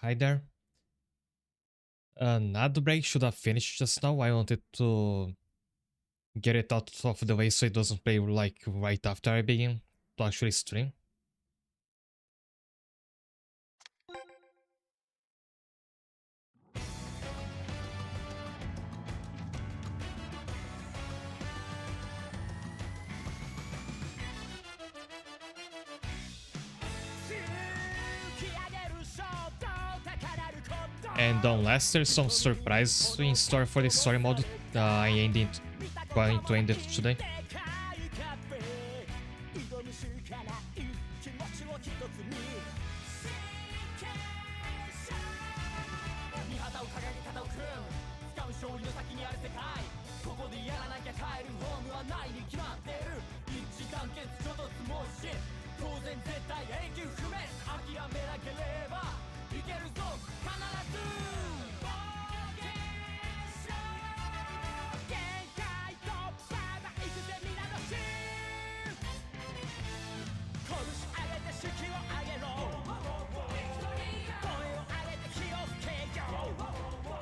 Hi there. Ad break should have finished just now. I wanted to get it out of the way so it doesn't play like right after I begin to actually stream. And unless there's some surprise in store for this story mode, I ain't going to end it today.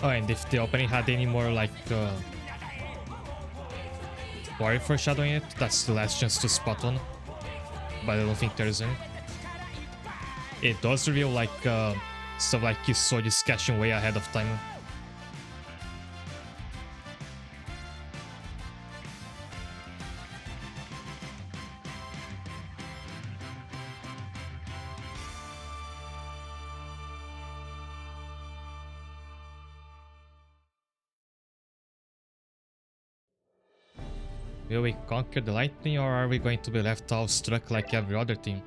Oh, and if the opening had any more like worry foreshadowing it, that's the last chance to spot one. But I don't think there's any. It does reveal like stuff like his sword is catching way ahead of time. Will we conquer the lightning or are we going to be left all struck like every other team?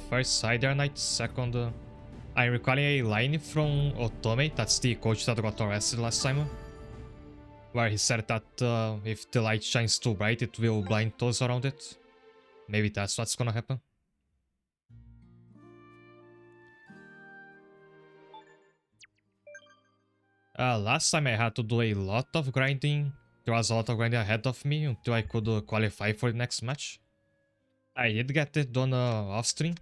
First Cider Knight, second I'm recalling a line from Otome, that's the coach that got arrested last time, where he said that if the light shines too bright it will blind those around it. Maybe that's what's gonna happen. Last time I had to do a lot of grinding. There was a lot of grinding ahead of me until I could qualify for the next match. I did get it done off stream.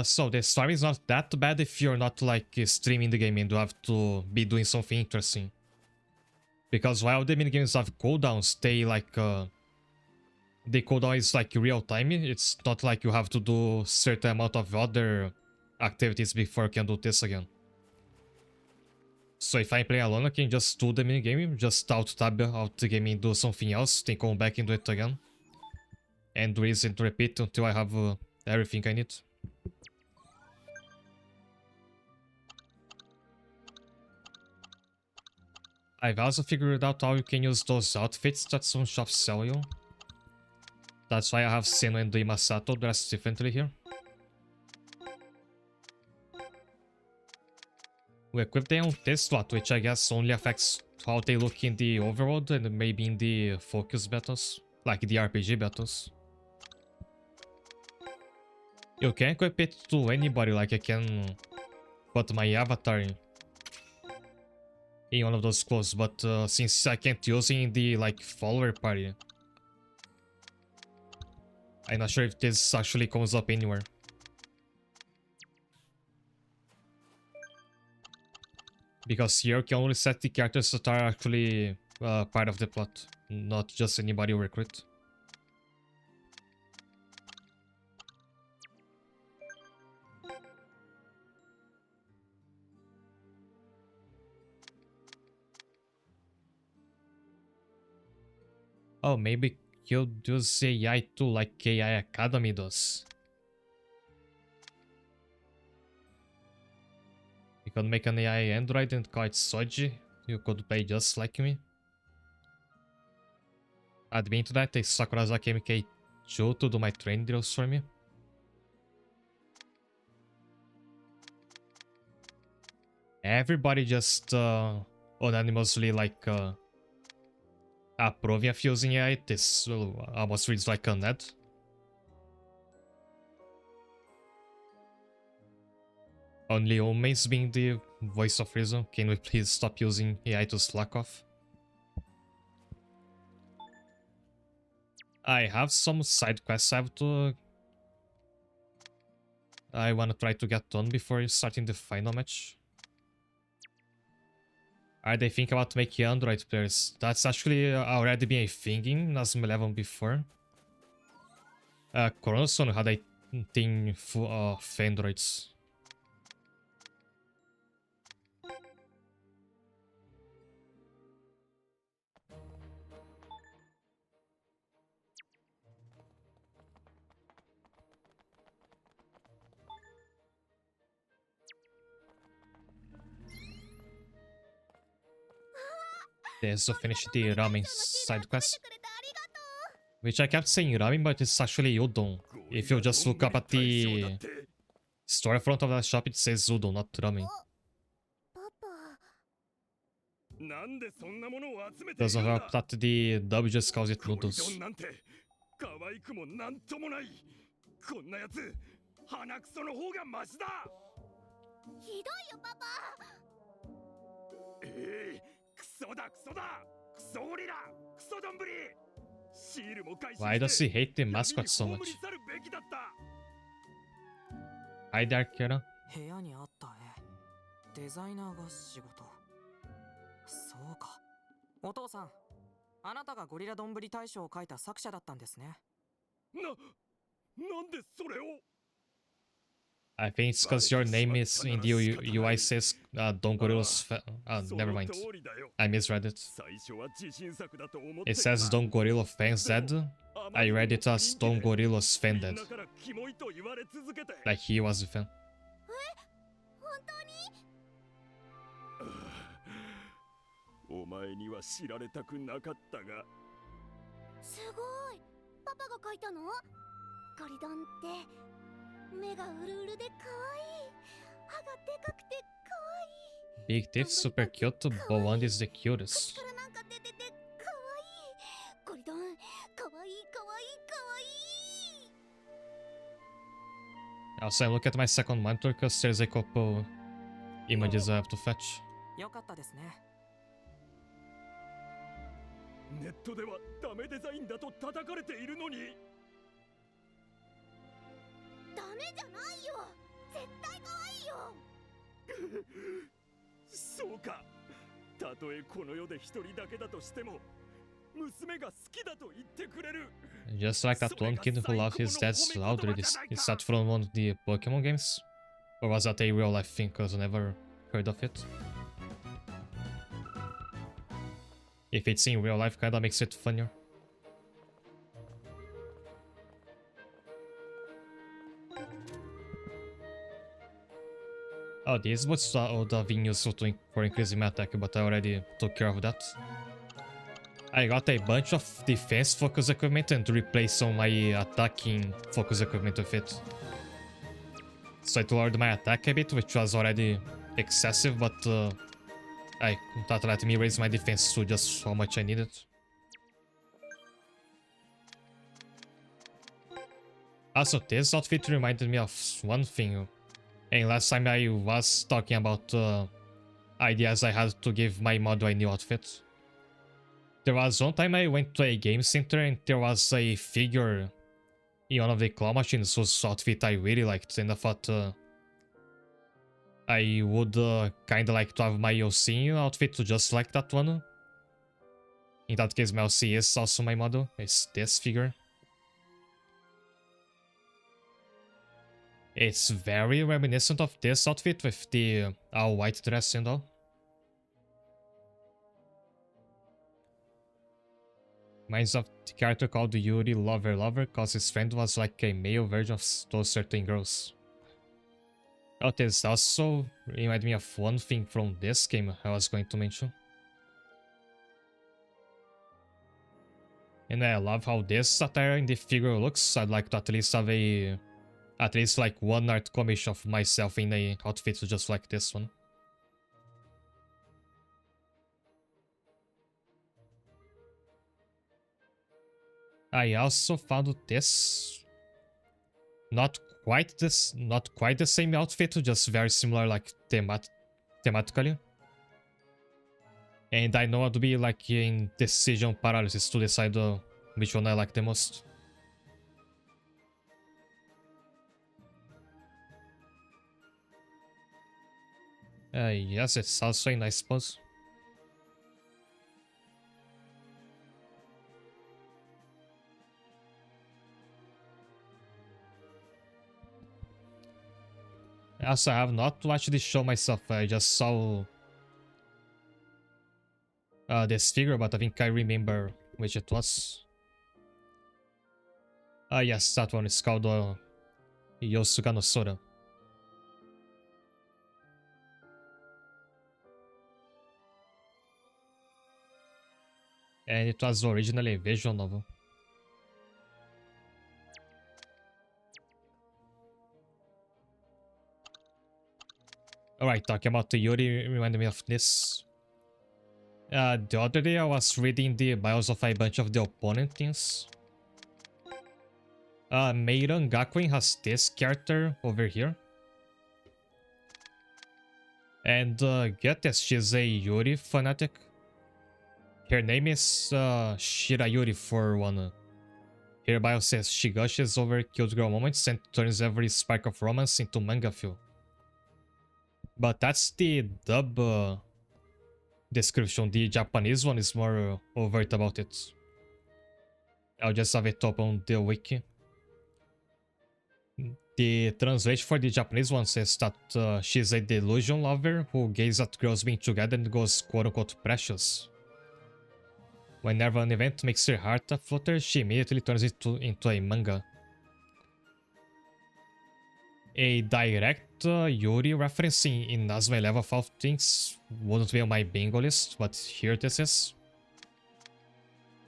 So the story is not that bad if you're not like streaming the game and you have to be doing something interesting. Because while the minigames have cooldowns, they like the cooldown is like real time. It's not like you have to do certain amount of other activities before you can do this again. So if I'm playing alone, I can just do the minigame, just alt-tab out the game and do something else, then come back and do it again. And rinse and repeat until I have everything I need. I've also figured out how you can use those outfits that some shops sell you. That's why I have Seno and Imasato dressed differently here. We equip them on this slot, which I guess only affects how they look in the overworld and maybe in the focus battles, like the RPG battles. You can equip it to anybody, like I can put my avatar in one of those clothes, but since I can't use it in the like follower party, I'm not sure if this actually comes up anywhere. Because here you can only set the characters that are actually part of the plot, not just anybody you recruit. Oh, maybe he'll use AI too, like AI Academy does. You could make an AI android and call it Soji. You could play just like me. Admin to that, is Sakurazaki MK2 to do my training drills for me. Everybody just unanimously like approving of using AI. This almost reads like an ad. Only Ome's being the voice of reason. Can we please stop using AI to slack off? I have some side quests I have to I want to try to get done before starting the final match. Are they thinking about making Android players? That's actually already been a thing in Inazuma 11 before. Chronoson had a thing for Androids. They also finished the ramen side quest. Which I kept saying ramen, but it's actually udon. If you just look up at the storefront of that shop, it says udon, not ramen. Doesn't help that the dub just calls it noodles. Why does he hate the mascot so much? Hi there, Kira. 部屋にあった絵、デザイナーが仕事。そうか。お父さん、あなたがゴリラどんぶり大賞を書いた作者だったんですね。なんでそれを I think it's because your name is in the UI says Don Gorilla's never mind. I misread it. It says Don Gorilla Fans Dead. I read it as Don Gorilla's Fan Dead. Like he was a fan. お前には知られたくなかったが。すごい。パパが描いたの？ゴリドンって目がうるうるで可愛い。歯がでかくて可愛い。 Big Tiff, super cute, but one is the cutest. 口からなんか出てて可愛い。ゴリドン、可愛い可愛い可愛い。 Also, I look at my second monitor because there's a couple images I have to fetch. よかったですね。ネットではダメデザインだと叩かれているのに。ダメじゃないよ。絶対可愛いよ。そうか。たとえこの世で一人だけだとしても、娘が好きだと言ってくれる。 Just like that one kid who loved his dad's loudly. Is that from one of the Pokemon games? Or was that a real life thing? Because I never heard of it. If it's in real life, kinda makes it funnier. Oh, this was all the thing used for increasing my attack, but I already took care of that. I got a bunch of defense focus equipment and replaced some of my attacking focus equipment with it. So it lowered my attack a bit, which was already excessive, but that let me raise my defense to just how much I needed. Also, this outfit reminded me of one thing. And last time I was talking about ideas I had to give my model a new outfit. There was one time I went to a game center and there was a figure in one of the claw machines whose outfit I really liked, and I thought I would kinda like to have my OC outfit to just like that one. In that case, my OC is also my model. It's this figure. It's very reminiscent of this outfit with the all-white dress and all. Reminds of the character called Yuri Lover Lover, cause his friend was like a male version of those certain girls. Oh, this also reminded me of one thing from this game I was going to mention. And I love how this attire in the figure looks. I'd like to at least have at least like one art commission of myself in a outfit just like this one. I also found this not quite the same outfit, just very similar, like thematically. And I know I'd be like in decision paralysis to decide which one I like the most. Yes, it sounds fine, I suppose. Also, I have not watched the show myself. I just saw this figure, but I think I remember which it was. Yes, that one is called Yosuga no Sora. And it was originally a visual novel. Alright, talking about the Yuri reminded me of this. The other day I was reading the bios of a bunch of the opponent teams. Meiran Gakuen has this character over here. And get this, she's a Yuri fanatic. Her name is Shirayuri for one. Her bio says she gushes over cute girl moments and turns every spark of romance into manga feel. But that's the dub description. The Japanese one is more overt about it. I'll just have it up on the wiki. The translation for the Japanese one says that she's a delusion lover who gazes at girls being together and goes quote-unquote precious. Whenever an event makes her heart flutter, she immediately turns it into a manga. A direct Yuri reference in Inazuma Eleven things wouldn't be on my bingo list, but here this is.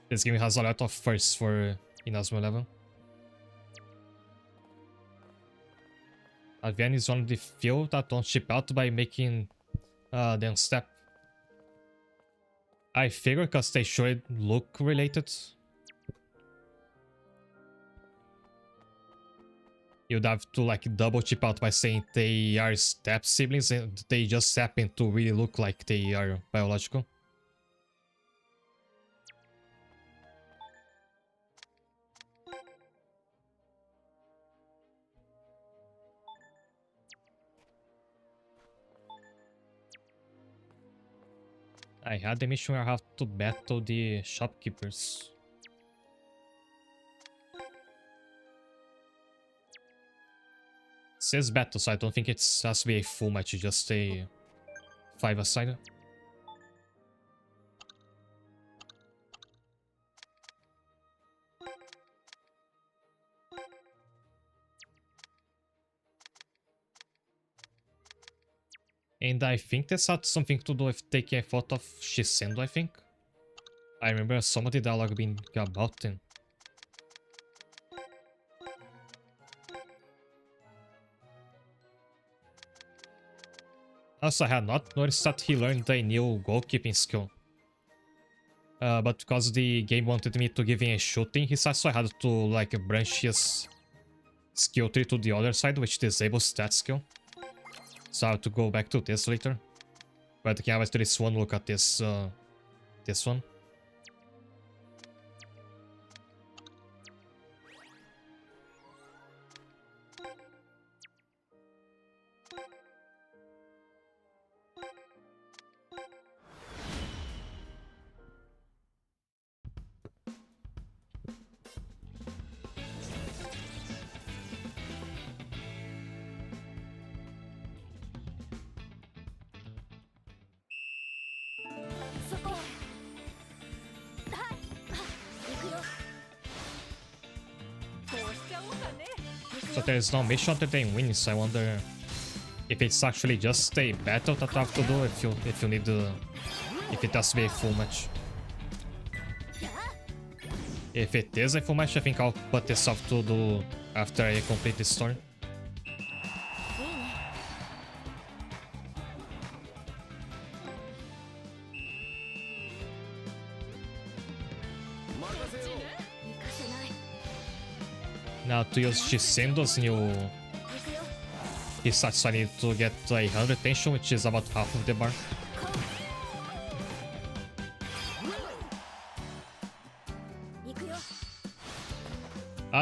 This game has a lot of firsts for Inazuma 11. Advian is one of the few that don't ship out by making them step. I figure because they should look related. You'd have to like double chip out by saying they are step siblings and they just happen to really look like they are biological. I had the mission where I have to battle the shopkeepers. It says battle, so I don't think it has to be a full match, just a 5-a-side. And I think this had something to do with taking a photo of Shisendo, I think. I remember some of the dialogue being about him. Also, I had not noticed that he learned a new goalkeeping skill. But because the game wanted me to give him a shooting, he said so I had to like branch his skill tree to the other side, which disables that skill. So I have to go back to this later. But I can have at least one look at this this one. So there's no mission other than winning, so I wonder if it's actually just a battle that I have to do, if you need if it has to be a full match. If it is a full match, I think I'll put this off to do after I complete this story. Now to use Shisendo's new Hisatsu, I need to get 100 tension, which is about half of the bar.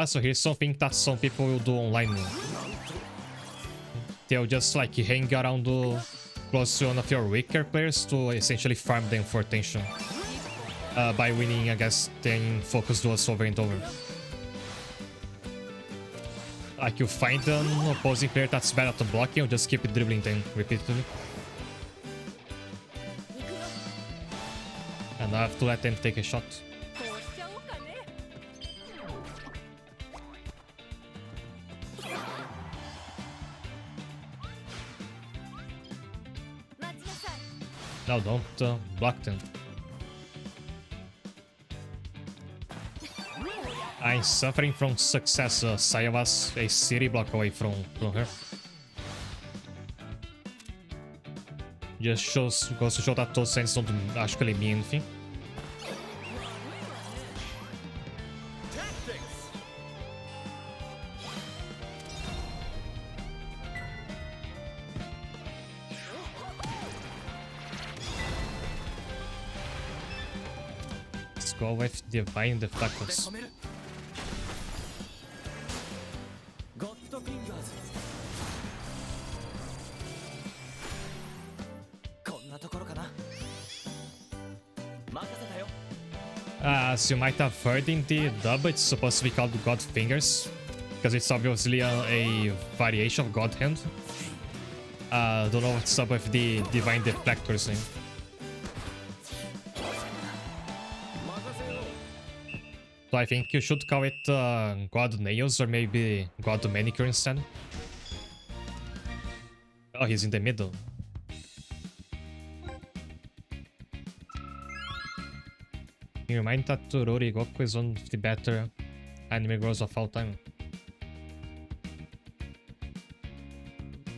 So here's something that some people will do online. They'll just like hang around close to one of your weaker players to essentially farm them for tension. By winning against 10 focus duels over and over. Like you find an opposing player that's bad at blocking, you just keep dribbling them repeatedly. And I have to let them take a shot. No, don't block them. I'm suffering from success. Saya was a city block away from her. Just goes to show that those sense don't actually mean anything. Let's go with Divine Deflectors. As you might have heard in the dub, it's supposed to be called God Fingers, because it's obviously a variation of God Hand. Don't know what's up with the Divine Deflectors thing. So I think you should call it God Nails or maybe God Manicure instead. Oh, he's in the middle. You remind that Tsururi Goku is one of the better anime girls of all time.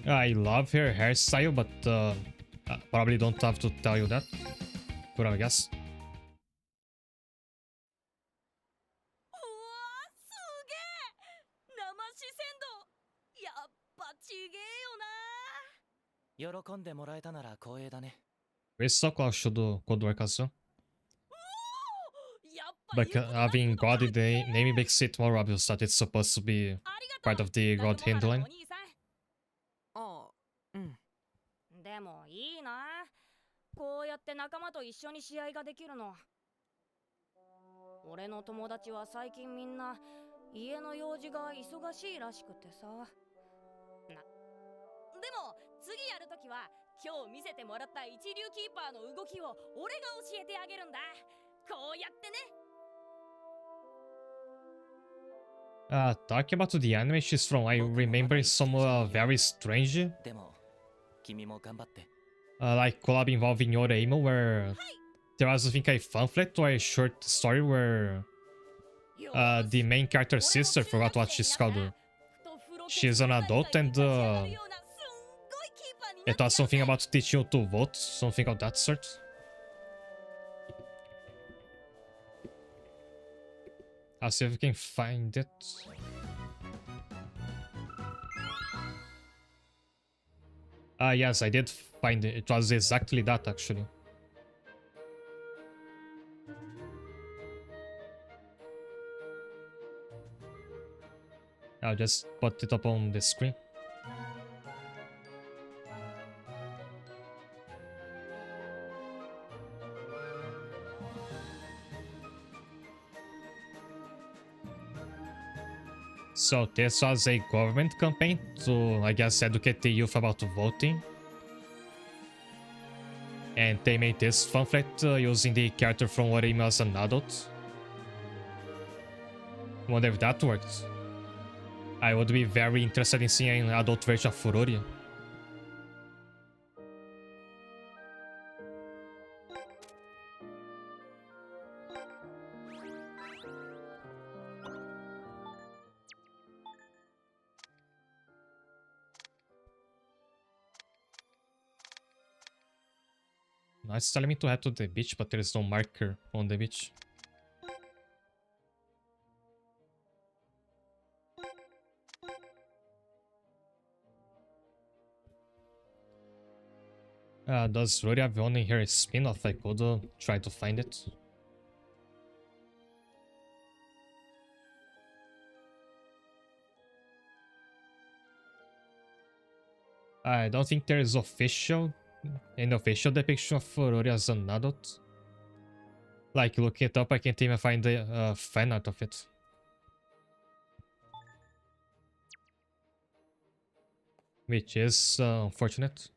I love her hairstyle, but I probably don't have to tell you that. But I guess. We're so close to do good work as well. But having God in the name makes it more obvious that it's supposed to be part of the God handling. でもいいな。こうやって仲間と一緒に試合ができるの。俺の友達は最近みんな家の用事が忙しいらしくてさ。でも次やるときは今日見せてもらった一流キーパーの動きを俺が教えてあげるんだ。こうやってね。Talking about the anime she's from, I remember some very strange like collab involving Yoreimo, where there was I think a pamphlet or a short story where the main character's sister, forgot what she's called. She's an adult and it was something about teaching you to vote, something of that sort. I'll see if we can find it. Yes, I did find it. It was exactly that, actually. I'll just put it up on the screen. So this was a government campaign to, I guess, educate the youth about voting. And they made this pamphlet using the character from Orihime as an adult. Wonder if that worked. I would be very interested in seeing an adult version of Fururia. Now it's telling me to head to the beach, but there is no marker on the beach. Does Rory have one in here a spin-off? I could try to find it. I don't think there is official An official depiction of Rory as an adult. Like, looking it up, I can't even find the fan art of it. Which is unfortunate.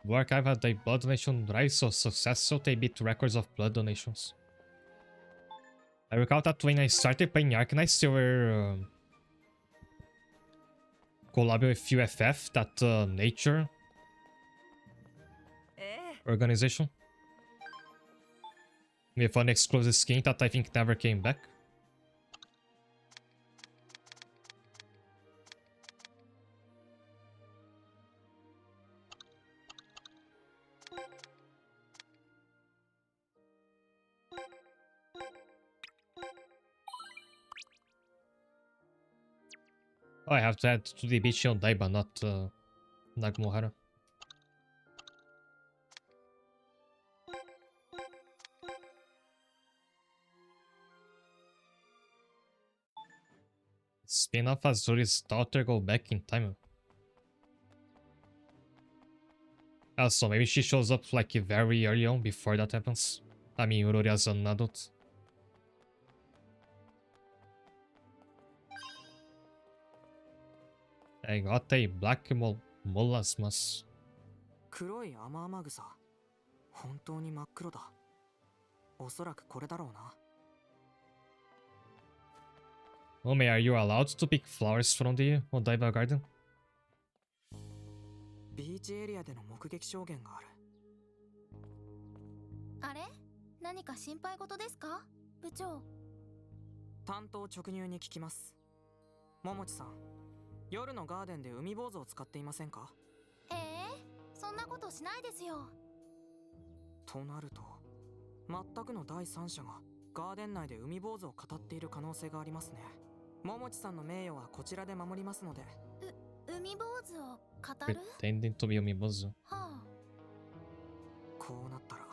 Blue Archive had a blood donation drive so successful they beat records of blood donations. I recall that when I started playing Arcanines, they were collabing with UFF, that nature organization. With an exclusive skin that I think never came back. Oh, I have to head to the beach on Daiba, not Nagmohara. Spin-off as Zuri's daughter go back in time. Also, maybe she shows up like very early on before that happens. I mean, Urori as an adult. I got a black molasmas. 黒い雨雨草。本当に真っ黒だ。おそらくこれだろうな。Ome, are you allowed to pick flowers from the Odaiba garden? ビーチエリアでの目撃証言がある。あれ、何か心配事ですか、部長。担当直入に聞きます。桃地さん、夜のガーデンで海坊主を使っていませんか？そんなことしないですよ。となると、全くの第三者がガーデン内で海坊主を語っている可能性がありますね。桃地さんの名誉はこちらで守りますので。海坊主を語る？ Pretending to be umibozu. はあ。こうなったら、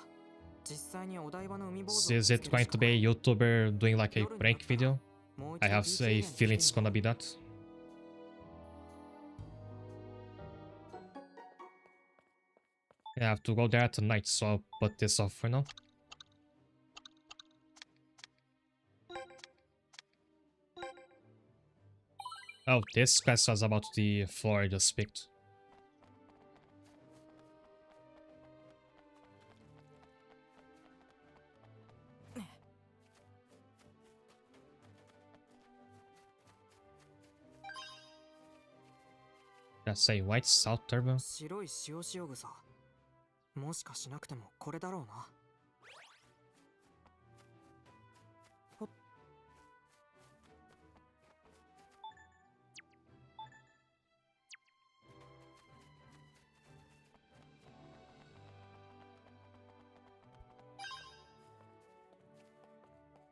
実際にお台場の海坊主 So を is it going to be a YouTuber doing like a prank video? もう I 一度 have a feeling it's gonna be that. I have to go there tonight, so I'll put this off for now. Oh, this quest was about the floor I just picked. That's a white salt turban. 白い塩塩草。もしかしなくてもこれだろうな。ほっ。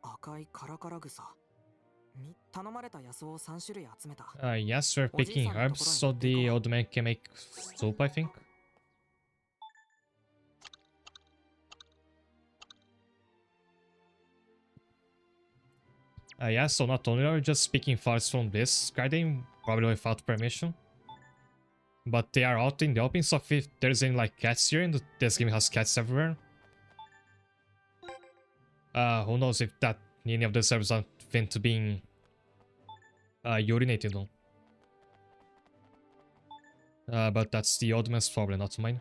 赤いカラカラ草。頼まれた野草を3種類集めた。Yes, we're picking herbs so the old man can make soup, I think. Yeah, so not only are we just picking flowers from this garden, probably without permission, but they are out in the open, so if there's any like cats here, and this game has cats everywhere, who knows if that any of the servers are meant to being urinated on. But that's the old man's problem, not mine.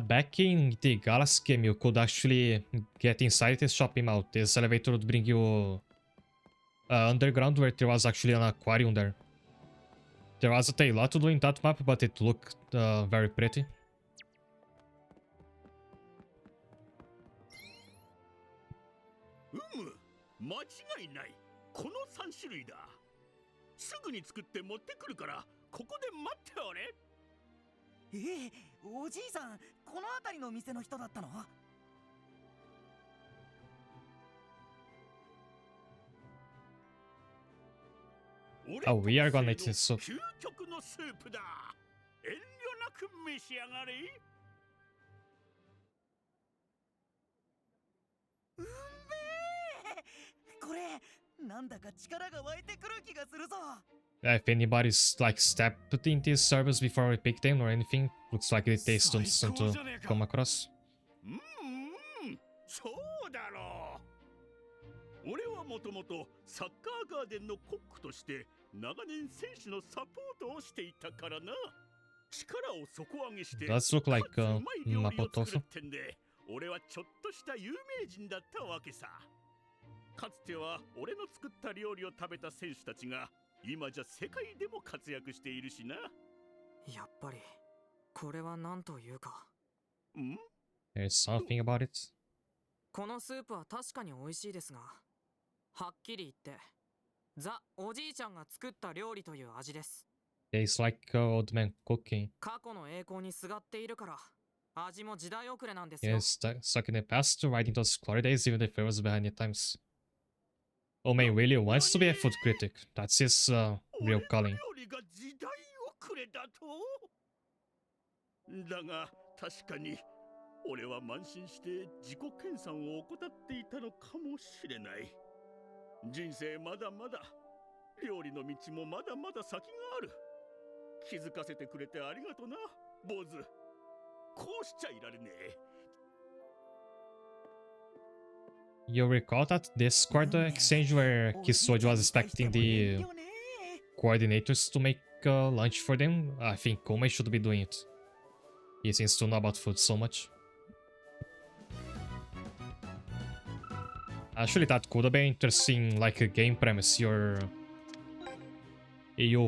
Back in the Galaxy game, you could actually get inside this shopping mall. This elevator would bring you underground, where there was actually an aquarium there. There wasn't a lot to do in that map, but it looked very pretty. 間違いない。この3種類だ。すぐに作って持ってくるから、ここで待っておれ。おじいさん、この辺りの店の人だったの？ Oh, we are gonna eat this soup. 究極のスープだ。遠慮なく召し上がれ。うんべえ。これなんだか力が湧いてくる気がするぞ。 If anybody's like stepped in these servers before we picked them or anything, looks like it tastes instant to come across. そうだろう。俺はもともとサッカーガーデンのコックとして長年選手のサポートをしていたからな。力を底上げして Does look like かつうまい料理を Mapoto 作るってんで、俺はちょっとした有名人だったわけさ。かつては俺の作った料理を食べた選手たちが今じゃ世界でも活躍しているしな。やっぱりこれは何というか。ん？ There's something about it. このスープは確かに美味しいですが、はっきり言ってザ・おじいちゃんが作った料理という味です。 Tastes like old man cooking. 過去の栄光にすがっているから味も時代遅れなんですよ。 Yes, stuck in the past, riding those glory days even if it was behind the times. Omei really wants to be a food critic. That's his real calling. 料理が時代遅れだと？だが確かに俺は慢心して自己研鑽を怠っていたのかもしれない。人生まだまだ、料理の道もまだまだ先がある。気づかせてくれてありがとな、坊主。こうしちゃいられねえ。You recall that Discord exchange where Kisuoji was expecting the coordinators to make lunch for them? I think Omei should be doing it. He seems to know about food so much. Actually, that could have been interesting, like a game premise. You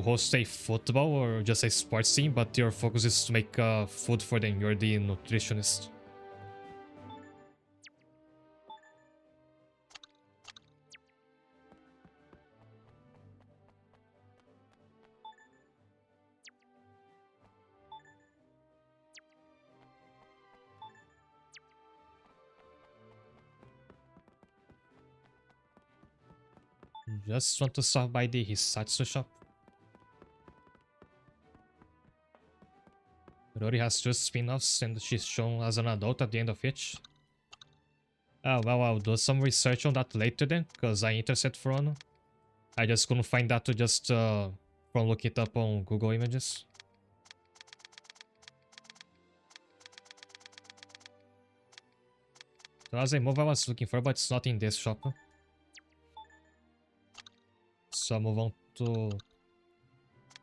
host a football or just a sports team, but your focus is to make food for them. You're the nutritionist. Just want to stop by the Hisatsu shop. Rory has two spin-offs and she's shown as an adult at the end of each. Well, I'll do some research on that later then, because I'm interested for one. I just couldn't find that to just from looking it up on Google Images. There was a move I was looking for, but it's not in this shop. So I'll move on to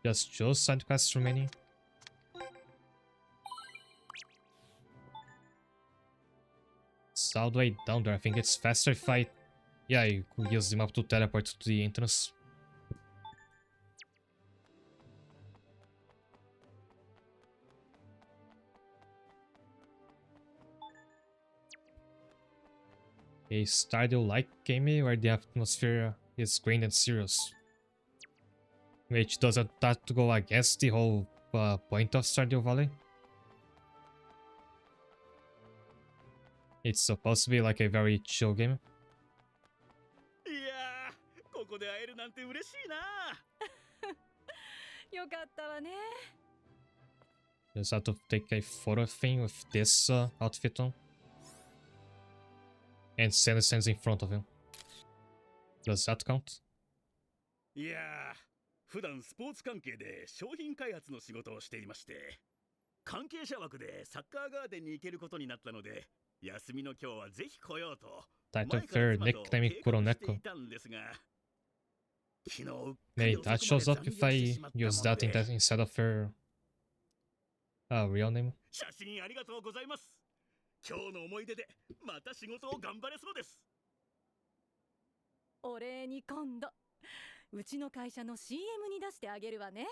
just choose side quests remaining. It's all the way down there. I think it's faster if I... Yeah, you could use the map to teleport to the entrance. A Stardew-like game where the atmosphere is green and serious. Which doesn't that go against the whole point of Stardew Valley? It's supposed to be like a very chill game. いやー、ここで会えるなんて嬉しいな。よかったわね。 Just have to take a photo thing with this outfit on. And Sand stands in front of him. Does that count? いやー、普段スポーツ関係で商品開発の仕事をしていまして、関係者枠でサッカーガーデンに行けることになったので、休みの今日はぜひ来ようと。 Title fair nickname Kuroneko. Wait, that shows up if I use that instead of her real name. 写真ありがとうございます。今日の思い出でまた仕事を頑張れそうです。お礼に今度うちの会社の CM に出してあげるわね。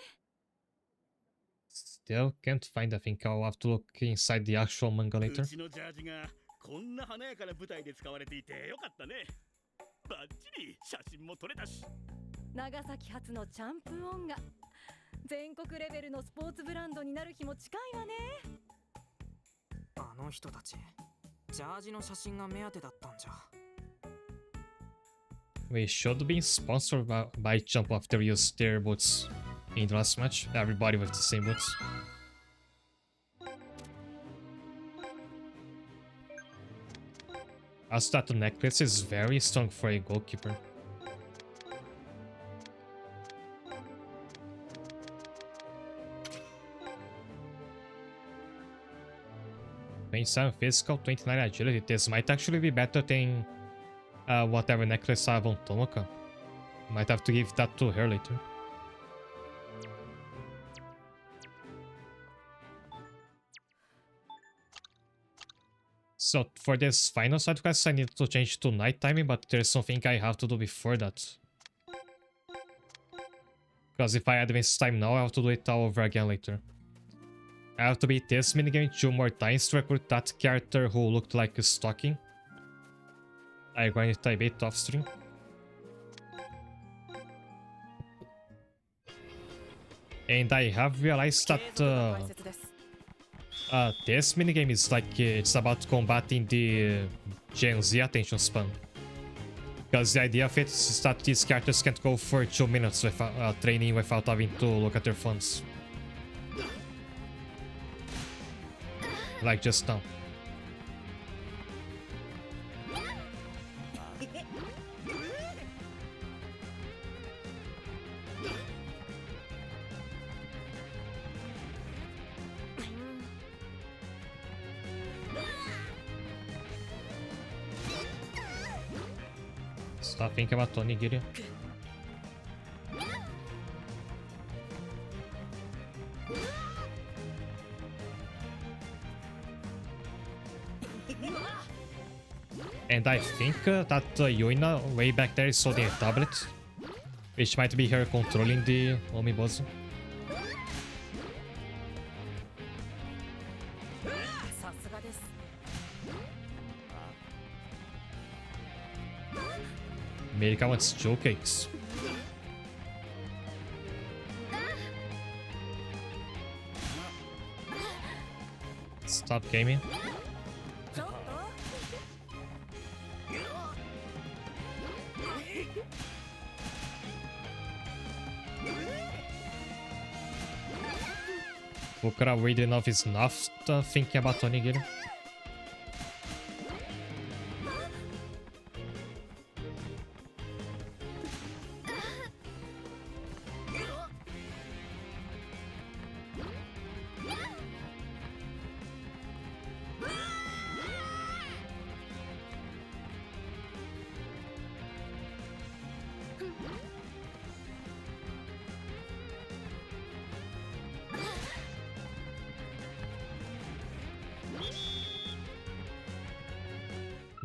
Still can't find. I think I'll have to look inside the actual manga later. うちのジャージがこんな華やかな舞台で使われていてよかったね。バッチリ写真も撮れたし。長崎発のチャンプオンが全国レベルのスポーツブランドになる日も近いわね。あの人たちジャージの写真が目当てだったんじゃ。We should be sponsored by Jump after we use their boots in the last match. Everybody with the same boots. Also, that necklace is very strong for a goalkeeper. Physical, 29 agility. This might actually be better than whatever necklace I have on Tomoka. Might have to give that to her later. So for this final side quest, I need to change to night timing, but there's something I have to do before that. Because if I advance time now, I have to do it all over again later. I have to beat this minigame 2 more times to recruit that character who looked like a stocking. I grind it a bit off stream. And I have realized that this minigame is like it's about combating the Gen Z attention span. Because the idea of it is that these characters can't go for 2 minutes without training without having to look at their phones. Like just now. Stop thinking about Tony Giri. And I think that Yuina way back there is holding a tablet, which might be her controlling the Omnibozu. America wants Joe cakes. Stop gaming. Bukura weirdly enough is not thinking about Onigiri.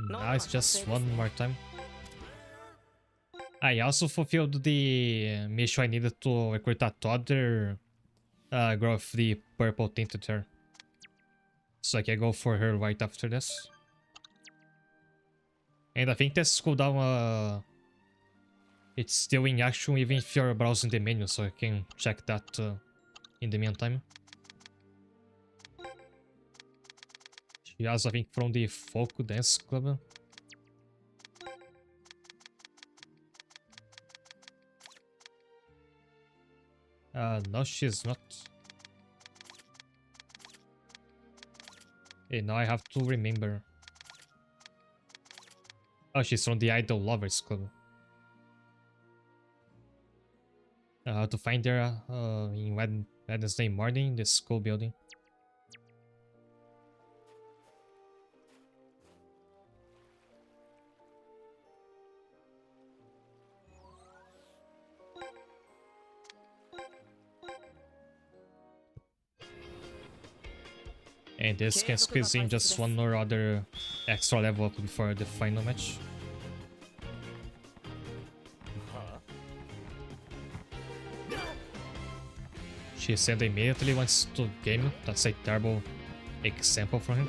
Now it's just one more time. I also fulfilled the mission I needed to recruit that other girl with the purple tinted hair. So I can go for her right after this. And I think this cooldown, it's still in action even if you're browsing the menu, so I can check that in the meantime. She has, I think, from the folk dance club. No, she's not. Hey, now I have to remember. Oh, she's from the Idol Lovers Club. To find her in Wednesday morning in the school building. And this can squeeze in just one or other extra level up before the final match. She said immediately wants to game. That's a terrible example for him.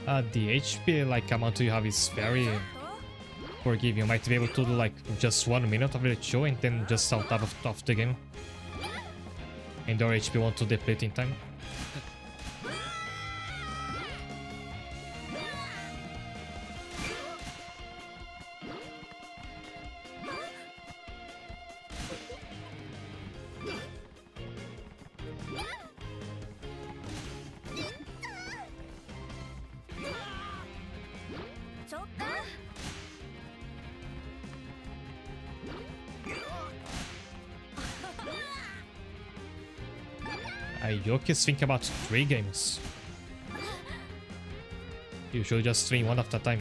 The HP like amount you have is very forgiving. You might be able to do like just 1 minute of the chill and then just out of the game. And your HP won't to deplete in time. Yoki's think about 3 games. You should just stream one at a time.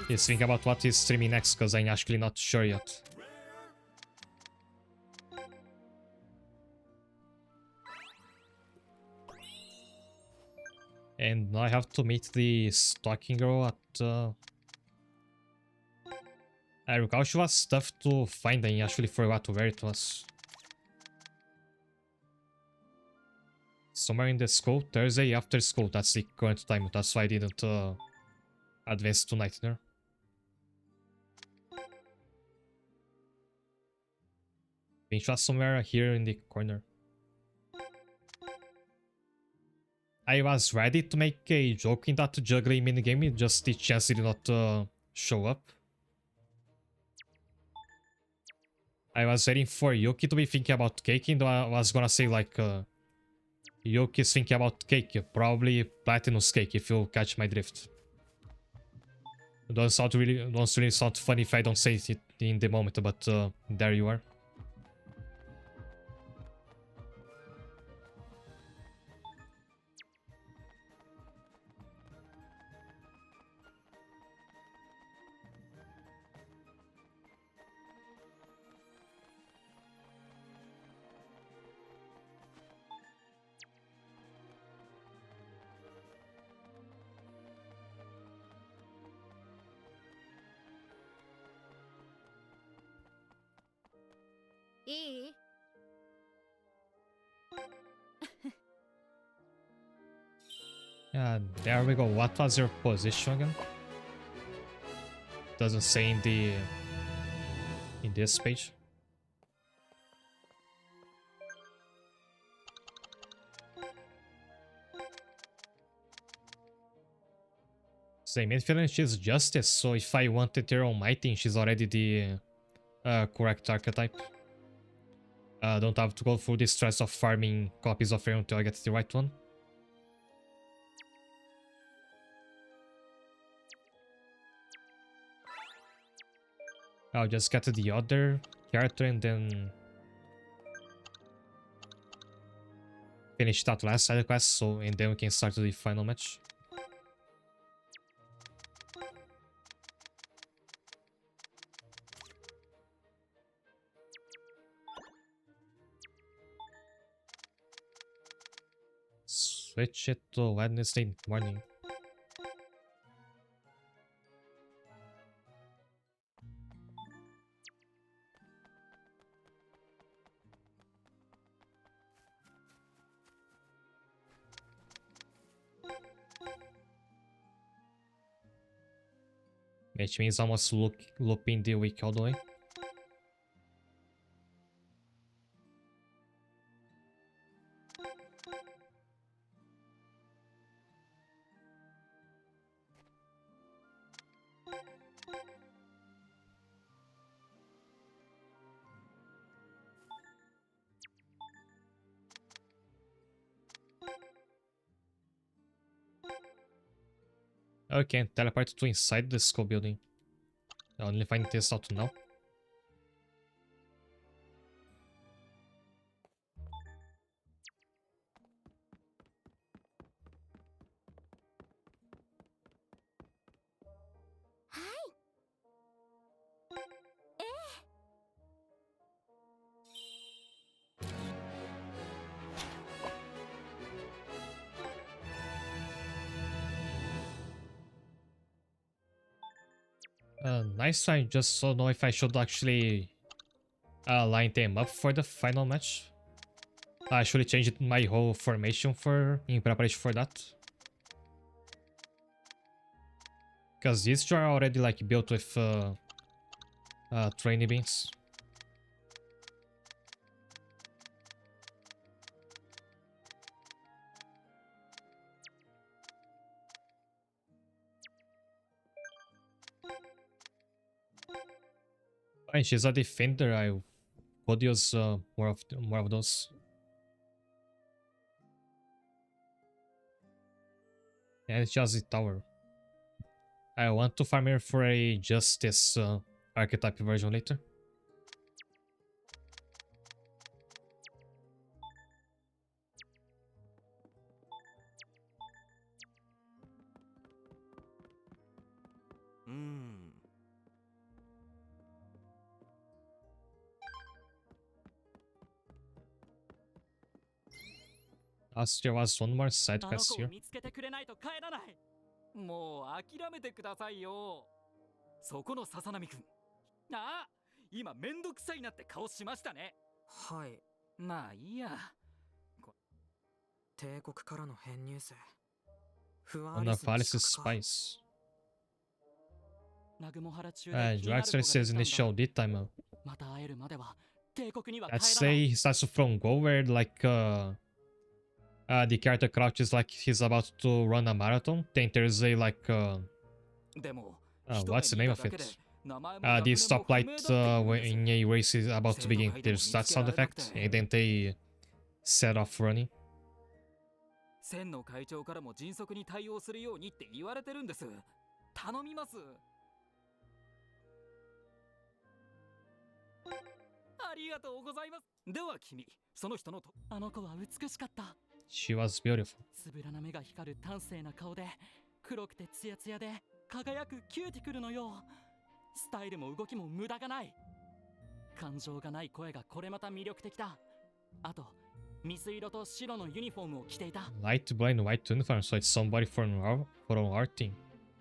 He's thinking about what he's streaming next, because I'm actually not sure yet. And now I have to meet the stalking girl at... I recall she was tough to find and actually forgot where it was. Somewhere in the school, Thursday after school, that's the current time, that's why I didn't advance tonight there. I think she was somewhere here in the corner. I was ready to make a joke in that juggling minigame, just the chance did not show up. I was waiting for Yuki to be thinking about cake, and I was gonna say like Yuki's thinking about cake, probably Platinum's cake if you catch my drift. It don't really sound funny if I don't say it in the moment, but there you are. Yeah, there we go. What was your position again? Doesn't say in this page. Same main feeling she's justice, so if I wanted her on my team, she's already the correct archetype. Don't have to go through the stress of farming copies of her until I get the right one. I'll just get to the other character and then finish that last side quest, so and then we can start the final match. Switch it to Wednesday morning. Which means almost looping the week all the way. Okay, teleport to inside the school building. I'll only find this out now. Nice try, just don't know if I should actually line them up for the final match. I actually changed my whole formation in preparation for that. Because these two are already like built with training beans. Fine, she's a defender. I could use more of those. And it's just the tower. I want to farm her for a justice archetype version later. There was one more side quest here. 見つけてくれないと帰らない。もう諦めてくださいよ。そこの笹波くん。ああ、今めんどくさいなって顔しましたね。はい。まあいいや。帝国からの編入生。One of Alice's spies. 南雲原中で Dragster says initial lead time. また会えるまでは帝国には帰らない。Let's say he starts from go where like the character crouches like he's about to run a marathon. Then there's a like what's the name of it? The stoplight when a race is about to begin. There's that sound effect, and then they set off running. 千の会長からも迅速に対応するようにって言われてるんです。頼みます。ありがとうございます。では君、その人のとあの子は美しかった。She was beautiful. つぶらな目が光る端正な顔で、黒くてツヤツヤで輝くキューティクルのよう。スタイルも動きも無駄がない。感情がない声がこれまた魅力的だ。あと、水色と白のユニフォームを着ていた。Light blue and white uniform, so it's somebody from our team.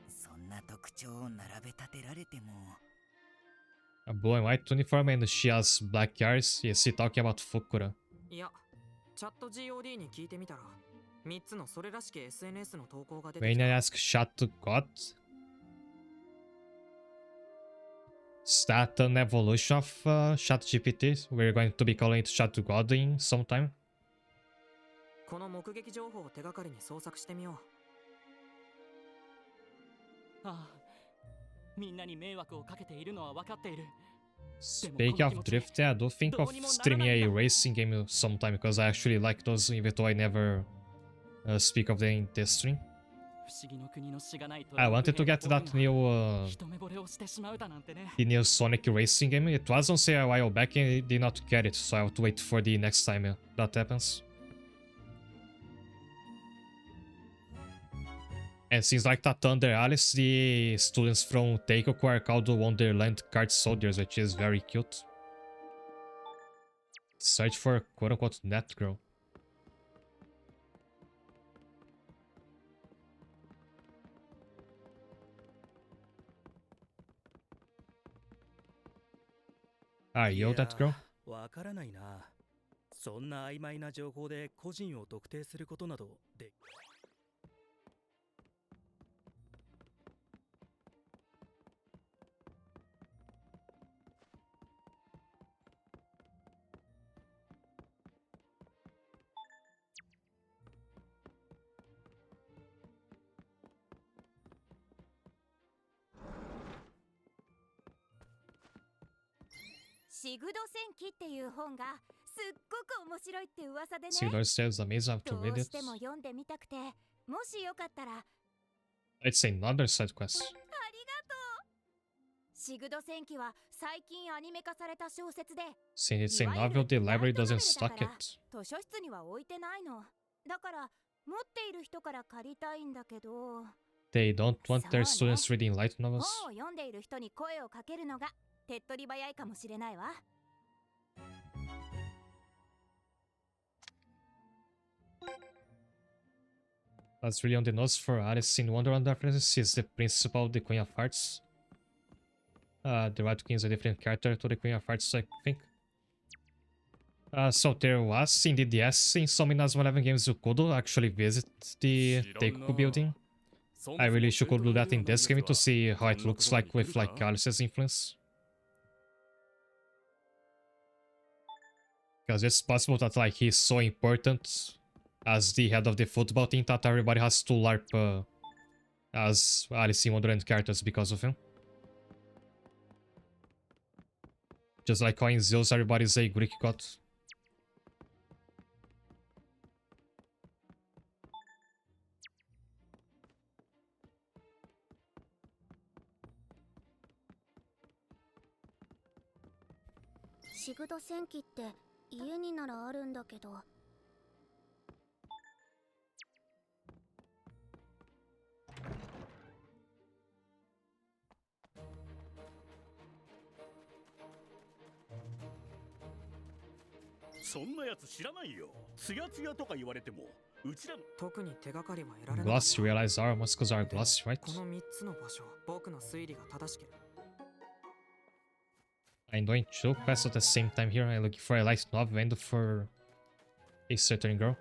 そんな特徴を並べ立てられても。A blue and white uniform and she has black eyes. Is he talking about Fukura? いや、チャット GOD に聞いてみたら、3つのそれらしき SNS の投稿が出てきた。When I ask Chat to God? Is that an evolution of ChatGPT? We're going to be calling it Chat to God in some time? この目撃情報を手がかりに捜索してみよう。ああ、みんなに迷惑をかけているのは分かっている。Speaking of drifting, I do think of streaming a racing game sometime because I actually like those even though I never speak of them in the stream. I wanted to get that the new Sonic racing game. It was on sale a while back and I did not get it, so I have to wait for the next time that happens. And since like that under Alice, the students from Teikoku are called Wonderland Card Soldiers, which is very cute. Search for quote-unquote net girl. Are you that girl? わからないな。そんな曖昧な情報で個人を特定することなどで。シグド戦記っていう本がすっごく面白いって噂でね。Sigurd says amazing to read どう it. しても読んでみたくて、もしよかったら。It's another side quest. ありがとう。シグド戦記は最近アニメ化された小説で。Since it's a novel, the library doesn't stock it. 図書室には置いてないの。だから持っている人から借りたいんだけど。They don't want their students reading light novels. 本を読んでいる人に声をかけるのが手っ取り早いかもしれないわ。That's really on the nose for Alice in Wonderland references. She's the principal of the Queen of Hearts. The Red Queen is a different character to the Queen of Hearts, I think. So there was indeed, yes, in some Inazuma 11 games you could actually visit the Teikoku building. I really wish you could do that in this game to see how it looks like with like Alice's influence. Because it's possible that like he's so important as the head of the football team that everybody has to LARP as Alice in Wonderland characters because of him. Just like how in Zeus everybody's a Greek god. Gloss, you realize our muscles are glossy, right? I'm doing two quests at the same time here. I'm looking for a light novel and for a certain girl.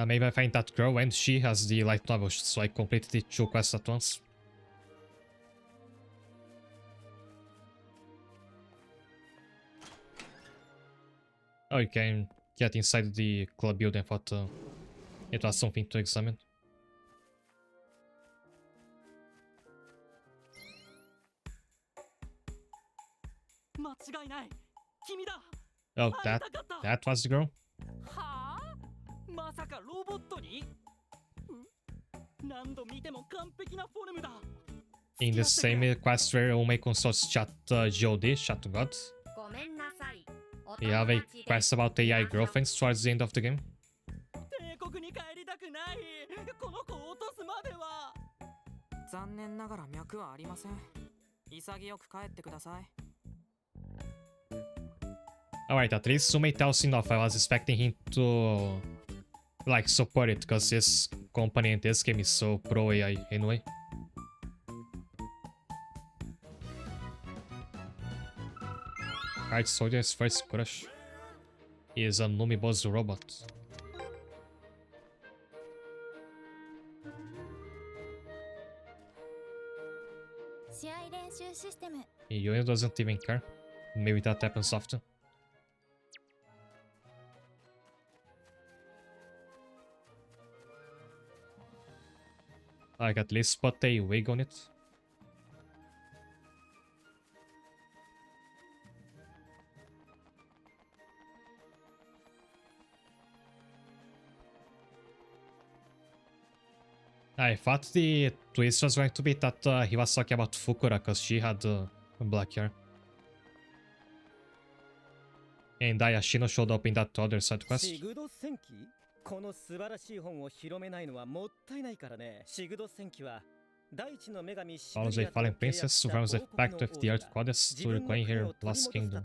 Maybe I find that girl and she has the light novel, so I completed the two quests at once. Oh, you can get inside the club building. I thought it was something to examine. Oh, that was the girl? In the same quest where Omei consults chat GOD, chat to God. You have a quest about AI girlfriends towards the end of the game. Alright, at least Sumei tells enough. I was expecting him to like support it because his company in this game is so pro AI anyway. Card Soldier's first crush is a Numibos robot. Yuno doesn't even care. Maybe that happens often. Like at least put a wig on it. I thought the twist was going to be that he was talking about Fukura because she had black hair. And Ayashino showed up in that other side quest. Follows a fallen princess who forms a pact with the Earth Goddess to reclaim her lost kingdom.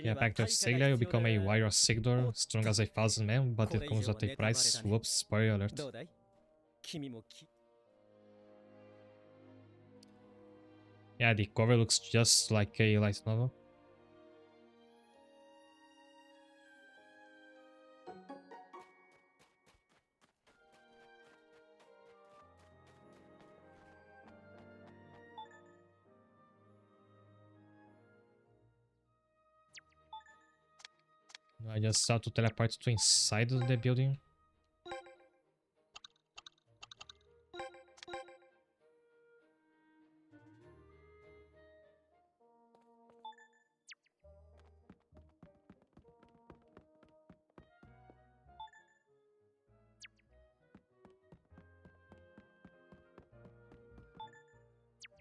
Yeah, pact of Sigla, you become a warrior of Sigdor, strong as 1,000 men, but it comes at a price. Whoops, spoiler alert. Yeah, the cover looks just like a light novel. I just have to teleport to inside the building.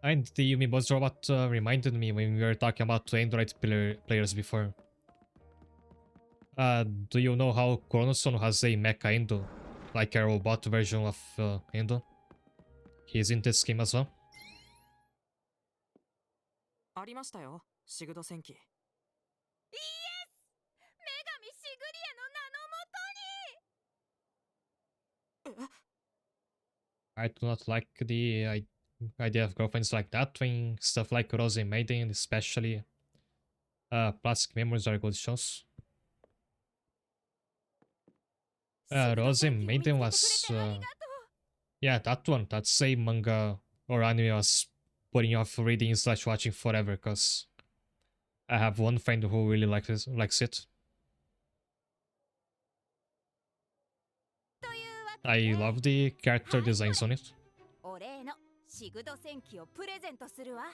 And the Yumi boss robot reminded me when we were talking about Android players before. Do you know how Chronoson has a mecha Endo? Like a robot version of Endo? he's in this game as well. ありましたよ、シグド戦記。イエス、女神シグリアの名のもとに。 I do not like the idea of girlfriends like that when stuff like Rose Maiden, especially Plastic Memories, are good shows. Rose Maiden was yeah, that one. That's a manga or anime I was putting off reading / watching forever because I have one friend who really likes it. I love the character designs on it. お礼のシグド戦記をプレゼントするわ。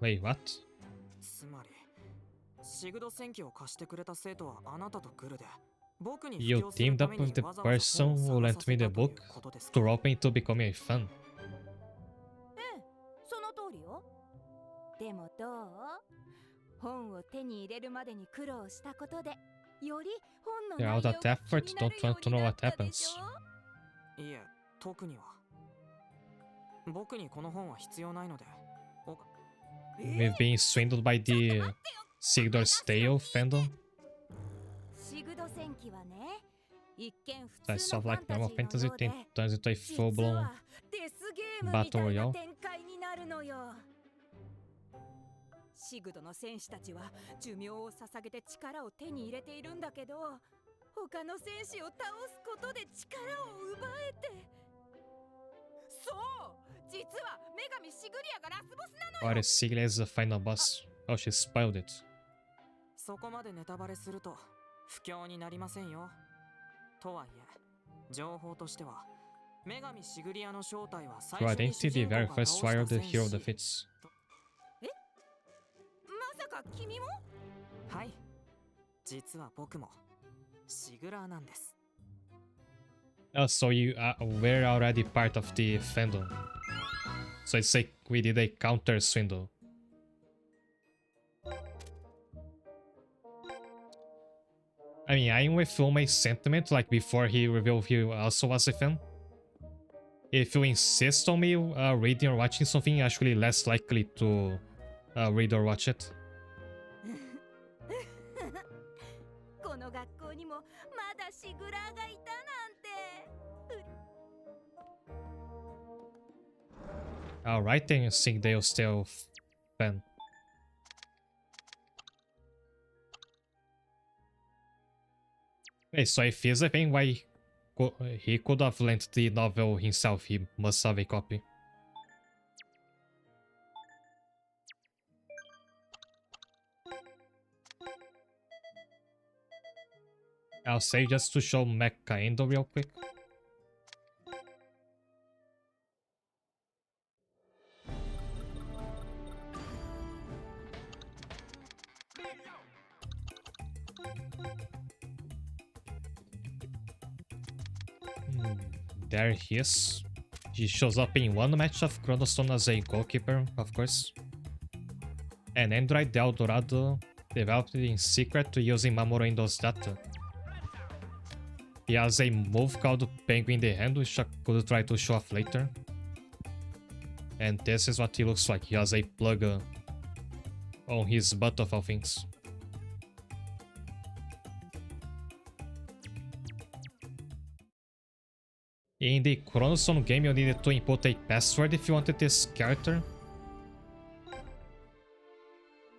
Wait, what? つまりシグド戦記を貸してくれた生徒はあなたとグルで、僕に You teamed up with the person who lent me the book to rope me into becoming a fan. その通りよ。でもどう？本を手に入れるまでに苦労したことで、より本の内 Yeah, 容 all が that 気 effort, にな don't るよ want う to に know なっ what たでし happens. ょ。いえ、特には。僕にこの本は必要ないので。We've been swindled by the Sigurd's Tale fandom. シグド戦記はね、一見普 That 通の stuff ファ like ンタ normal ジー fantasy のようで、 turns into a 実 full-blown はデスゲームみ Battle たいな Royale. 展開になるのよ。シグドの戦士たちは寿命を捧げて力を手に入れているんだけど、他の戦士を倒すことで力を奪えて。そう、実は女神シグリアがラスボスなの What よ。 is Sigla as the final boss? Oh, she spoiled it. そこまでネタバレすると不況になりませんよ。とはいえ、情報としては女神シグリアの正体は最 To 初に identity, 主 the 人公 very が first 倒 warrior した the 戦 hero 士。 defeats. まさか君も？はい、実は僕もシグラーなんです。 Oh, so you were already part of the fandom. So it's like we did a counter swindle. I mean, I'm with Ume's sentiment, like before he revealed he also was a fan. If you insist on me reading or watching something, actually less likely to read or watch it. この学校にもまだシグラーがいたなんて。 Alright, then you think they'll still fan. Wait, so if he's a fan, why he could have lent the novel himself? He must have a copy. I'll say just to show Mecha Endo real quick. There he is. He shows up in one match of Chronostone as a goalkeeper, of course. And Android Del Dorado developed in secret using Mamoru Endo's data. He has a move called Penguin in the Hand, which I could try to show off later. And this is what he looks like. He has a plug on his butt of all things. In the Chronostone game, you needed to input a password if you wanted this character.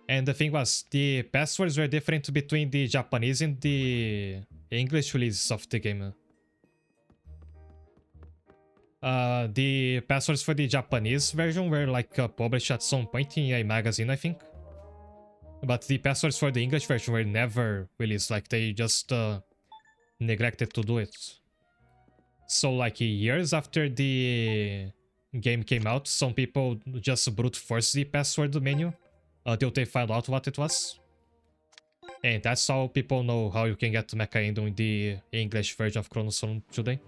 And the thing was, the passwords were different between the Japanese and the English release of the game. The passwords for the Japanese version were like published at some point in a magazine, I think. But the passwords for the English version were never released, like they just neglected to do it. So like years after the game came out, some people just brute forced the password menu until they found out what it was. And that's how people know how you can get Mecha Endo in the English version of Chronostone today.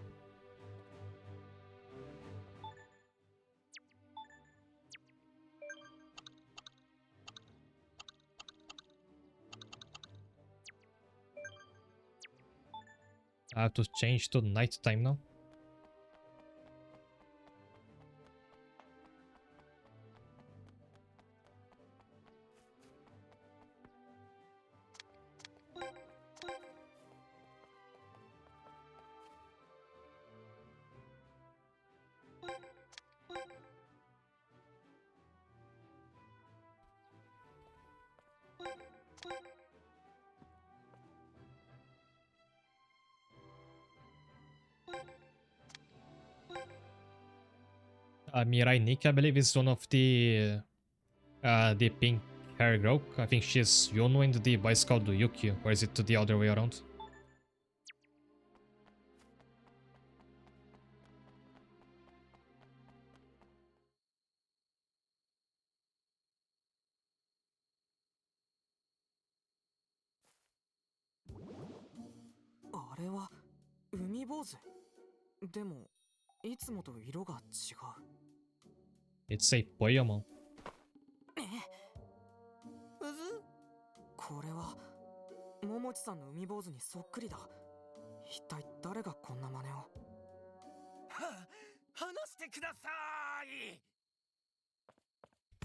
I have to change to nighttime now. Mirai Nikki, I believe, is one of the pink hair girl. I think she's Yono and the boy is called Yuki, or is it the other way around? It's a Poyamon. これは桃地さんの海坊主にそっくりだ。一体誰がこんな真似を。話してください。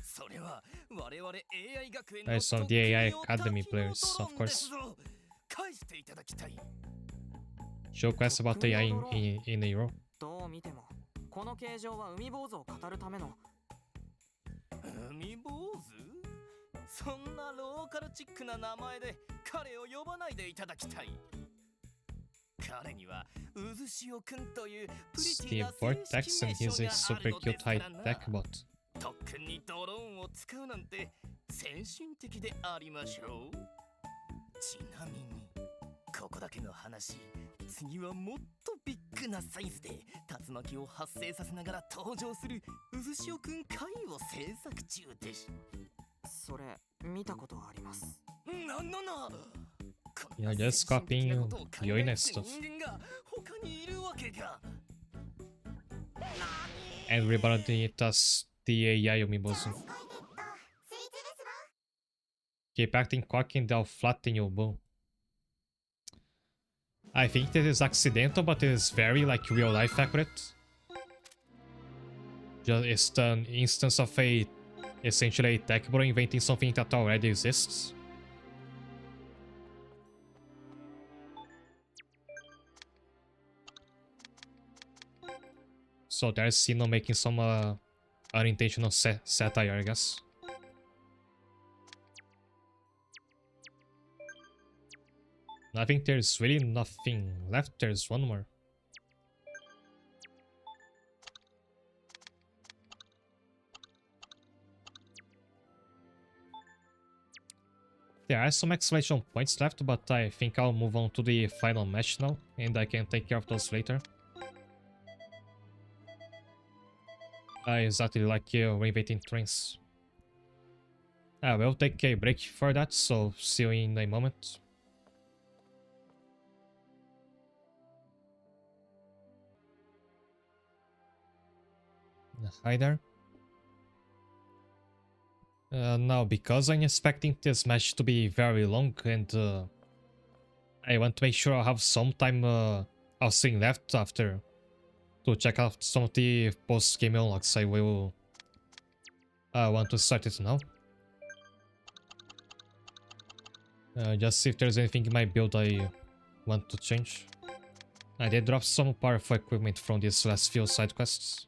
それは我々 AI 学園の Some of the AI Academy players, of course. 返していただきたい。 Show quests about AI in Europe. どう見てもこの形状は海坊主を語るための。海坊主？そんなローカルチックな名前で彼を呼ばないでいただきたい。彼には渦潮くんというプリティな正式名称があるのですからな。特訓にドローンを使うなんて先進的でありましょう。ちなみにここだけの話、次はもっとビッグなサイズで竜巻を発生させながら登場する渦潮くん回を制作中です。それ見たことあります。な You're just copying Yoina stuff. Everybody does the AI Umibozu. Keep acting cocky and they'll flatten your bow. I think this is accidental, but it is very like real life accurate. Just an instance of essentially a tech bro inventing something that already exists. So there's Sino making some unintentional satire, I guess. I think there's really nothing left. There's one more. There are some exclamation points left, but I think I'll move on to the final match now, and I can take care of those later. Exactly like reinventing trains. I will take a break for that, so see you in a moment. Hi there. Now, because I'm expecting this match to be very long and I want to make sure I have some time also left after to check out some of the post-game unlocks, I will want to start it now. Just see if there's anything in my build I want to change. I did drop some powerful equipment from these last few side quests.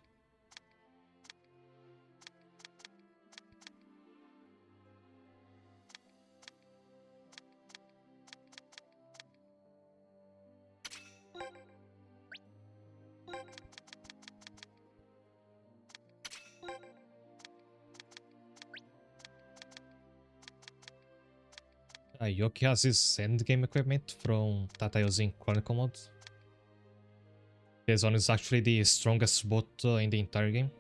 Yoki has his endgame equipment from Tatayos in Chronicle mode. This one is actually the strongest bot in the entire game.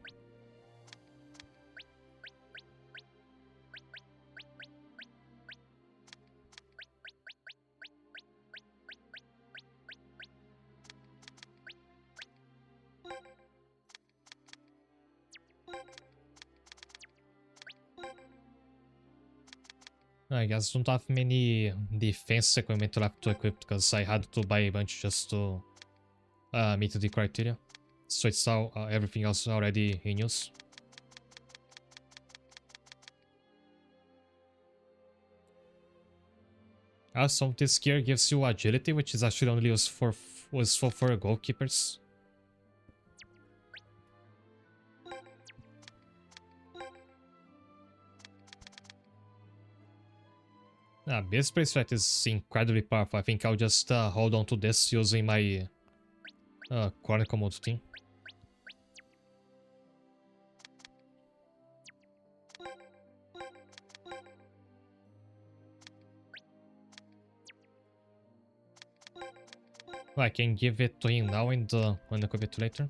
I guess don't have many defense equipment left to equip because I had to buy a bunch just to meet the criteria. So it's all everything else already in use. Also, this gear gives you agility, which is actually only useful for goalkeepers. This bracelet is incredibly powerful. I think I'll just hold on to this using my Chronicle mode team. I can give it to him now and unequip it later.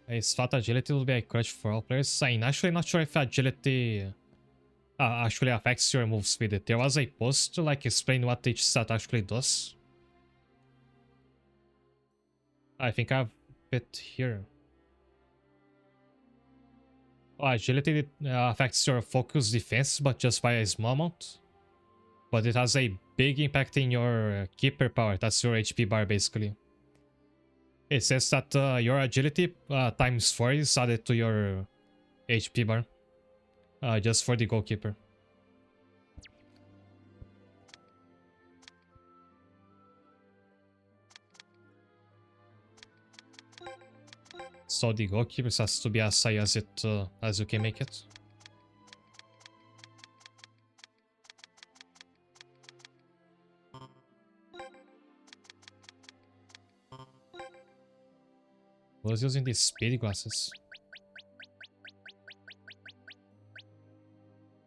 His flat agility will be a crutch for all players. I'm actually not sure if agility actually affects your move speed. There was a post to like explain what each stat actually does. I think I have it here. Oh, agility affects your focus defense, but just by a small amount. But it has a big impact in your keeper power. That's your HP bar basically. It says that your agility times 4 is added to your HP bar. Just for the goalkeeper. So the goalkeepers has to be as high as as you can make it. Was using these speed glasses.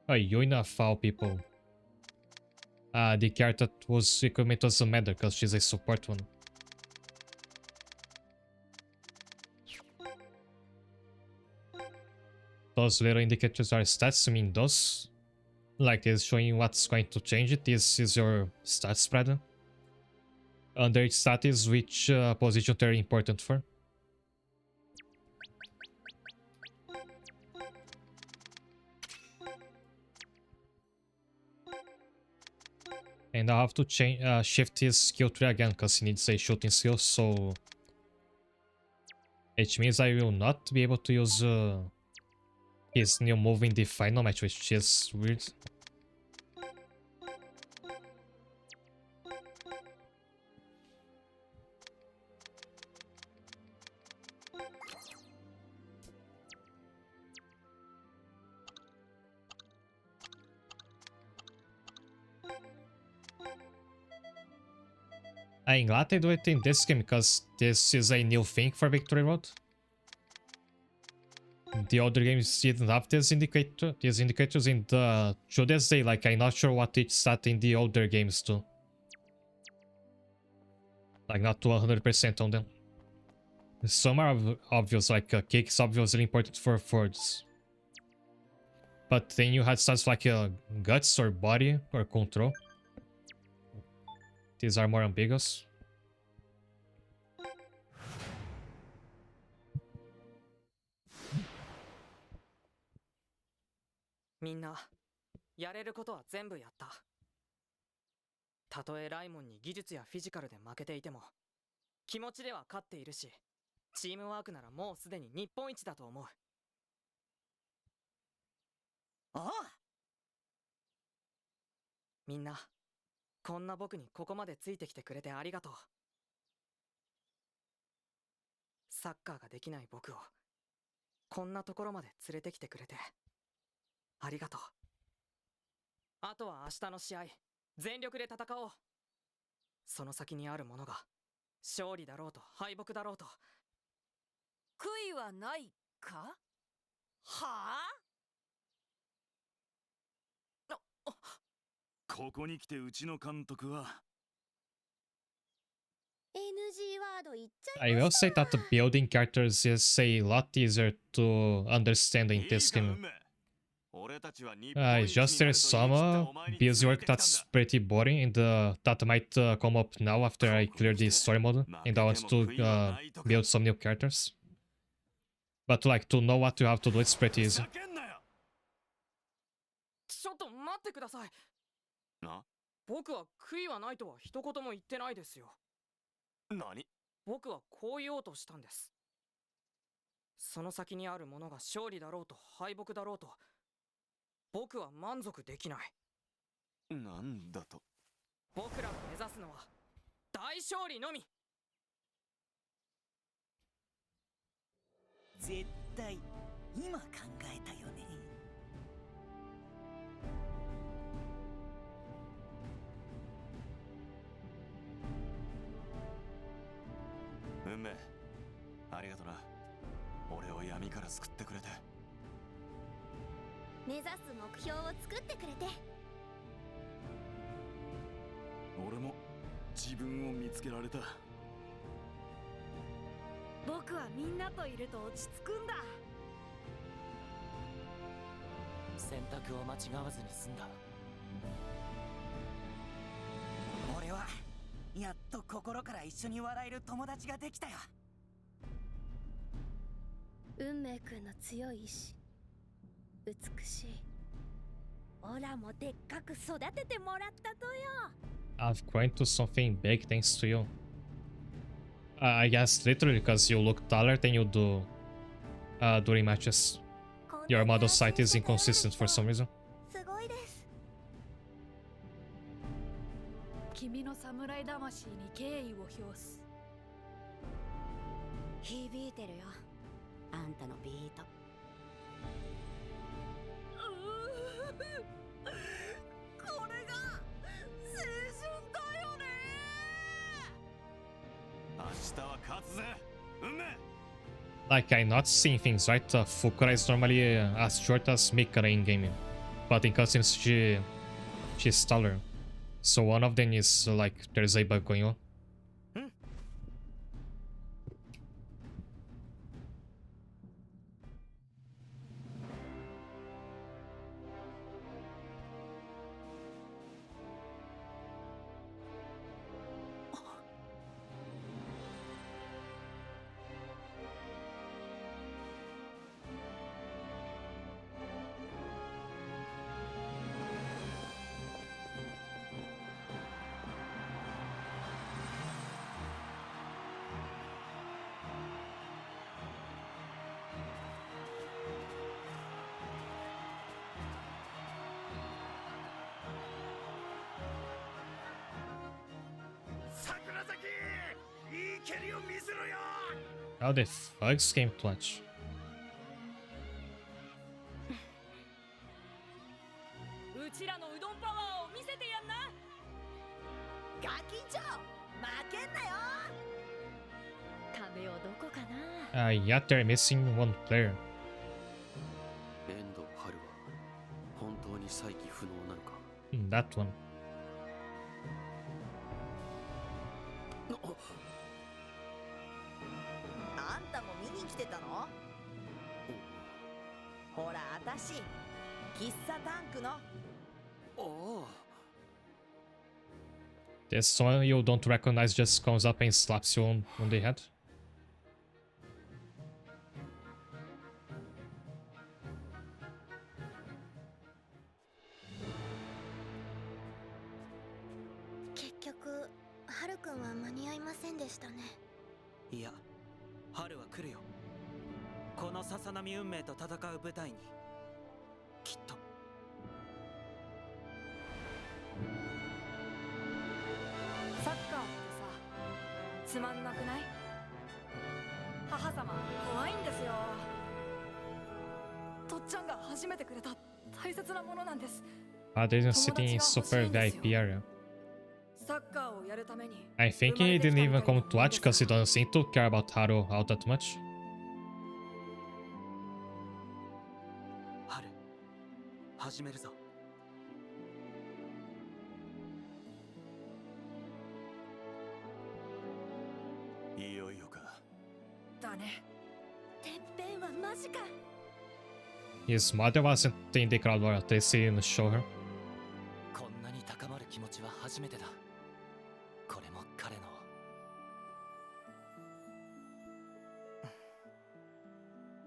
Oh, you're enough foul people. The character was equipment doesn't matter because she's a support one. Those little indicators are stats. I mean those. Like it's showing what's going to change it. This is your stat spreader. Under each stat is which position they're important for. And I have to change shift his skill tree again because he needs a shooting skill, so it means I will not be able to use his new move in the final match, which is weird. I'm glad they do it in this game because this is a new thing for Victory Road. The other games didn't have these indicators in the to this day. Like I'm not sure what each stat in the older games do. Like not to 100% on them. Some are obvious, like kick is obviously important for forwards. But then you had stats like guts or body or control. These are more ambiguous. Minna, やれることは全部やった。たとえライモンに技術やフィジカルで負けていても、気持ちでは勝っているし、チームワークならもうすでに日本一だと思う。ああ。みんな、こんな僕にここまでついてきてくれてありがとう。サッカーができない僕をこんなところまで連れてきてくれてありがとう。あとは明日の試合、全力で戦おう。その先にあるものが勝利だろうと敗北だろうと。悔いはないか？はあ？ここに来てうちの監督は NG ワード言っちゃ I いま will し say that building characters is a lot easier to understand in this game. It's just there's some busy work that's pretty boring and that might come up now after I clear the story mode and I want to build some new characters. But like to know what you have to do, it's pretty easy. ちょっと待ってください。な？僕は悔いはないとは一言も言ってないですよ。何？僕はこう言おうとしたんです。その先にあるものが勝利だろうと敗北だろうと、僕は満足できない。なんだと？僕らが目指すのは大勝利のみ。絶対今考えたよね。運命、ありがとな。闇から救ってくれて。目指す目標を作ってくれて。俺も自分を見つけられた。僕はみんなといると落ち着くんだ。選択を間違わずに済んだ。俺はやっと心から一緒に笑える友達ができたよ。運命くんの強い意志、美しい。オラもでっかく育ててもらったとよ。I've grown to something big thanks to you. I guess literally because you look taller than you do during matches. Your model sight is inconsistent for some reason. すごいです。君の侍魂に敬意を表す。響いてるよ、あんたのビート。これが青春だよね。明日は勝つぜ、運命。Like, I'm not seeing things right. Fukura is normally as short as Mikara in gaming, but in cutscenes she's taller. So one of them is like there's a bug going on. How the fuck's game clutch? うちらのうどんパワーを見せてやんな。ガキンチョ負けんなよ。壁をどこかな。Yeah, they're missing one player. 遠藤春は本当に再起不能なのか。That one. あんたも見に来てたの？ほら、あたし喫茶タンクの。おお。 There's someone you don't recognize just comes up and slaps you on the head. 結局ハルくんは間に合いませんでしたね。いや、春は来るよ。このささなみ運命と戦う舞台にきっと。サッカーってさ、つまんなくない？母様怖いんですよ。とっちゃんが初めてくれた大切なものなんです。They're sitting in super VIP area. サッカーをやるために I think he didn't even come to watch because he doesn't seem to care about Haru all that much. 春、始めるぞ。いよいよか。だね。てっぺんはマジか。His mother wasn't in the crowd while they didn't show her. こんなに高まる気持ちは初めてだ。これも彼の。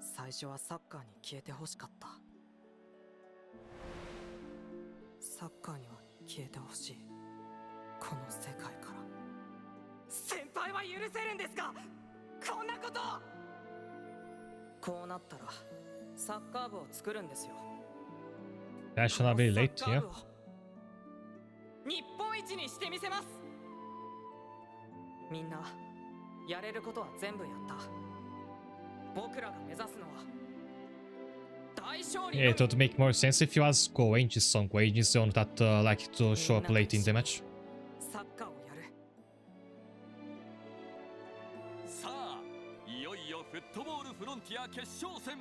最初はサッカーに消えてほしかった。サッカーには消えてほしい。この世界から。先輩は許せるんですか？こんなこと。こうなったらサッカー部を作るんですよ。 Fashionably late, yeah. 日本一にしてみせます。みんなやれることは全部やった。僕らが目指すのは大勝利。 Yeah, it would make more sense if he was Goenji's son. Goenji's the one that liked to show up late in the match. サッカーをやる。さあ、いよいよフットボールフロンティア決勝戦、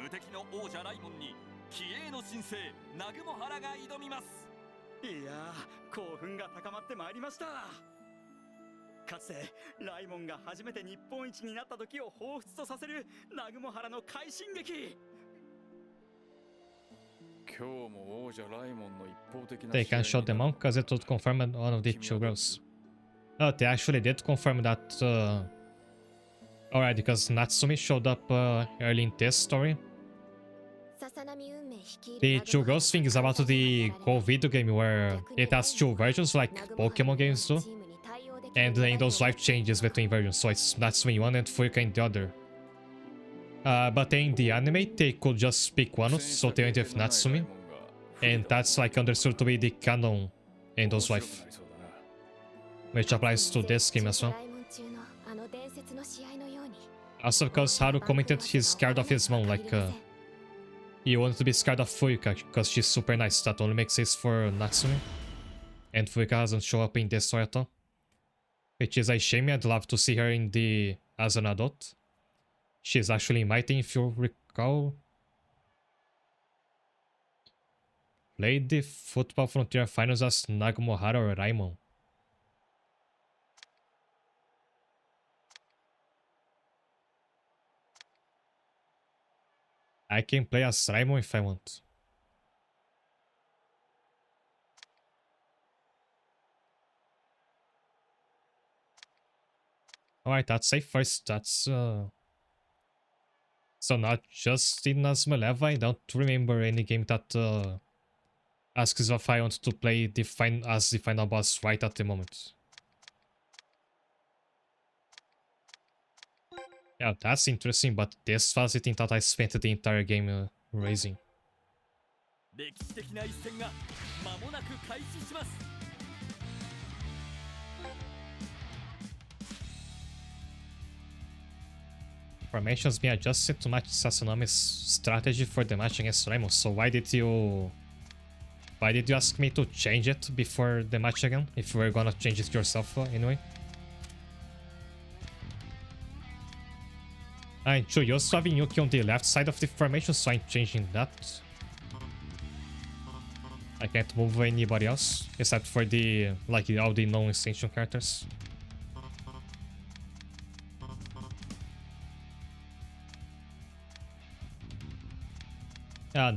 無敵の王者ライモンに気鋭の新星南雲原が挑みます。いやー、興奮が高まってまいりました。かつてライモンが初めて日本一になった時を彷彿とさせる南雲原の快進撃。They can show them on because it would confirm one of the two girls. Oh, they actually did confirm that. Alright, because Natsumi showed up early in this story. The two girls thing is about the Go video game where it has two versions like Pokemon games do. And then those life changes between versions, so it's Natsumi in one and Furuka in the other. But in the anime, they could just pick one, so they went with Natsumi. And that's like understood to be the canon in those life. Which applies to this game as well. Also because Haru commented he's scared of his mom, like he wanted to be scared of Furuka because she's super nice. That only makes sense for Natsumi. And Furuka hasn't shown up in this story at all. Which is a shame. I'd love to see her in the as an adult. She's actually mighty, if you recall. Played the Football Frontier Finals as Nagumo Hara or Raimon. I can play as Raimon if I want. Alright, that's safe first. That's so not just in Inazuma 11. I don't remember any game that asks if I want to play the as the final boss right at the moment. Yeah, that's interesting, but this was the thing that I spent the entire game raising. Formation's been adjusted to match Sasunomi's strategy for the match against Raimon, so why did you ask me to change it before the match again, if you were gonna change it yourself anyway? And true, you also have Yuki on the left side of the formation, so I'm changing that. I can't move anybody else, except for the, like, all the non-extension characters.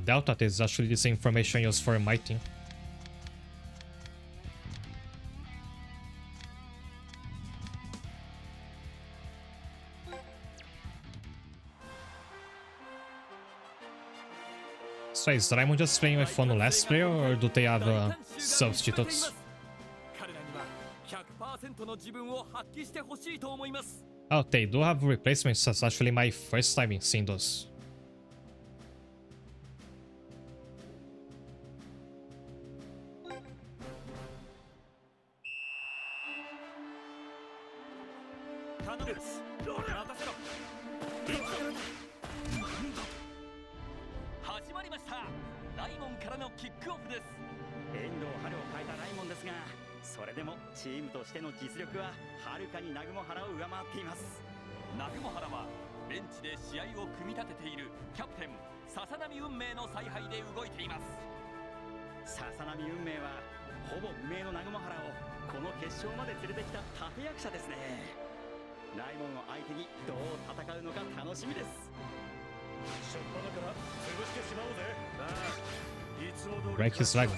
Delta is actually the same formation used for my team. So is Raimon just playing with one less player, or do they have substitutes? Oh, they do have replacements. That's actually my first time seeing those. Break his leg.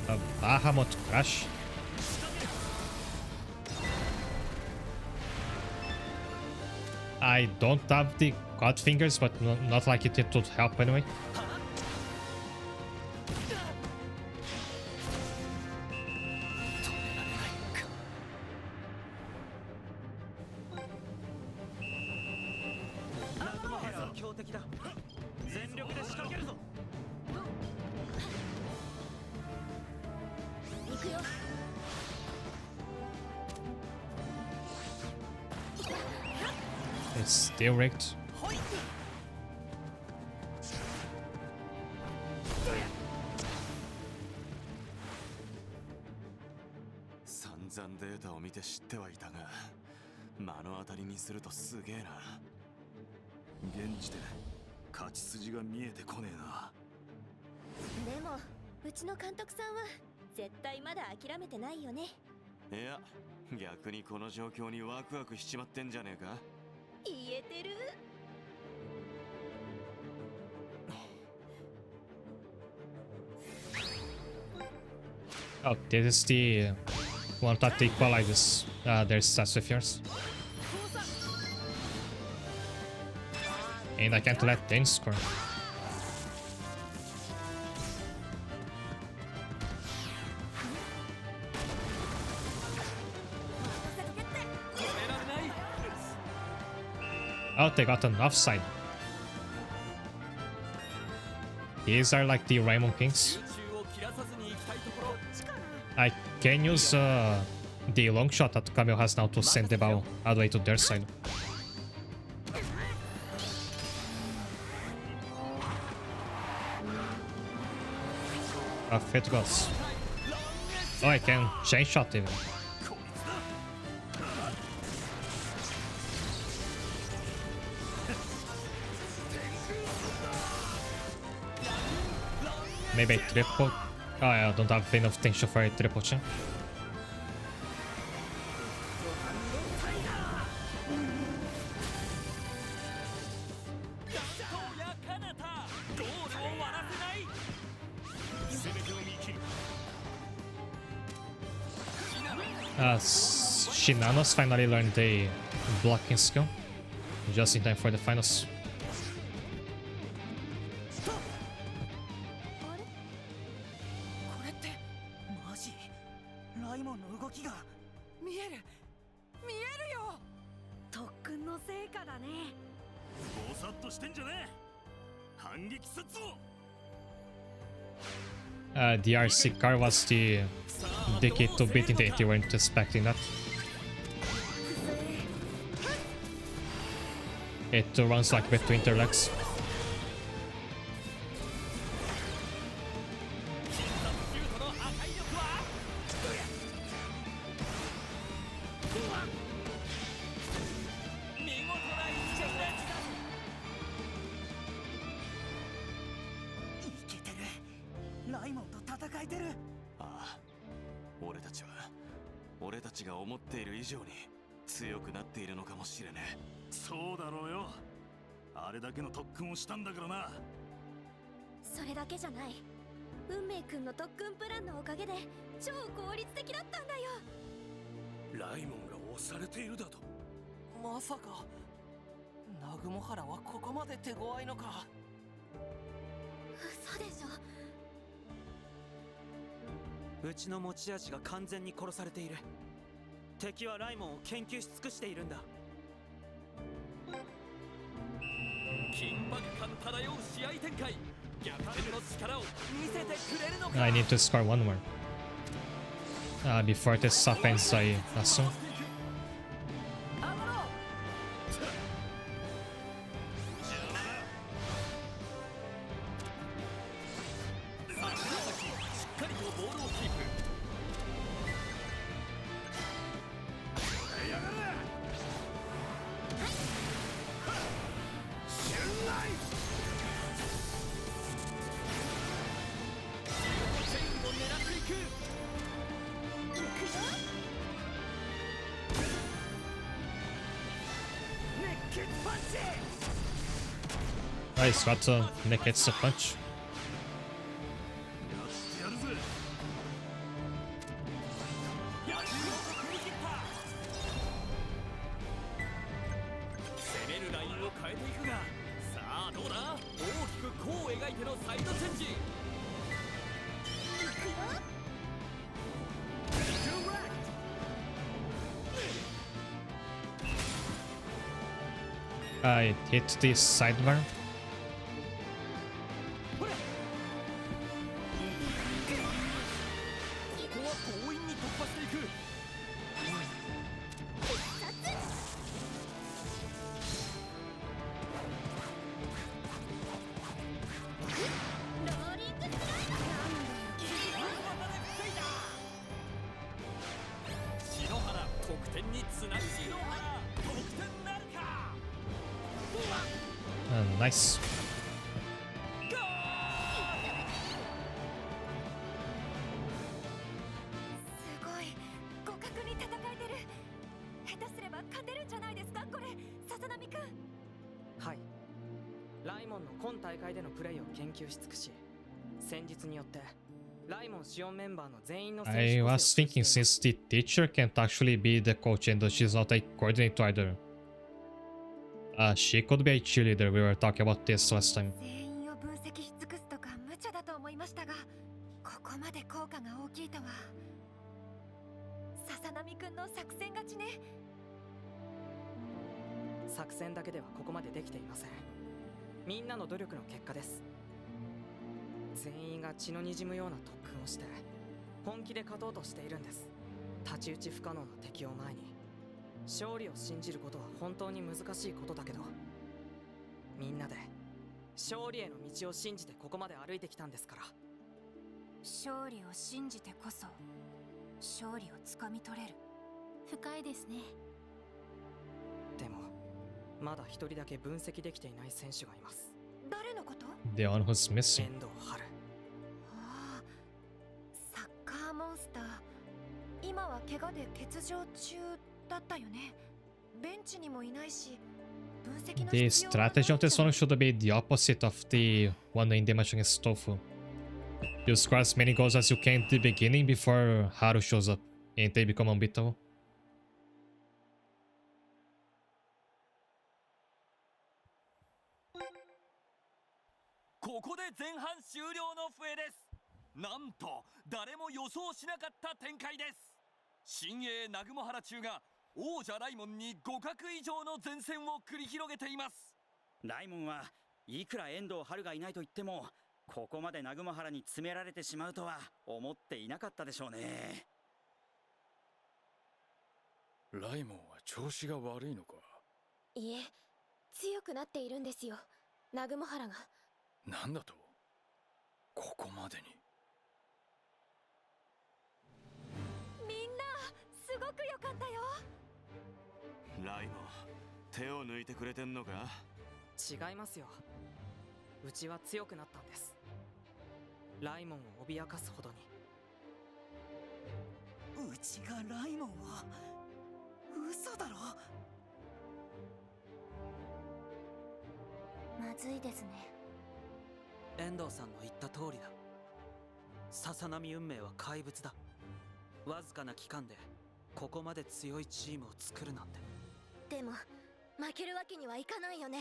A Bahamut crash. I don't have the God fingers, but not like it would help anyway. It's still rigged. して知ってはいたが、目の当たりにするとすげえな。現時点勝ち筋が見えてこねえな。でもうちの監督さんは絶対まだ諦めてないよね。いや、逆にこの状況にワクワクしちまってんじゃねえか。言えてる。Oh, this is the one that equalizes their stats with yours. And I can't let Dane score. Oh, they got an offside. These are like the Raymond Kings. I can use the long shot that Camille has now to send the ball all the way to their side. Off it goes. Oh, I can chain shot even. Maybe a triple. Oh, I don't have enough potential for a triple chain. Shinano's finally learned the blocking skill. Just in time for the finals. ライモンの動きが見えるよ。特訓の成果だね。ぼさっとしてんじゃねえ。反撃すっぞ。The RC car was the key to beating the 80. Weren't expecting that. It runs like between their legs.したんだからな。それだけじゃない。運命くんの特訓プランのおかげで超効率的だったんだよ。ライモンが押されているだと。まさか南雲原はここまで手強いのか。嘘でしょ。うちの持ち味が完全に殺されている。敵はライモンを研究し尽くしているんだ。緊迫感漂う試合展開。逆転の力を見せてくれるのか。 I need to score one more before this offense I assume. He's got to make it a punch. I hit the sidebar. nice. すごい互角に戦えてる。下手すれば勝てるんじゃないですかこれ、ささなみくん。はい。ライモンの今大会でのプレイを研究し尽くし、戦術によってライモン主要メンバーの全員の選手 I 個 was 性を thinking since the teacher can't actually be the coach and she's not a coordinator either. She could be a cheerleader. We were talking about this last time. 全員を分析し尽くすとか無茶だと思いましたが、ここまで効果が大きいとは。ささなみくんの作戦勝ちね。作戦だけではここまでできていません。みんなの努力の結果です。全員が血の滲むような特訓をして本気で勝とうとしているんです。太刀打ち不可能な敵を前に勝利を信じることは本当に難しいことだけど、みんなで勝利への道を信じてここまで歩いてきたんですから。勝利を信じてこそ勝利をつかみ取れる。深いですね。でもまだ一人だけ分析できていない選手がいます。誰のこと？ The one who's missing. 遠藤春。ああ、サッカーモンスター。今は怪我で欠場中だったよね。ベンチにもいないし、分析の The 必要はない strategy of んじ this ゃ one should be the opposite of the one in the match against Tofu. You score as many goals as you can at the beginning before Haru shows up and they become unbeatable. ここで前半終了の笛です。なんと誰も予想しなかった展開です。新鋭南雲原中が王者ライモンに互角以上の前線を繰り広げています。ライモンはいくら遠藤春がいないと言っても、ここまで南雲原に詰められてしまうとは思っていなかったでしょうね。ライモンは調子が悪いのか？いえ、強くなっているんですよ、南雲原が。なんだと？ここまでに。みんなすごく良かったよ。ライモン、手を抜いてくれてんのか？違いますよ。うちは強くなったんです。ライモンを脅かすほどに。うちがライモンを？嘘だろ。まずいですね。遠藤さんの言った通りだ。ささなみ運命は怪物だ。わずかな期間でここまで強いチームを作るなんて。でも負けるわけにはいかないよね。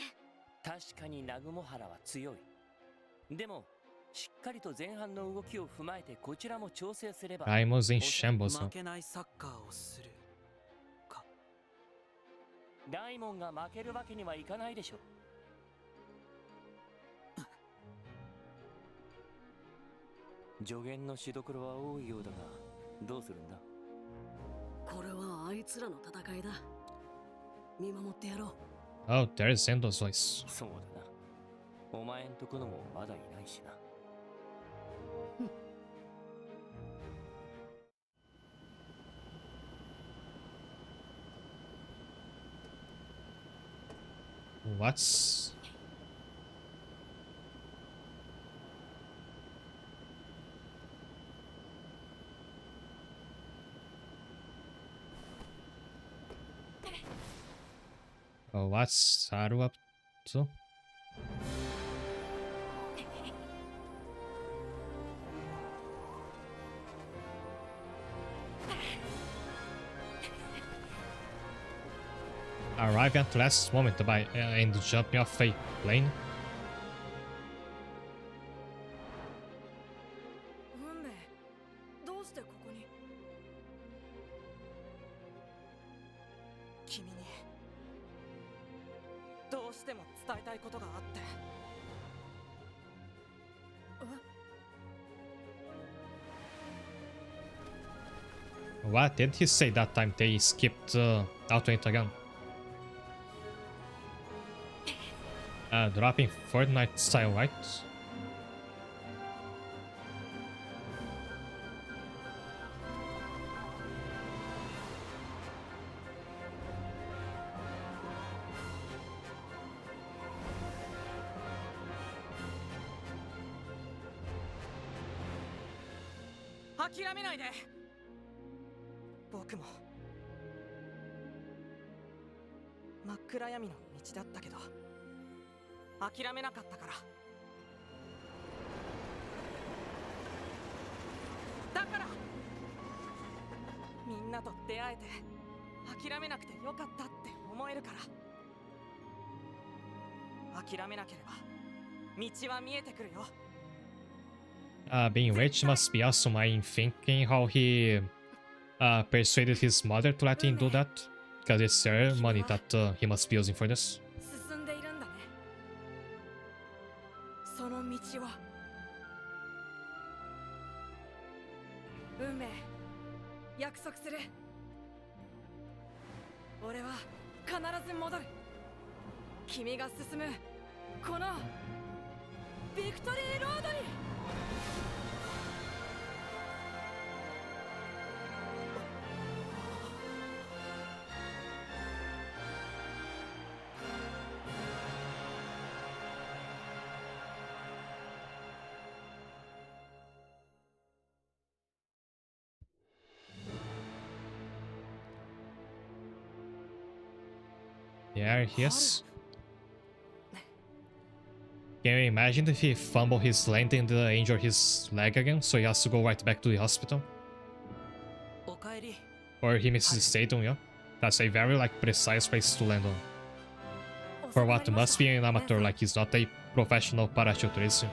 確かに南雲原は強い。でもしっかりと前半の動きを踏まえてこちらも調整すれば。Raimo's in shambles. 負けないサッカーをするか。ライモンが負けるわけにはいかないでしょ。助言のしどころは多いようだが、どうするんだ？これはあいつらの戦いだ。見守ってやろう。Oh, there's Endo's voice. そうだな。お前んとこのもまだいないしな。What's... Oh, what's Haru up to? Arriving at the last moment by and jumping off a plane. 運命、どうしてここに？君にどうしても伝えたいことがあって。What did he say that time? They skipped out to it again. Dropping Fortnite style, right? 諦めないで。僕も真っ暗闇の道だったけど諦めなかったから。だからみんなと出会えて諦めなくてよかったって思えるから。諦めなければ道は見えてくるよ。Being rich must be awesome. I'm thinking how he persuaded his mother to let him do that. Because it's her money that he must be using for this. 進んでいるんだね。その道は運命、約束する。俺は必ず戻る。君が進むこのビクトリーロードに。There he is. Can you imagine if he fumbled his landing and injured his leg again, so he has to go right back to the hospital? Or he misses the stadium, yeah? That's a very precise place to land on. For what must be an amateur, he's not a professional parachuter, is he?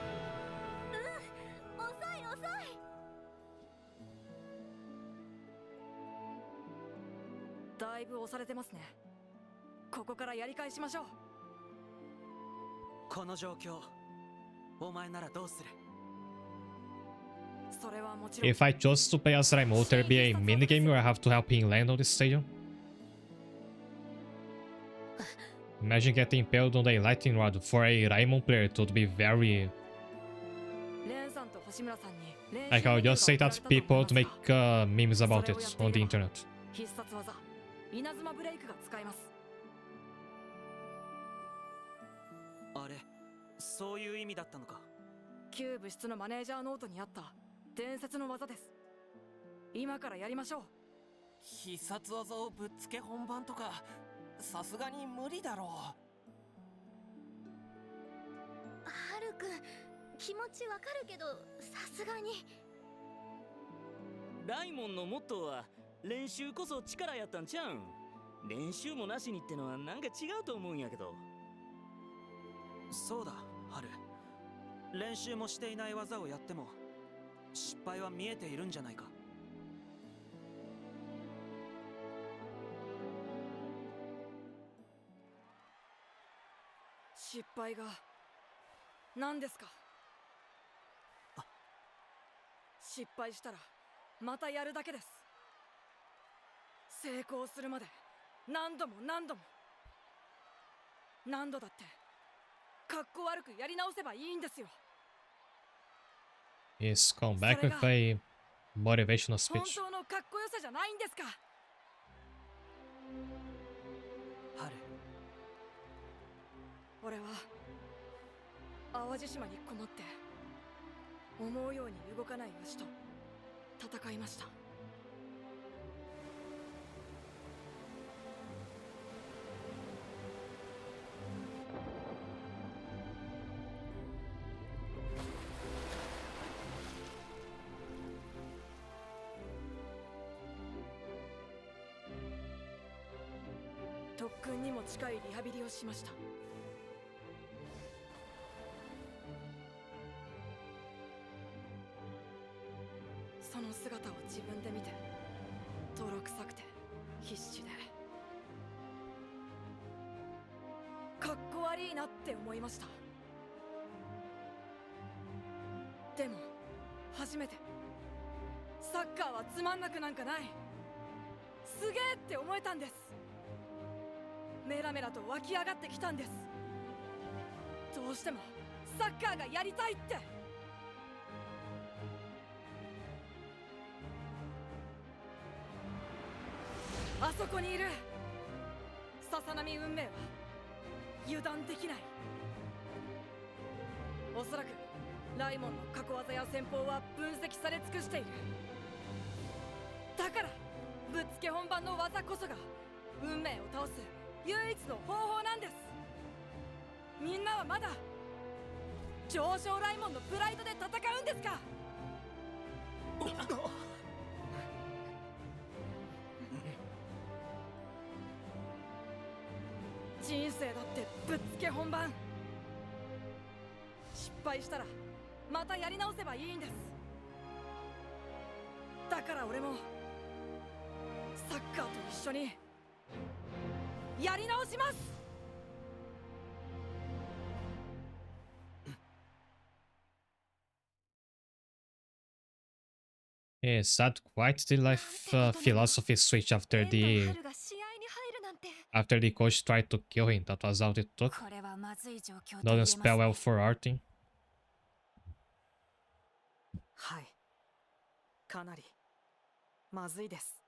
だいぶ押されてますね。ここからやり返しましょう。この状況、お前ならどうする？ それはもちろん。 If I chose to play as Raimon, would there be a minigame where I have to help him land on this stadium? Imagine getting impaled on a lightning rod. For a Raimon player, it would be very... I'll just say that people would make memes about it on the internet. 必殺技、稲妻ブレイクが使えます。あれ、そういう意味だったのか。旧部室のマネージャーノートにあった伝説の技です。今からやりましょう。必殺技をぶっつけ本番とかさすがに無理だろう。ハルくん、気持ちわかるけどさすがに。ライモンのモットーは練習こそ力やったんちゃうん。練習もなしにってのはなんか違うと思うんやけど。そうだ、ハル。練習もしていない技をやっても失敗は見えているんじゃないか。失敗が何ですか？失敗したらまたやるだけです。成功するまで何度も何度も何度だってかっこ悪くやり直せばいいんですよ。 He's come back with a motivational 本 speech. 当のかっこよさじゃないんですか？ハル、俺は淡路島にこもって思うように動かない牛と戦いました。特訓にも近いリハビリをしました。その姿を自分で見て泥臭くて必死でかっこ悪いなって思いました。でも初めてサッカーはつまんなくなんかない、すげえって思えたんです。メラメラと湧き上がってきたんです。どうしてもサッカーがやりたいって。あそこにいるささなみ運命は油断できない。おそらくライモンの過去技や戦法は分析され尽くしている。だからぶっつけ本番の技こそが運命を倒す唯一の方法なんです。みんなはまだ上昇ライモンのプライドで戦うんですか？人生だってぶっつけ本番。失敗したらまたやり直せばいいんです。だから俺もサッカーと一緒にやり直します。Is that quite the life philosophy switch after the coach tried to kill him? That was all it took. Doesn't spell well for Artin. はい、かなりまずいです。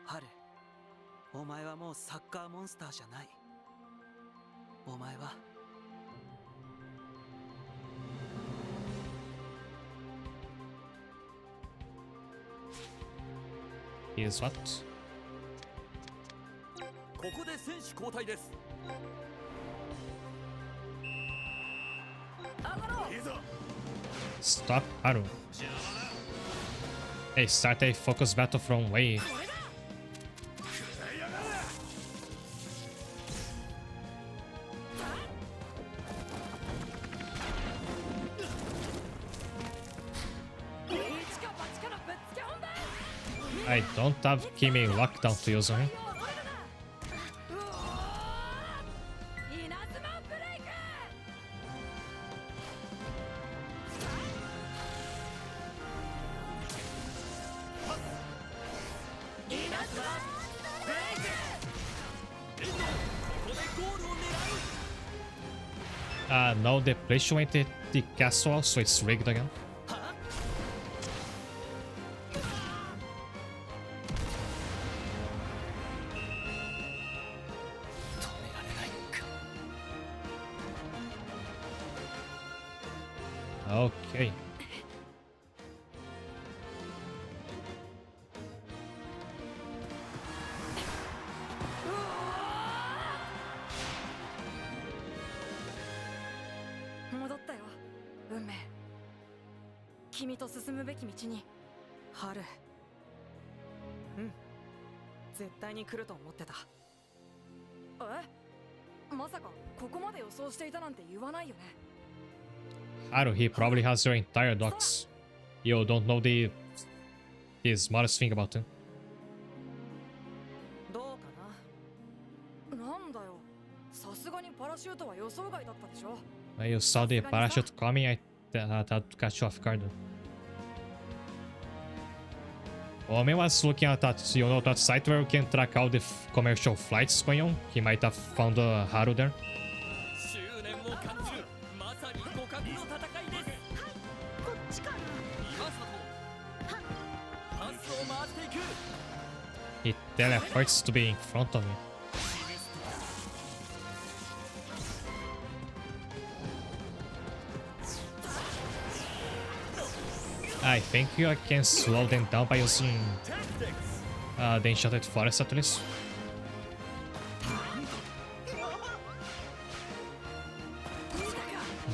ハル、お前はもうサッカーモンスターじゃない。お前はIs what? ここで選手交代です。 Stop Haru. Hey, start a focus battle from Wei. I don't have Kimi lockdown to use on him. No, the place went at the castle, so it's rigged again. Okay. Kimi ハル、うん、絶対に来ると思ってた。え？まさかここまで予想していたなんて言わないよね。Haru, he probably has your entire docs. You don't know the smartest thing about him. どうかな。なんだよ。さすがにパラシュートは予想外だったでしょ。When you saw the parachute coming, I thought to catch you off guard. Omen was looking at that, that site where you can track all the commercial flights going on. He might have found Haru there. He teleports to be in front of me. I think I can slow them down by using the Enchanted Forest at least.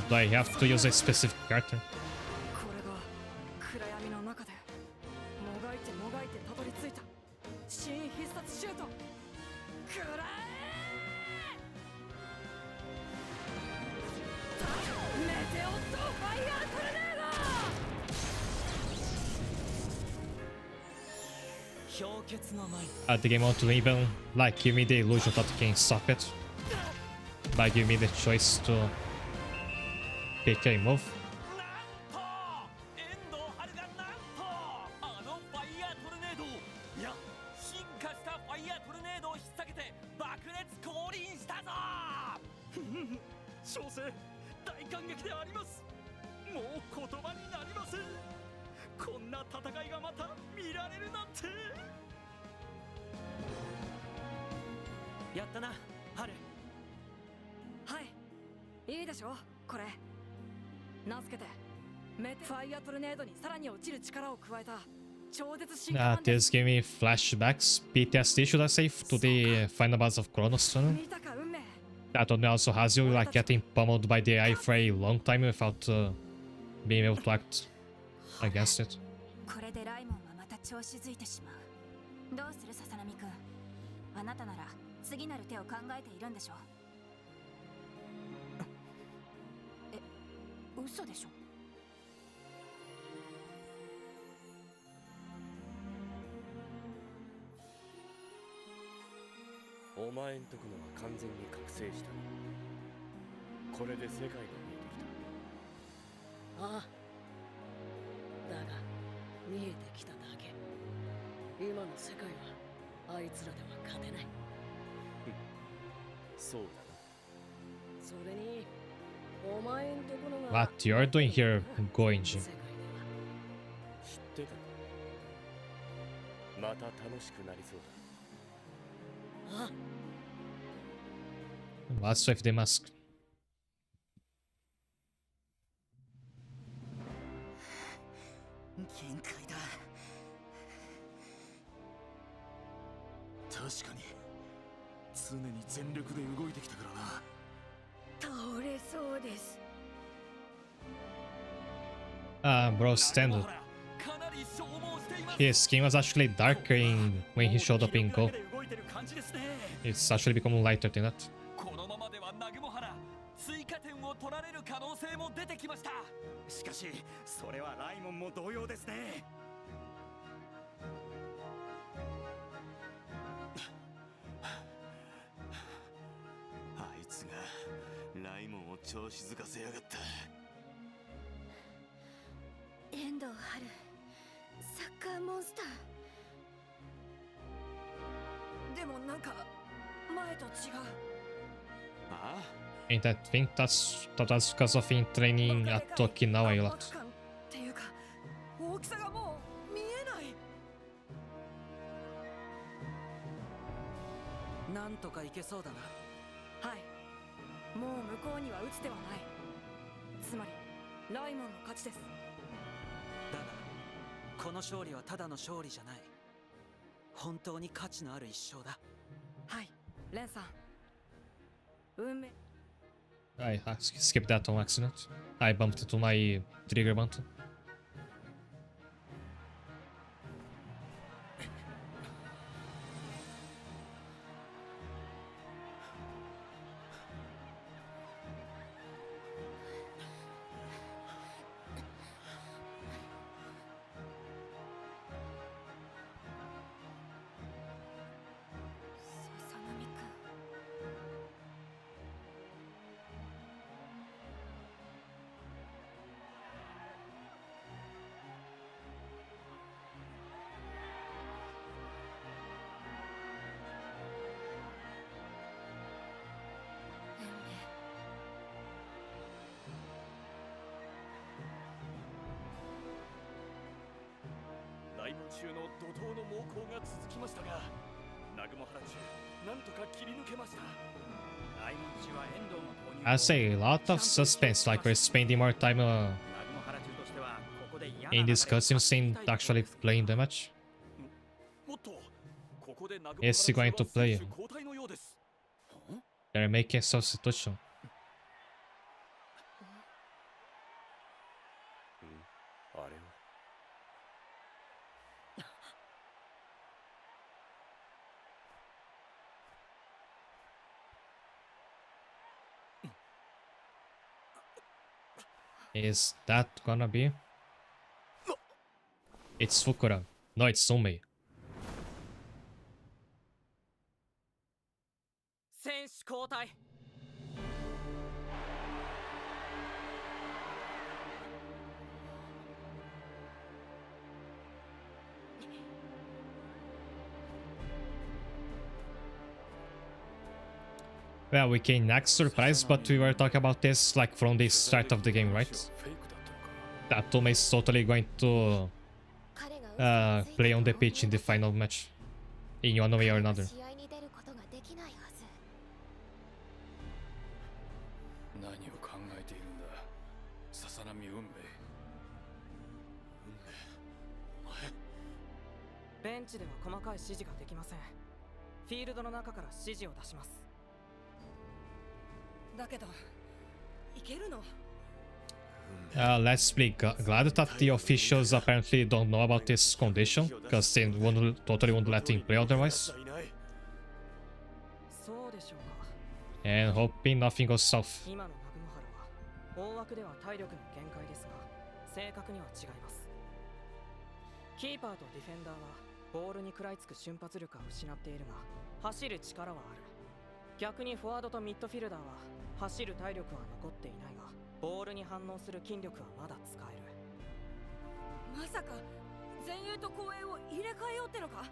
Do I have to use a specific character? The game won't even like give me the illusion that I can stop it, but give me the choice to pick a move. いいでしょこれ。名付けてメテファイアトルネードにさらに落ちる力を加えた超絶進化版です。 This gave me flashbacks, PTSD should I say, to the final boss of Chronos Tunnel. 見たか運命。 That one also has you like getting pummeled by the AI for a long time without being able to act against it. これでライモンはまた調子づいてしまう。どうするささなみくん。あなたなら次なる手を考えているんでしょ。え、嘘でしょ。お前んとこのは完全に覚醒した。これで世界が見えてきた。ああ。だが見えてきただけ。今の世界はあいつらでは勝てない。そうだな。それにお前んとこのが What you're doing here, Goenji? 知ってたか。また楽しくなりそうだ。あ What's with the mask? 限界だ。確かに常に全力で動いてきたからな。倒れそうです。Bro, stand up. His skin was actually darker when he showed up in Go. It's actually become lighter than that. このままではナグモハラ追加点を取られる可能性も出てきました。しかしそれはライモンも同様ですね。あいつがライモンを調子づかせやがった。遠藤春、サッカーモンスター。でもなんか前と違う。ああ And I think that was because of him training at Okinawa a lot. っていうか大きさがもう見えない。なんとかいけそうだな。はい。もう向こうには打つ手はない。つまりライモンの勝ちです。だがこの勝利はただの勝利じゃない。本当に価値のある一勝だ。はい、レンさん。運命。I skipped that on accident. I bumped into my trigger button.ライモン中の怒涛の猛攻が続きましたが、ナグモハラ中なんとか切り抜けました。ライモン中は遠藤の投入。 I'd say a lot of suspense, like we're spending more time ナグモハラ中としてはここで嫌な in this cutscene scene actually playing the match. もっとここでナグモハラ Is he going to 中は play? 選手交代のようです。 They're making substitution. あれは Is that gonna be? It's Fukura. No, it's Sumei. 選手交代。Well, we can act surprised, but we were talking about this like from the start of the game, right? That Tome is totally going to play on the pitch in the final match, in one way or another. 試合に出ることができないはず。何を波運命。ベンチでは細かい指示ができません。フィールドの中から指示を出します。だけどいけるの？ Let's be glad that the officials apparently don't know about this condition, because they totally won't let him play otherwise. そうでしょうか。 And hoping nothing goes south. 今のナグモハラは大枠では体力の限界ですが、正確には違います。キーパーとディフェンダーはボールに食らいつく瞬発力は失っているが、走る力はある。逆にフォワードとミッドフィルダーは走る体力は残っていないが、ボールに反応する筋力はまだ使える。まさか前衛と後衛を入れ替えようってのか？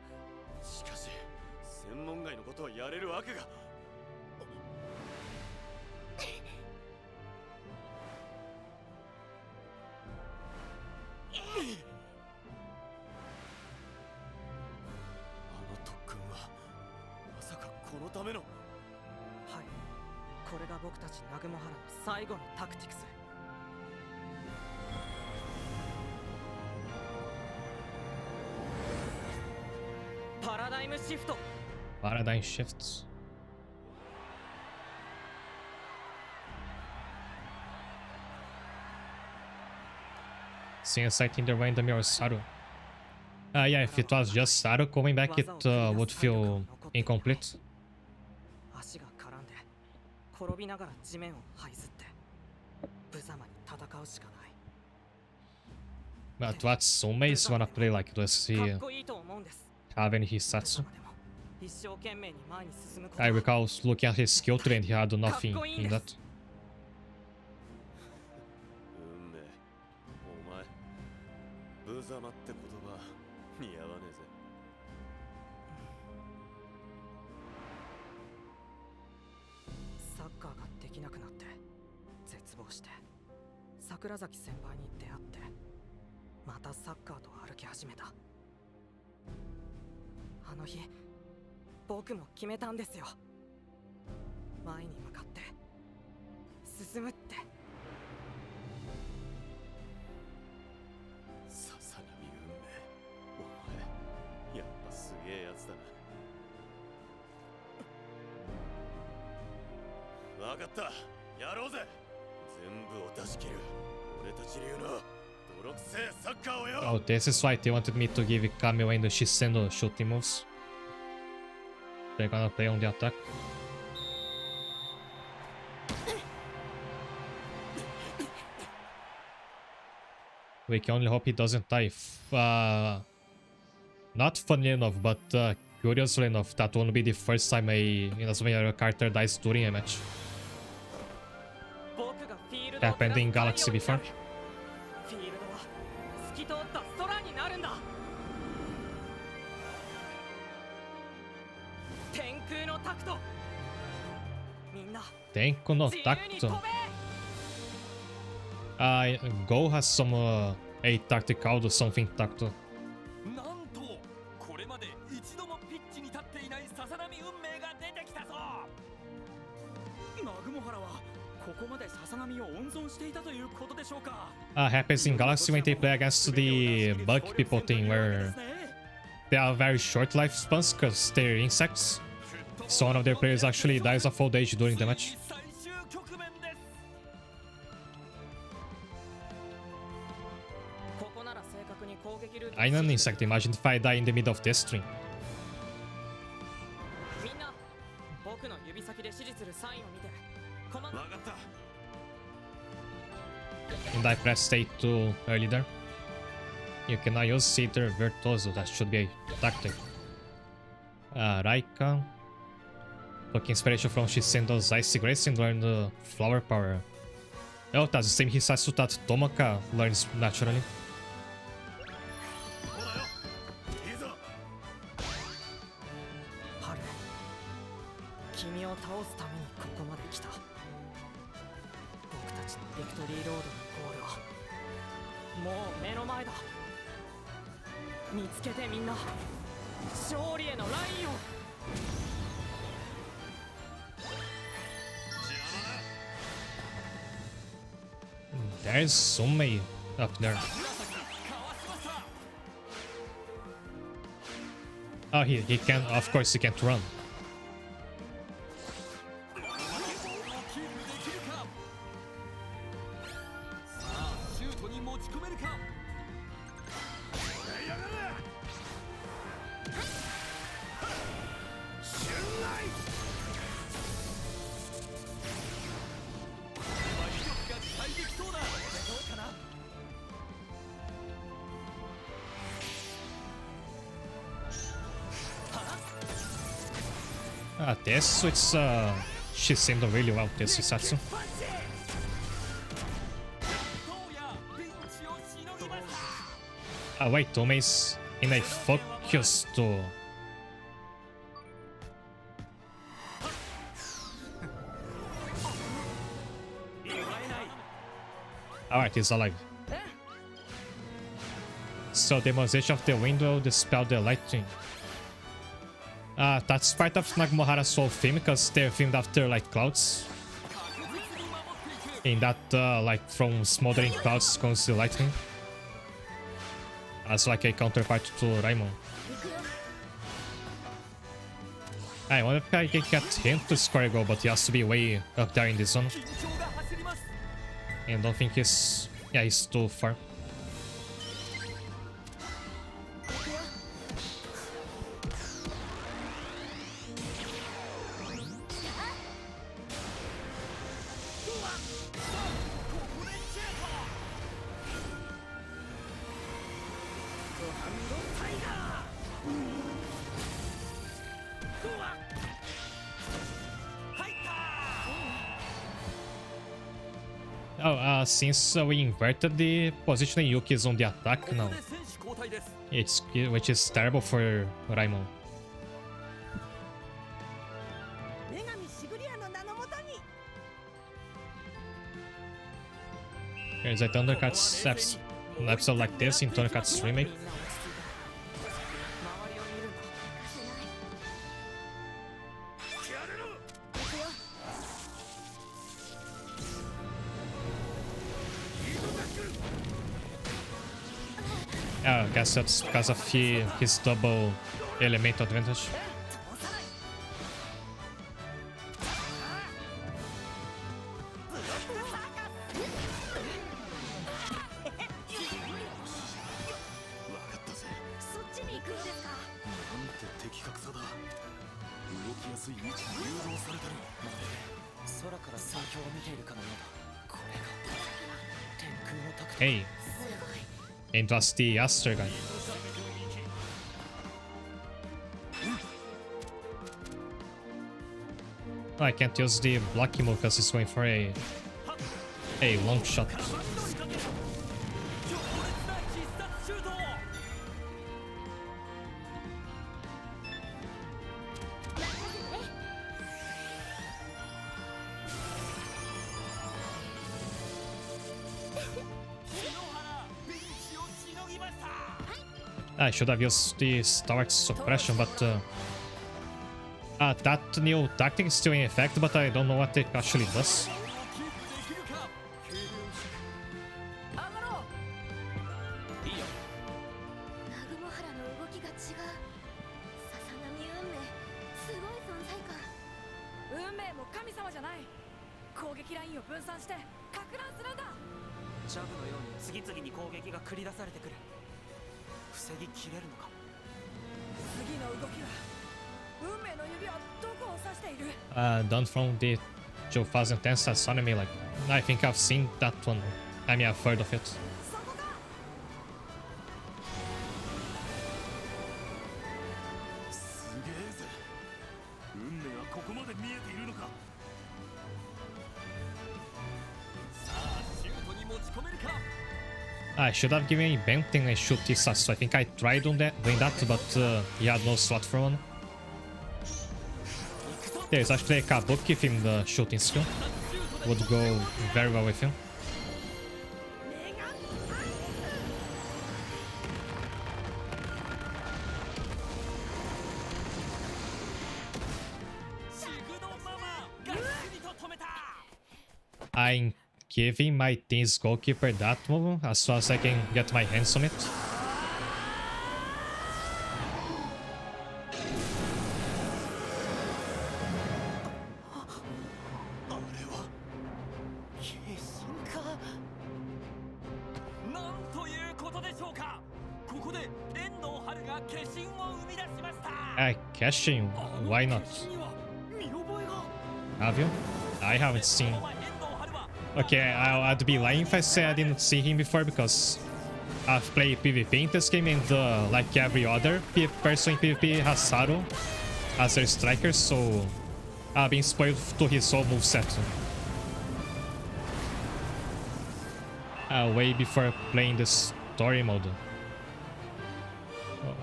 しかし専門外のことをやれるわけが。あの特訓はまさかこのための。はい、これが僕たちナグモハラの最後のタクティクス。パラダイムシフト。 Paradigm shifts. Seeing a sight in the random or Saru. Yeah, if it was just Saru coming back, it would feel incomplete. 足が絡んで転びながら地面を這いずって無様に戦うしかない。 But what Sumeis wanna play like? Does he かっこいいと思うんです。 have any Hisatsu? 一生懸命に前に進むこと。 I recall looking at his skill tree and he had nothing in that. 運命、お前無様って言葉似合わねえぜ。サッカーができなくなって絶望して桜崎先輩に出会ってまたサッカーと歩き始めた。あの日僕も決めたんですよ。前に向かって進むって。ささなみ運命、お前やっぱすげえやつだな。わかった、やろうぜ。全部を出し切る俺たち流の泥臭えサッカーをよ。 Oh, this is why they wanted me to give Kamio and Shisendo shooting moves. They're gonna play on the attack. We can only hope he doesn't die. Not funny enough, but curiously enough, that won't be the first time a Inazuma character dies during a match. Happened in Galaxy before. フィールドは透き通った空になるんだ。天空のタクト。みんな Tenko no Tacto. Go has some a tactical or something tacto. なんとこれまで一度もピッチに立っていないささなみ運命が出てきたぞ。ナグモハラはここまでささなみを温存していたということでしょうか。 Happens in Galaxy when they play against the bug people thing where they have very short lifespans because they're insects. So one of their players actually dies of old age during the match. I'm an insect, imagine if I die in the middle of this string. みんな僕の指先で指示するサインを見て。わかった。 And I pressed A2 early there. You can now use Cedar Virtuoso, that should be a tactic. Raika. Took inspiration from Shisendo's Icy Grace and learned Flower Power. Oh, that's the same Hisatsu that Tomaka learns naturally. ハル、君を倒すためにここまで来た。僕たちのビクトリーロードのゴールはもう目の前だ。見つけてみんな、勝利へのラインを。There's Sumei up there. Oh, he can, of course he can't run. This it's she's seen really well, this Isatsu. Wait, Tomei's in a focus to alright, he's alive. So demonization of the window dispelled the lightning. That's part of Nagumohara's whole theme, because they're themed after like clouds. In that like from smoldering clouds comes the lightning. As like a counterpart to Raimon. I wonder if I can get him to score a goal, but he has to be way up there in the zone. And I don't think he's too far. Since we inverted the positioning, Yuki is on the attack now. Which is terrible for Raimon. There's a Thundercats episode like this in Thundercats remake. I guess that's because of his double element advantage. Hey. It was the Aster guy. I can't use the blocking move because he's going for a long shot. I should have used the start suppression, but that new tactic is still in effect, but I don't know what it actually does. Done from the 2010 taxonomy, like I think I've seen that one. I mean, I've heard of it. I should have given Benten a shoot this, so I think I tried doing that, but he had no slot for one. There's actually a Kabuki themed shooting skill. Would go very well with him. giving my team's goalkeeper that move as soon as I can get my hands on it. Caching? Why not? Have you? I haven't seen. Okay, I'd be lying if I say I didn't see him before, because I've played PvP in this game, and like every other person in PvP has Saru as their striker, so I've been spoiled to his whole moveset. Way before playing the story mode.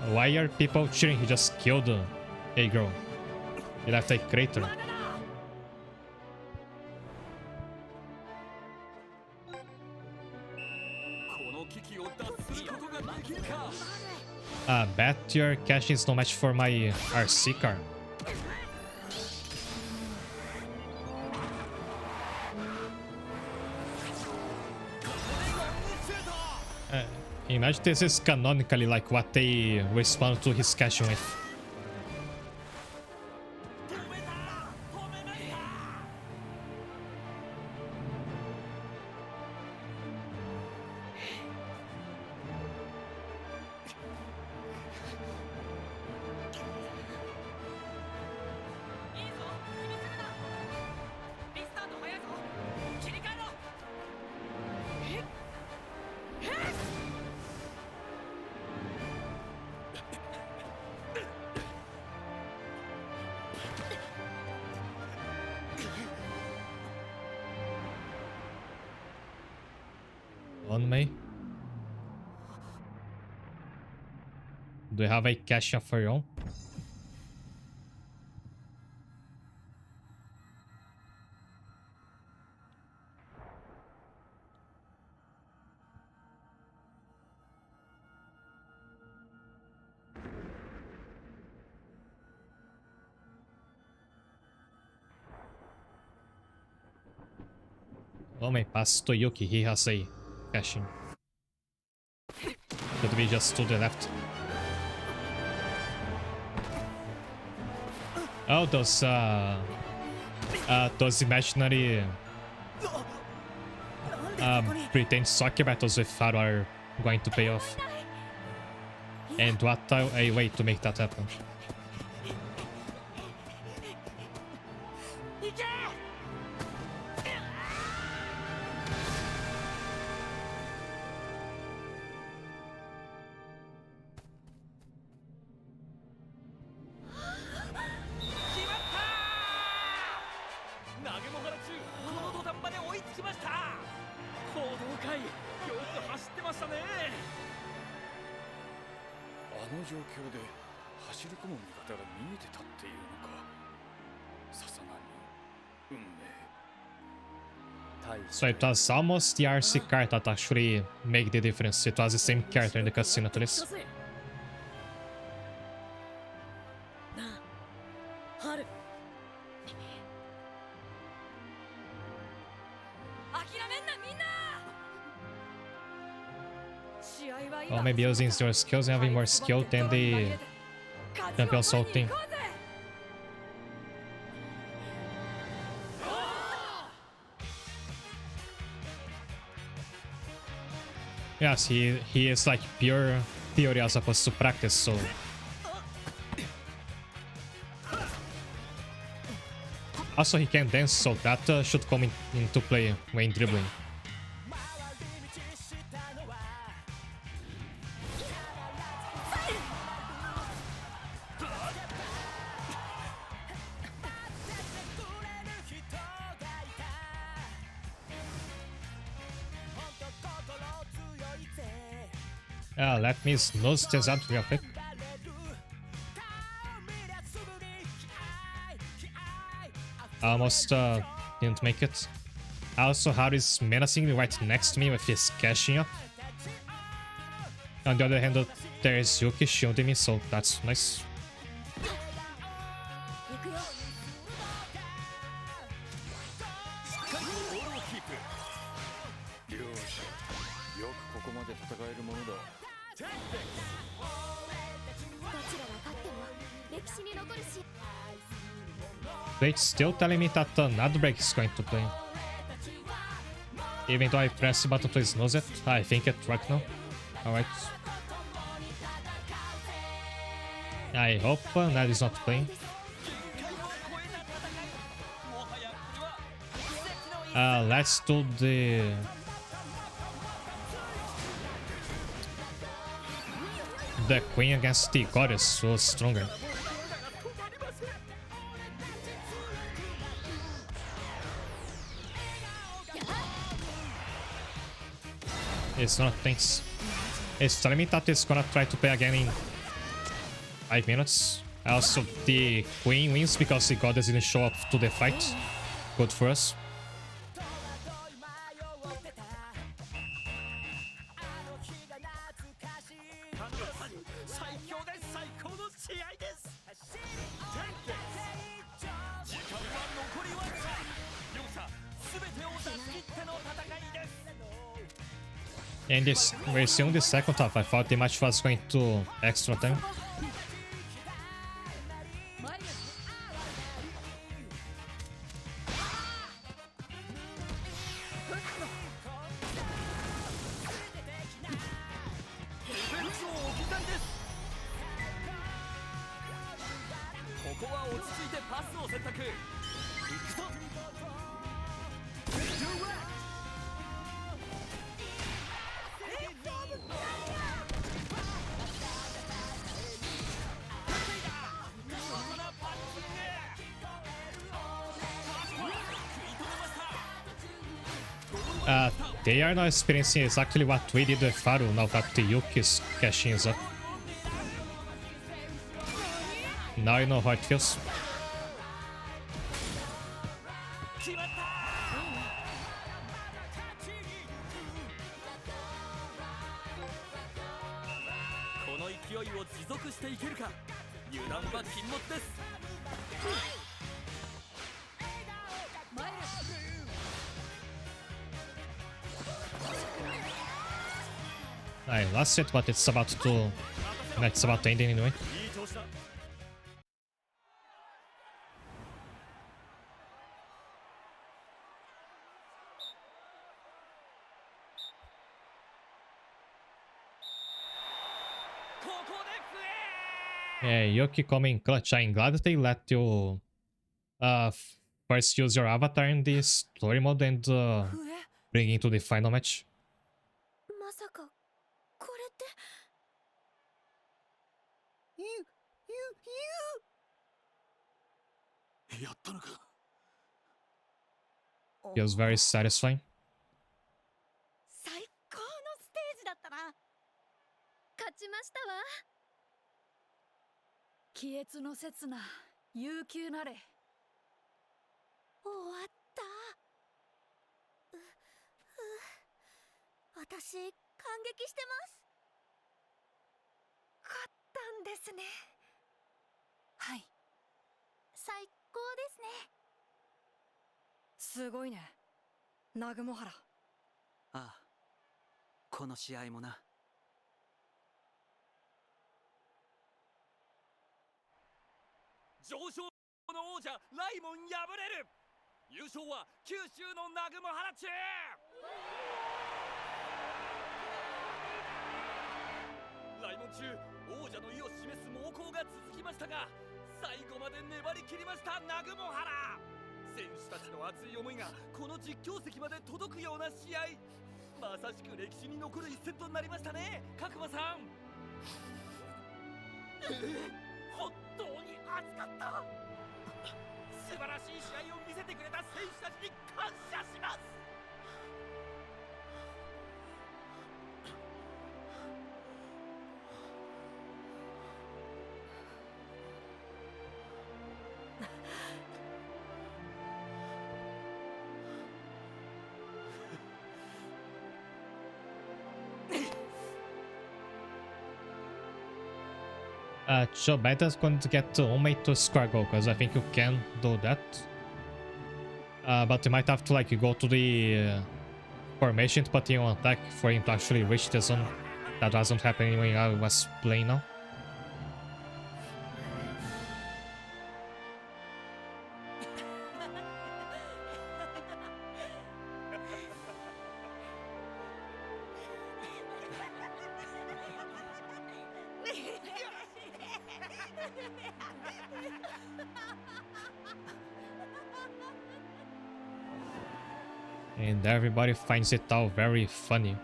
Why are people cheering? He just killed a girl. He left a crater. Bet your caching is no match for my RC car. Imagine this is canonically like what they respond to his caching with. On me. Do you have a cache of your own? Oh my, pass to Yuki, he has a caching. Could be just to the left. Oh, those imaginary pretend soccer battles with Faro are going to pay off. And what a way to make that happen. So it was almost the RC card that actually made the difference. It was the same character in the cutscene at least. Or maybe using your skills and having more skill than the Champion's whole team. Yes, he is like pure theory as opposed to practice, so... Also he can dance, so that should come into play when dribbling. Let me snooze this out real quick. Almost didn't make it. Also, Haru is menacingly right next to me with his caching up. On the other hand, there is Yuki shielding me, so that's nice. こまで戦えるものだ。どちらが勝っても歴史に残るし They're still telling me that another break is going to play. Even though I pressed the button to snooze it, I think it worked now. Alright. I hope Ned is not playing. Let's do the Queen against the Goddess, so stronger. It's not thanks. It's telling me that it's gonna try to play again in 5 minutes. Also, the Queen wins because the Goddess didn't show up to the fight. Good for us. And this, we're still in the second half. I thought the match was going to extra time. They are now experiencing exactly what we did with Faru now that the Yuki's cashing is up. Now you know how it feels. I lost it, but it's about to... It's about to end anyway. Yeah, Yuki coming clutch. I'm glad they let you first use your avatar in the story mode and bring into the final match. まさかこれってやったのか。 Feels very satisfying. 最高のステージだったな。勝ちましたわ。気越の刹那悠久なれ。終わった。私感激してます。勝ったんですね。はい。最高ですね。すごいね、南雲原。ああ、この試合もな。上昇の王者ライモン敗れる。優勝は九州の南雲原チー。来門中王者の意を示す猛攻が続きましたが、最後まで粘り切りました南雲原。選手たちの熱い思いがこの実況席まで届くような試合、まさしく歴史に残る一戦となりましたね、角間さん。本当に熱かった。素晴らしい試合を見せてくれた選手たちに感謝します。Chobeta's going to get Umei to square goal, because I think you can do that. But you might have to like go to the formation to put him on attack for him to actually reach the zone. That wasn't happening when I was playing now. And everybody finds it all very funny.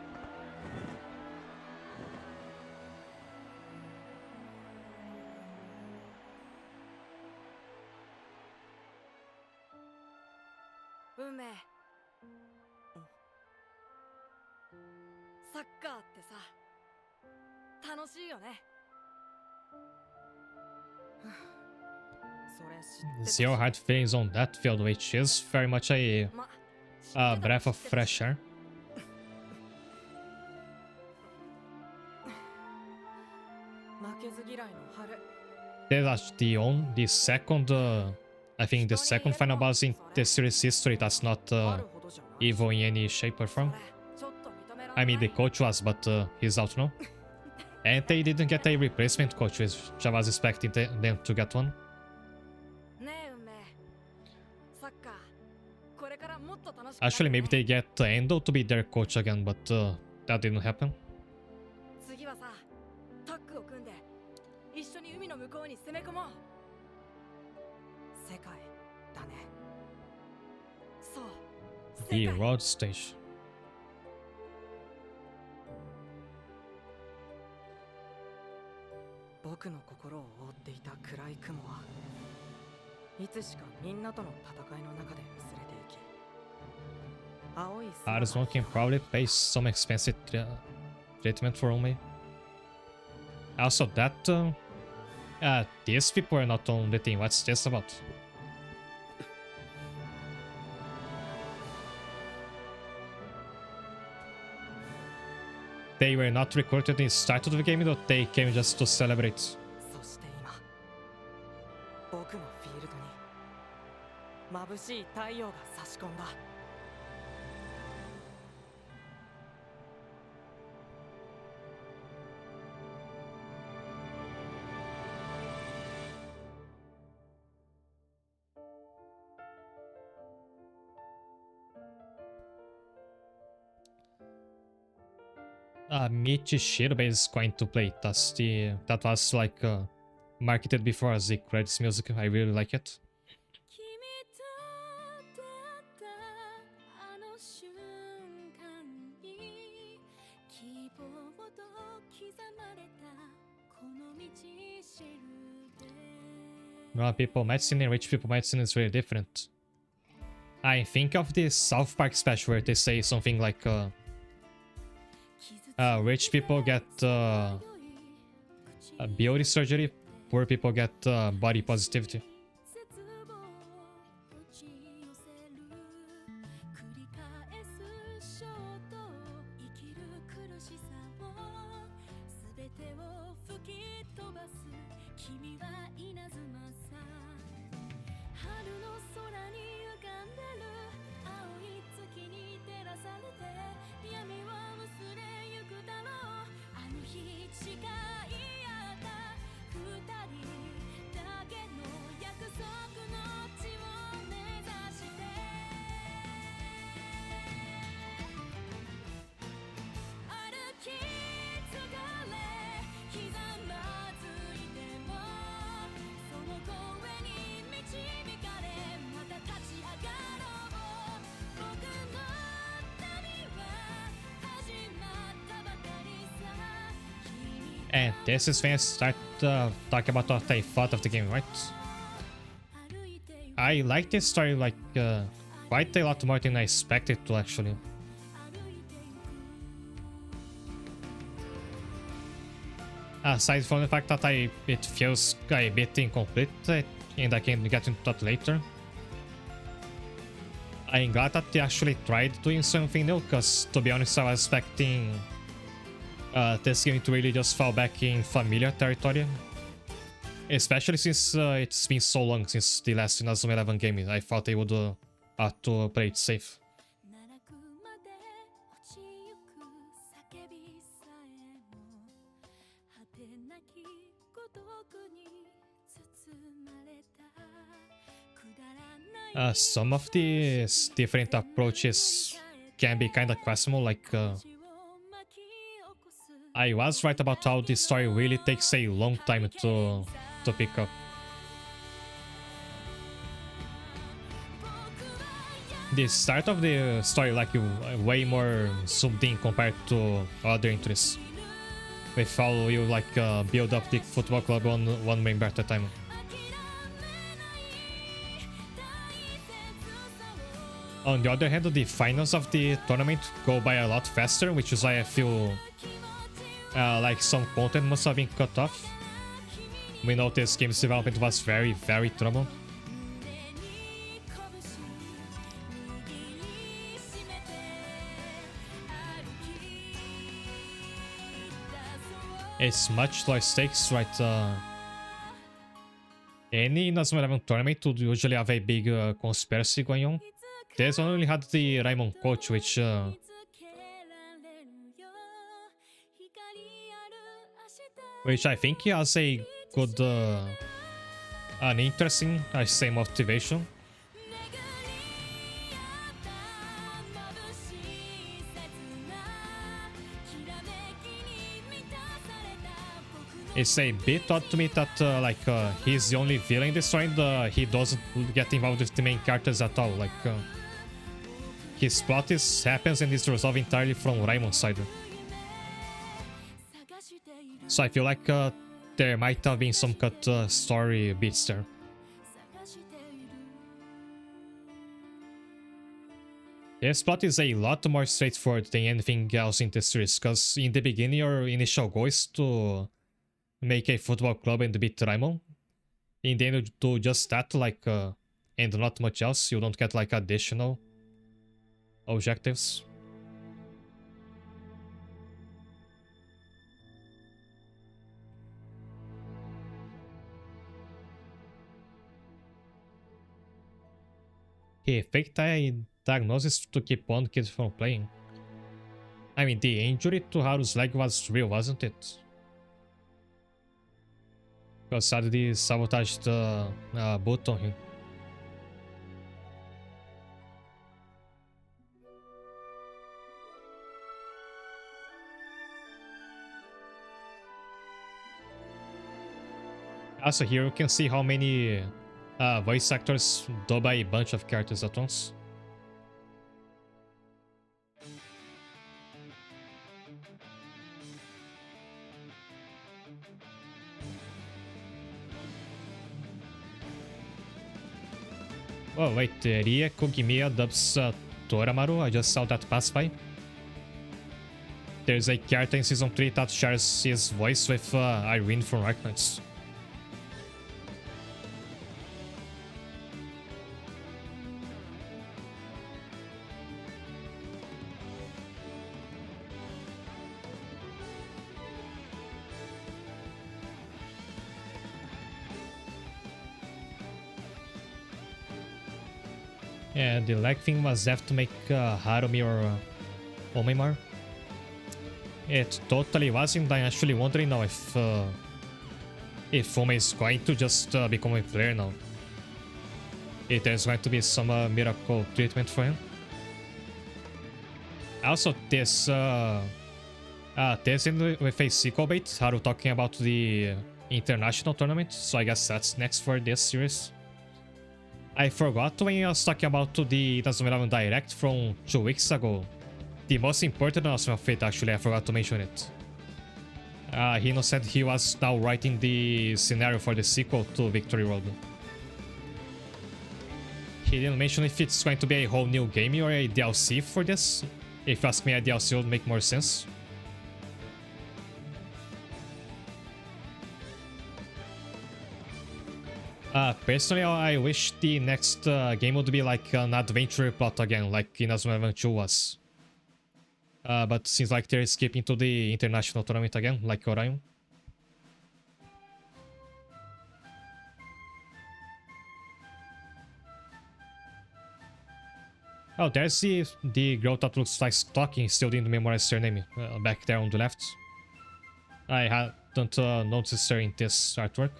Zero hard feelings on that field, which is very much a breath of fresh air. That's the second, I think the second final boss in the series history that's not evil in any shape or form. I mean, the coach was, but he's out now. And they didn't get a replacement coach, which I was expecting them to get one. Actually, maybe they get Endo to be their coach again, but that didn't happen. The road stage. Arizona can probably pay some expensive treatment for Umi. Also, that these people are not on the team. What's this about? They were not recruited in the start of the game, though they came just to celebrate. Michi Shirobei is going to play. That was like marketed before as the credits music. I really like it. Normal people medicine and rich people medicine is really different. I think of the South Park special where they say something like rich people get beauty surgery, poor people get body positivity. And this is when I start talking about what I thought of the game, right? I like this story like quite a lot more than I expected to, actually. Aside from the fact that it feels a bit incomplete, and I can get into that later. I'm glad that they actually tried doing something new, because to be honest, I was expecting this game to really just fall back in familiar territory. Especially since it's been so long since the last Inazuma 11 game. I thought they would have to play it safe. Some of these different approaches can be kind of questionable, like I was right about how the story really takes a long time to pick up. The start of the story like way more zoomed in compared to other entries, with how you like build up the football club on one member at a time. On the other hand, the finals of the tournament go by a lot faster, which is why I feel like some content must have been cut off. We know this game's development was very, very troubled. It's much lower stakes, right? Any Inazuma 11 tournament would usually have a big conspiracy going on. This one only had the Raimon coach, which I think has a good, an interesting, I say, motivation. It's a bit odd to me that he's the only villain in this story and he doesn't get involved with the main characters at all. Like his plot happens and is resolved entirely from Raimon's side. So I feel like there might have been some cut story beats there. His plot is a lot more straightforward than anything else in this series, because in the beginning your initial goal is to make a football club and beat Raimon. In the end you do just that, like, and not much else. You don't get like additional objectives. He faked a diagnosis to keep on kids from playing. I mean, the injury to Haru's leg was real, wasn't it? Because Sadie sabotaged the boot on him. Also, here you can see how many voice actors dub a bunch of characters at once. Oh wait, Rie Kogimiya dubs Toramaru. I just saw that pass by. There's a character in Season 3 that shares his voice with Irene from Arknights. Yeah, the leg thing was have to make Harumi or Omimar. It totally wasn't. I'm actually wondering now if Ome is going to just become a player now. If there's going to be some miracle treatment for him. Also, this in with a sequel bait, Haru talking about the international tournament, so I guess that's next for this series. I forgot when I was talking about the Inazuma 11 Direct from 2 weeks ago. The most important announcement of it, actually, I forgot to mention it. Hino said he was now writing the scenario for the sequel to Victory Road. He didn't mention if it's going to be a whole new game or a DLC for this. If you ask me, a DLC would make more sense. Personally, I wish the next game would be like an adventure plot again, like Inazuma 11 2 was. But seems like they're skipping to the international tournament again, like Orion. Oh, there's the girl that looks like talking, still didn't memorize her name, back there on the left. I hadn't noticed her in this artwork.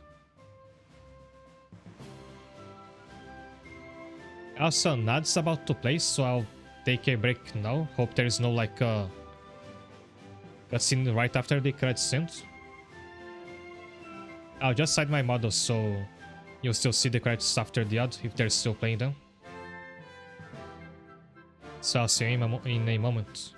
Also, Nad's about to play, so I'll take a break now. Hope there is no like cutscene right after the credits end. I'll just side my models so you'll still see the credits after the ad if they're still playing them. So I'll see you in a moment.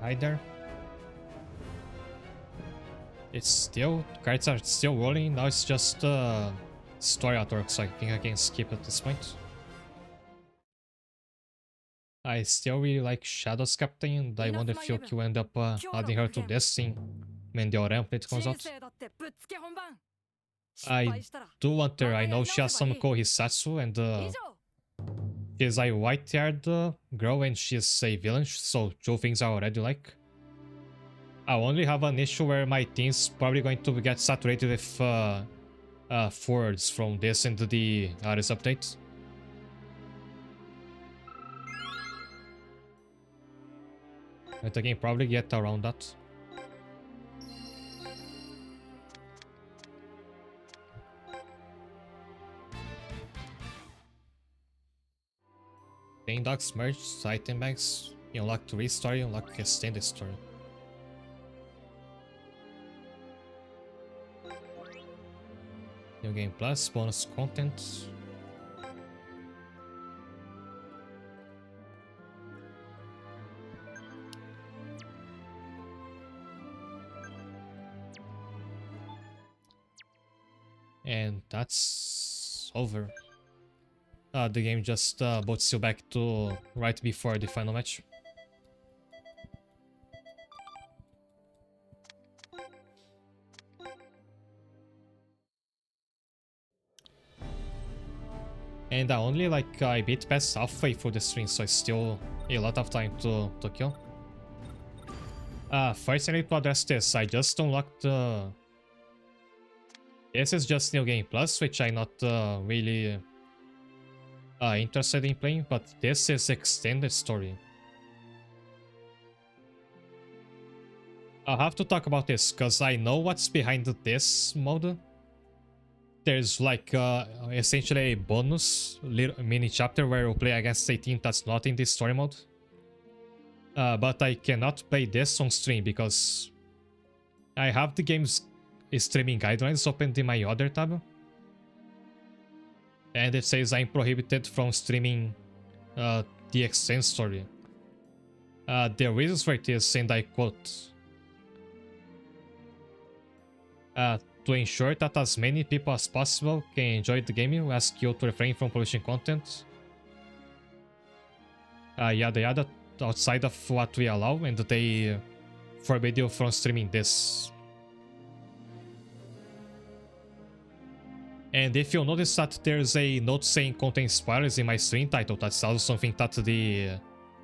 Hi there. It's still, cards are still rolling, now it's just story artwork, so I think I can skip at this point. I still really like Shadow's Captain, and I wonder if you end up adding her to this thing when the Oran plate comes out. I do want her, I know she has some cool Hisatsu, and she's a white-haired girl and she's a villain, so two things I already like. I only have an issue where my team's probably going to get saturated with forwards from this into the Ares update. But I can probably get around that. Chain Dogs merged, item banks, you unlock 3 story, unlock extended story. New game plus, bonus content. And that's over. The game just boots you back to right before the final match. And I beat past halfway through the stream, so it's still a lot of time to kill. First I need to address this. I just unlocked the... This is just New Game Plus, which I'm not really interested in playing, but this is Extended Story. I'll have to talk about this, because I know what's behind this mode. There's like essentially a bonus little mini chapter where you play against a team that's not in this story mode. But I cannot play this on stream because I have the game's streaming guidelines opened in my other tab. And it says I'm prohibited from streaming the extended story. The reasons for it is, and I quote, to ensure that as many people as possible can enjoy the game, we ask you to refrain from publishing content. Yada yada, outside of what we allow, and they forbid you from streaming this. And if you notice that there's a note saying contain spoilers in my stream title, that's also something that the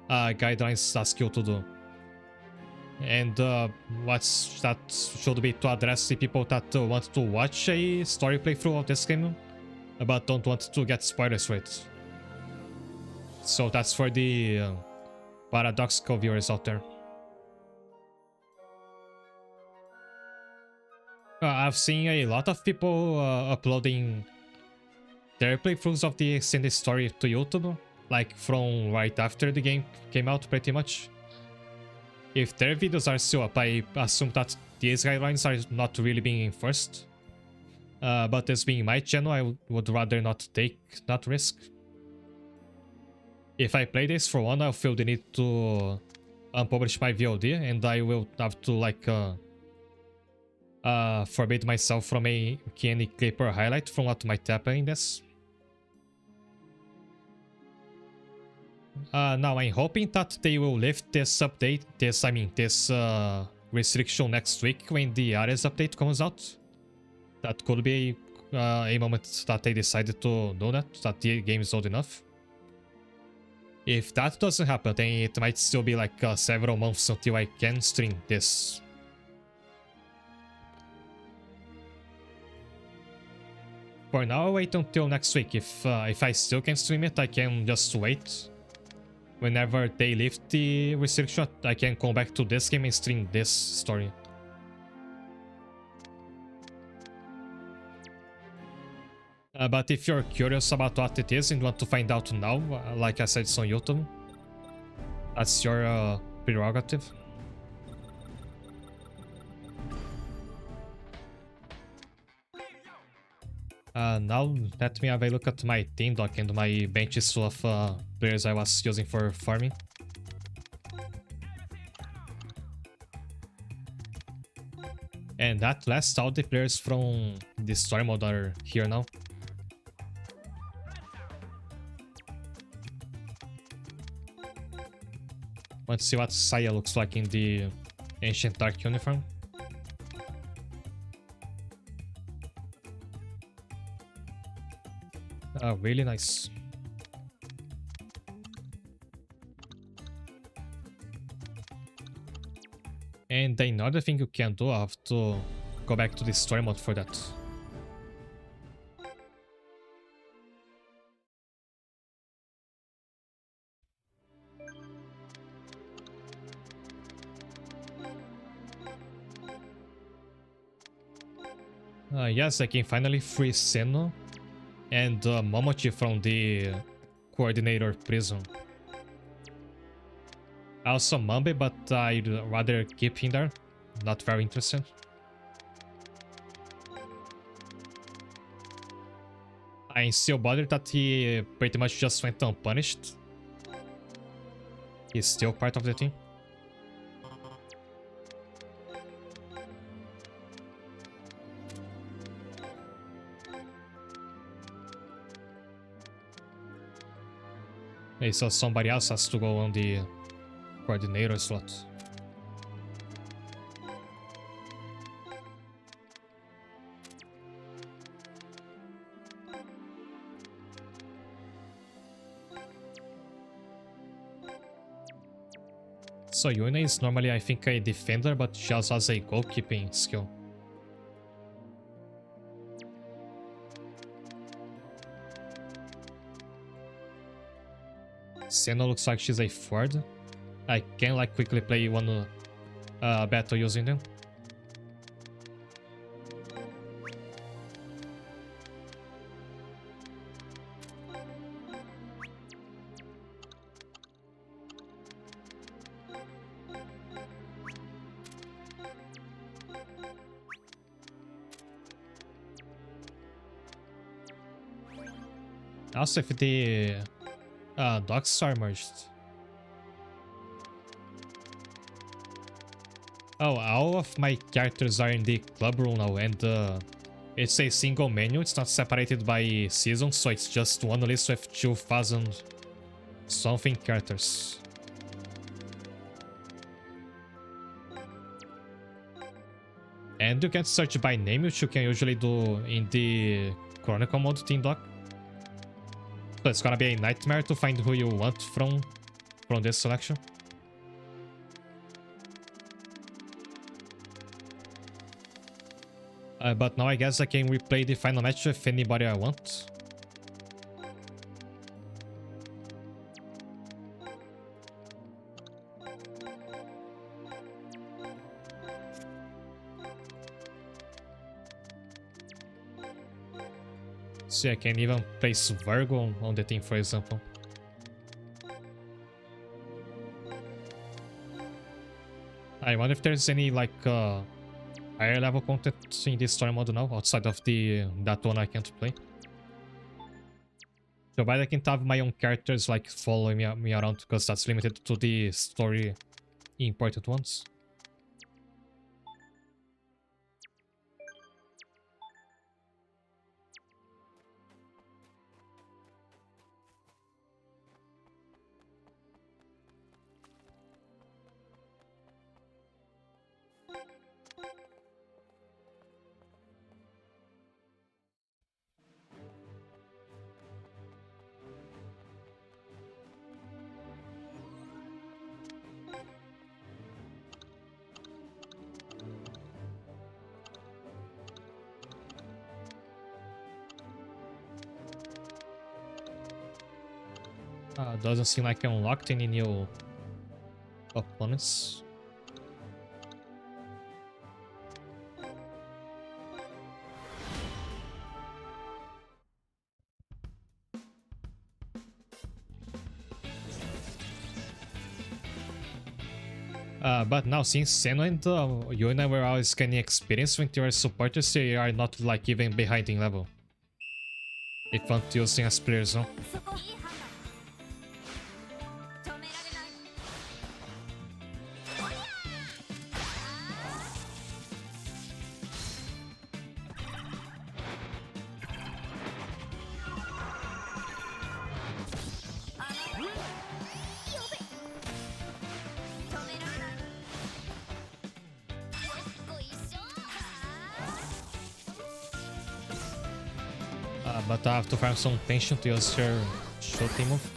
guidelines ask you to do. And that should be to address the people that want to watch a story playthrough of this game, but don't want to get spoilers for it. So that's for the paradoxical viewers out there. I've seen a lot of people uploading their playthroughs of the extended story to YouTube, like from right after the game came out, pretty much. If their videos are still up, I assume that these guidelines are not really being enforced. But as being my channel, I would rather not take that risk. If I play this for one, I'll feel the need to unpublish my VOD, and I will have to like forbid myself from making any clip or highlight from what might happen in this. Now I'm hoping that they will lift this update, this restriction next week when the Ares update comes out. That could be a moment that they decided to do that the game is old enough. If that doesn't happen, then it might still be like several months until I can stream this. For now, I'll wait until next week. If I still can stream it, I can just wait. Whenever they lift the restriction, I can come back to this game and stream this story. But if you're curious about what it is and want to find out now, like I said, it's on YouTube. That's your prerogative. Now let me have a look at my team doc and my benches full of players I was using for farming. And at last, all the players from the story mode are here now. Let's see what Saya looks like in the Ancient Dark uniform. Really nice. And another thing you can do, I have to go back to the story mode for that. Yes, I can finally free Seno and Momochi from the coordinator prison. Also Mambe, but I'd rather keep him there. Not very interested. I'm still bothered that he pretty much just went unpunished. He's still part of the team. Okay, so somebody else has to go on the coordinator slot. So Yuna is normally, I think, a defender, but she also has a goalkeeping skill. Senna looks like she's a forward. I can like quickly play one battle using them. Also, if the docks are merged. Oh, all of my characters are in the club room now, and it's a single menu. It's not separated by season, so it's just one list with 2,000 something characters. And you can search by name, which you can usually do in the Chronicle mode team doc. So it's gonna be a nightmare to find who you want from this selection. But now I guess I can replay the final match with anybody I want. See, I can even place Virgo on the team, for example. I wonder if there's any like higher level content in this story mode now, outside of that one I can't play. So but I can have my own characters like following me around, because that's limited to the story important ones. Doesn't seem like I unlocked any new opponents. But now, since Senna and Yuna were always gaining experience with your supporters, they are not like even behind in level. If I'm using as players, no? But I have to farm some tension to use her shooting move.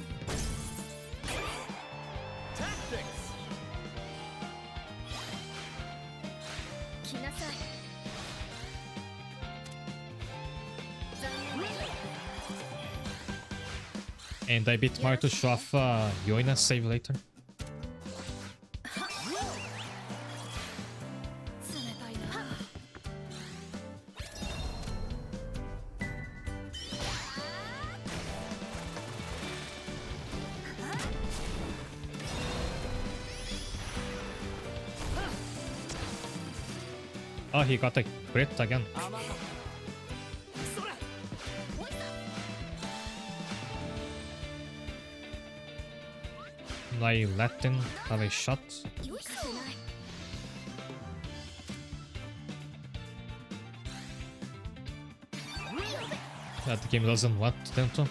And I beat Mario to show off Yoina save later. Oh, he got a crit again. I let him have a shot. That game doesn't want them to.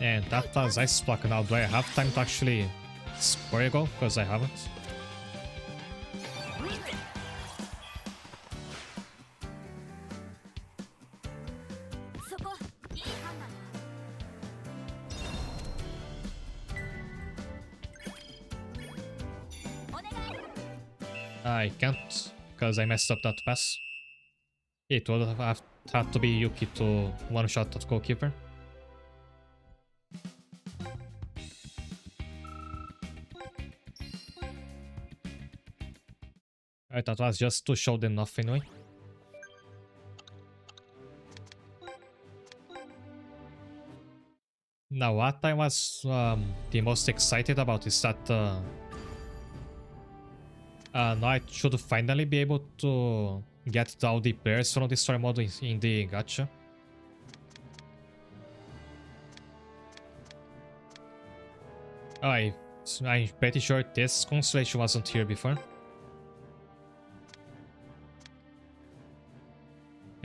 And that was Ice Block. Now, do I have time to actually score a goal? Because I haven't. I can't, because I messed up that pass. It would have had to be Yuki to one-shot that goalkeeper. Alright, that was just to show them off anyway. Now, what I was the most excited about is that now I should finally be able to get all the players from the story mode in the gacha. I'm pretty sure this constellation wasn't here before.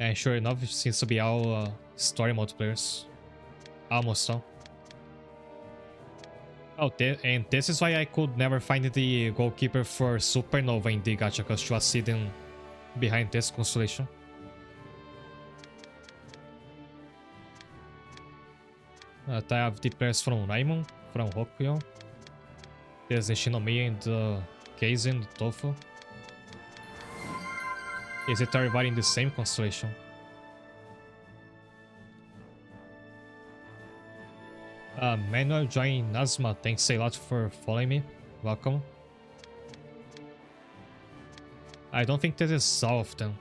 And sure enough, it seems to be all story mode players. Almost all. Oh, and this is why I could never find the goalkeeper for Supernova in the gacha, because she was sitting behind this constellation. I have the players from Raimon, from Hokuyo. There's the Shinomiya and Keizen, the Tofu. Is it everybody in the same constellation? Manuel joining Inazuma, thanks a lot for following me. Welcome. I don't think this is all of them.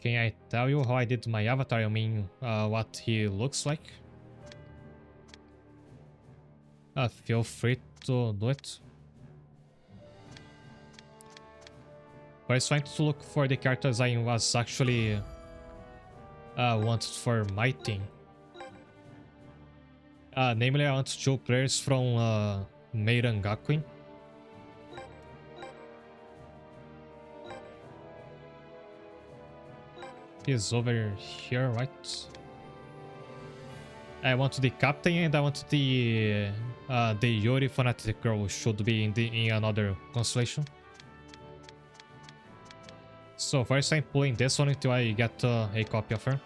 Can I tell you how I did my avatar? I mean, what he looks like? Feel free to do it. First, trying to look for the characters I was actually wanted for my team. Namely, I want 2 players from Meiran Gakuin. He's over here, right? I want the captain and I want the Yuri fanatic girl should be in another constellation. So first I'm pulling this one until I get a copy of her.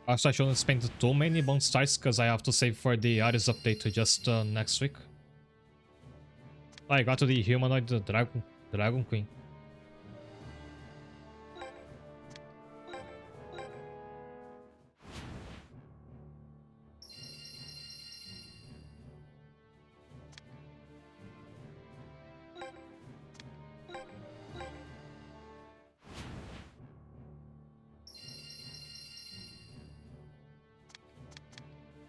Also, I shouldn't spend too many bone stars because I have to save for the Ares update just next week. I got to the humanoid dragon queen.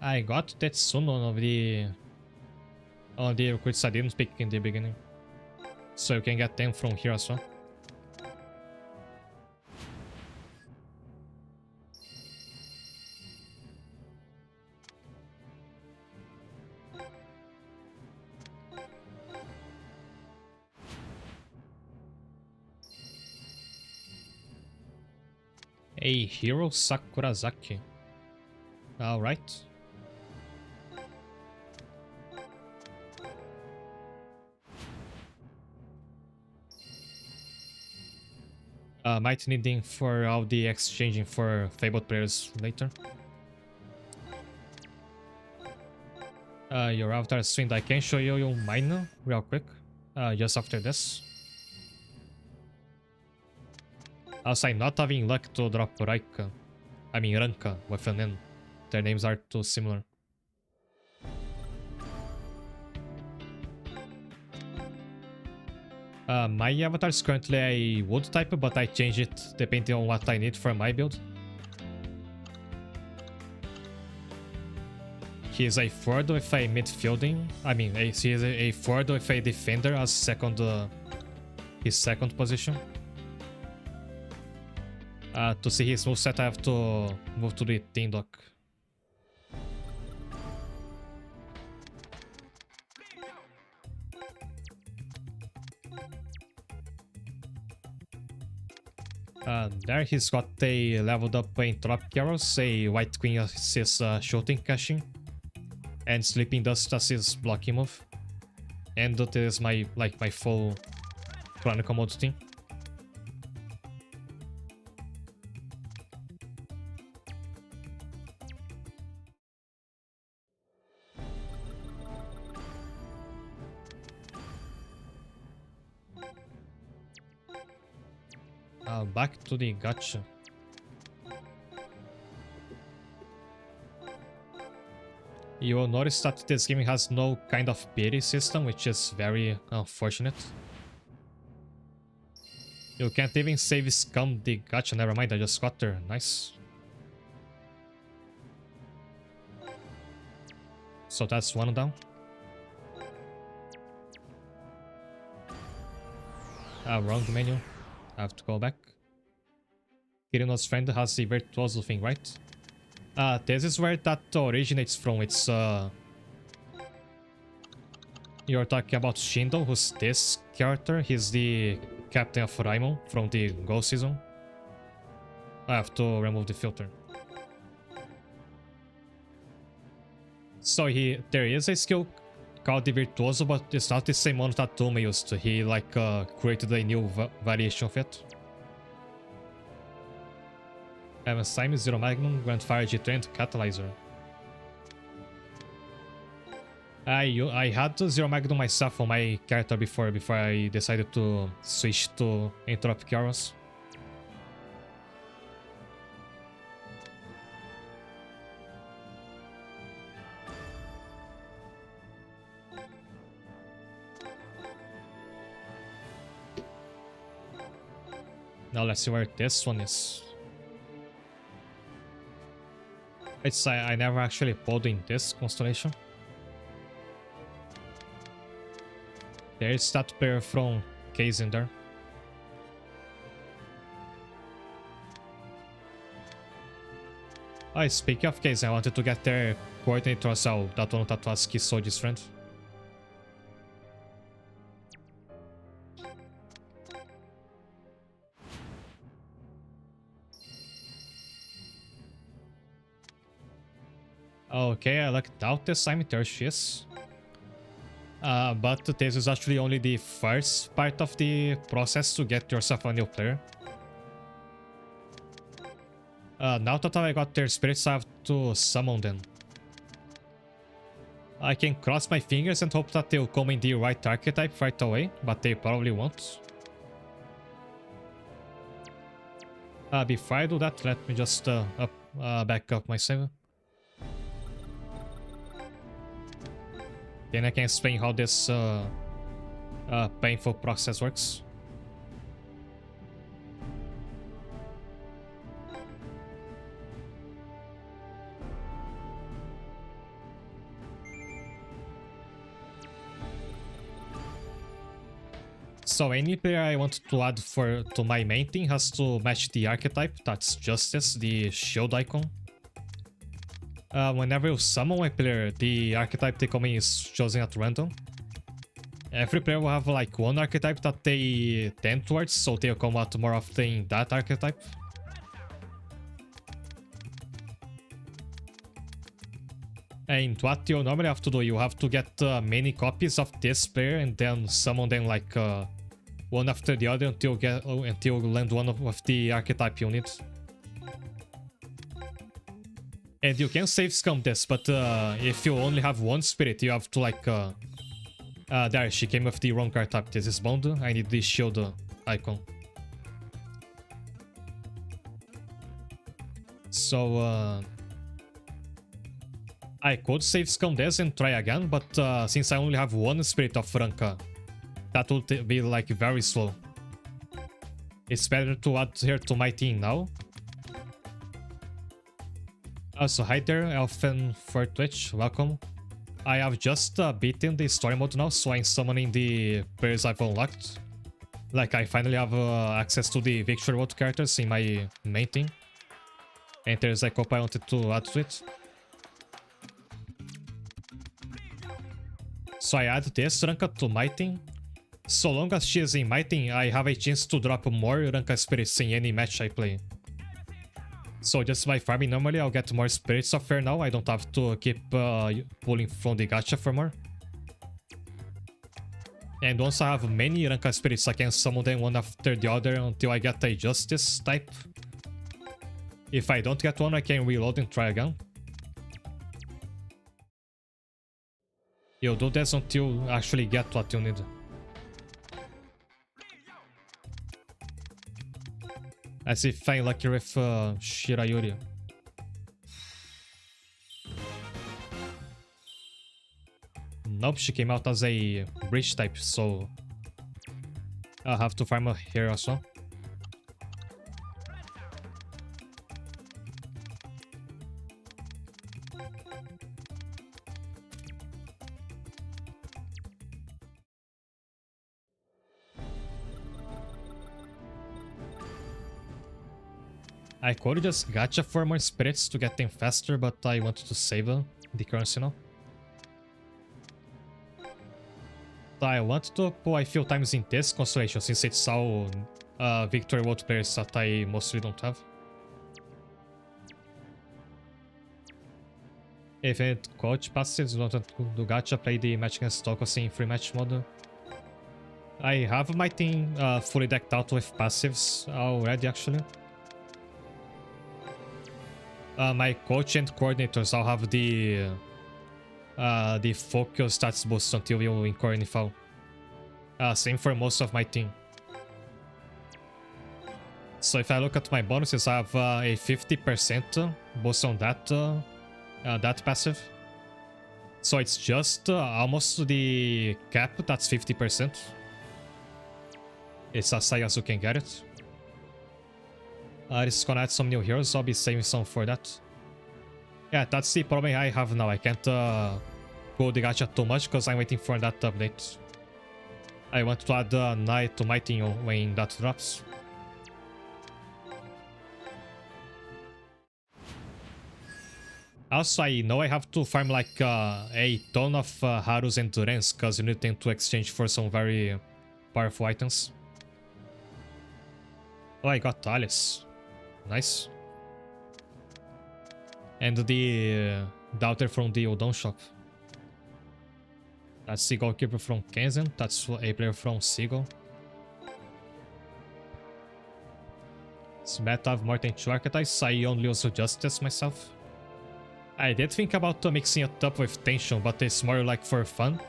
I got Tetsuno of the recruits I didn't pick in the beginning. So you can get them from here as well. A hero Sakurazaki. Alright. Might need him for all the exchanging for Fabled players later. Your avatar swing, I can show you mine real quick. Just after this. Also, I'm not having luck to drop Raika. I mean Ranka with an N. Their names are too similar. My avatar is currently a wood type, but I change it depending on what I need for my build. He is a forward with a midfielding. I mean, he is a forward with a defender as his second position. To see his moveset, I have to move to the team dock. There he's got a leveled up Entropic Arrows, a White Queen as his shooting caching, and Sleeping Dust as his blocking move. And that is my full Chronicle mode team. Back to the gacha. You will notice that this game has no kind of pity system, which is very unfortunate. You can't even save scum the gacha. Never mind, I just got there. Nice. So that's one down. Wrong menu. I have to go back. Kirino's friend has the virtuoso thing, right? This is where that originates from. It's you're talking about Shindo, who's this character. He's the captain of Raimon from the Go season. I have to remove the filter. So there is a skill called the Virtuoso, but it's not the same one that Tome used. He created a new variation of it. Evans Time, Zero Magnum, Grandfire G3 and Catalyzer. I had Zero Magnum myself on my character before I decided to switch to Entropic Arrows. Now let's see where this one is. I never actually pulled in this constellation. There's that player from Case in there. Speaking of Case, I wanted to get their coordinator, so that one that was Kisoji's friend. Okay, I lucked out this time. There she is. But this is actually only the first part of the process to get yourself a new player. Now that I got their spirits, I have to summon them. I can cross my fingers and hope that they'll come in the right archetype right away, but they probably won't. Before I do that, let me just back up my save. Then I can explain how this painful process works. So any player I want to add to my main team has to match the archetype. That's Justice, the shield icon. Whenever you summon a player, the archetype they come in is chosen at random. Every player will have like one archetype that they tend towards, so they'll come out more often in that archetype. And what you normally have to do, you have to get many copies of this player and then summon them like one after the other until you land one with the archetype you need. And you can save scum this, but if you only have one spirit, you have to like... there, she came with the wrong archetype. This is bound. I need the shield icon. So... I could save scum this and try again, but since I only have one spirit of Franca, that would be like very slow. It's better to add her to my team now. Also, hi there, Elfen for Twitch, welcome. I have just beaten the story mode now, so I'm summoning the players I've unlocked. Like, I finally have access to the Victory Road characters in my main team. And there's a couple I wanted to add to it. So I add this Ranka to my team. So long as she is in my team, I have a chance to drop more Ranka spirits in any match I play. So just by farming normally, I'll get more spirits of her now. I don't have to keep pulling from the gacha for more. And once I have many Ranka spirits, I can summon them one after the other until I get a Justice type. If I don't get one, I can reload and try again. You'll do this until you actually get what you need. As if I'm lucky with Shirayuri. Nope, she came out as a bridge type, so I'll have to farm her here also. I could just gacha for more spirits to get them faster, but I wanted to save the currency now. So I want to pull a few times in this constellation since it's all Victory World players that I mostly don't have. If it coach passives, wanted to do gacha, play the match against Tokosi in free match mode. I have my team fully decked out with passives already actually. My coach and coordinators, I'll have the focus stats boost until you incur any foul. Same for most of my team. So if I look at my bonuses, I have a 50% boost on that passive. So it's just almost the cap, that's 50%. It's as high as you can get it. This is gonna add some new heroes, so I'll be saving some for that. Yeah, that's the problem I have now. I can't go the gacha too much because I'm waiting for that update. I want to add Knight to my team when that drops. Also, I know I have to farm like a ton of Harus and Durens because you need them to exchange for some very powerful items. Oh, I got Alice. Nice. And the daughter from the Udon shop. That's the goalkeeper from Kenzen. That's a player from Seagull. It's bad to have more than 2 archetypes. I only use Justice myself. I did think about mixing it up with Tension, but it's more like for fun.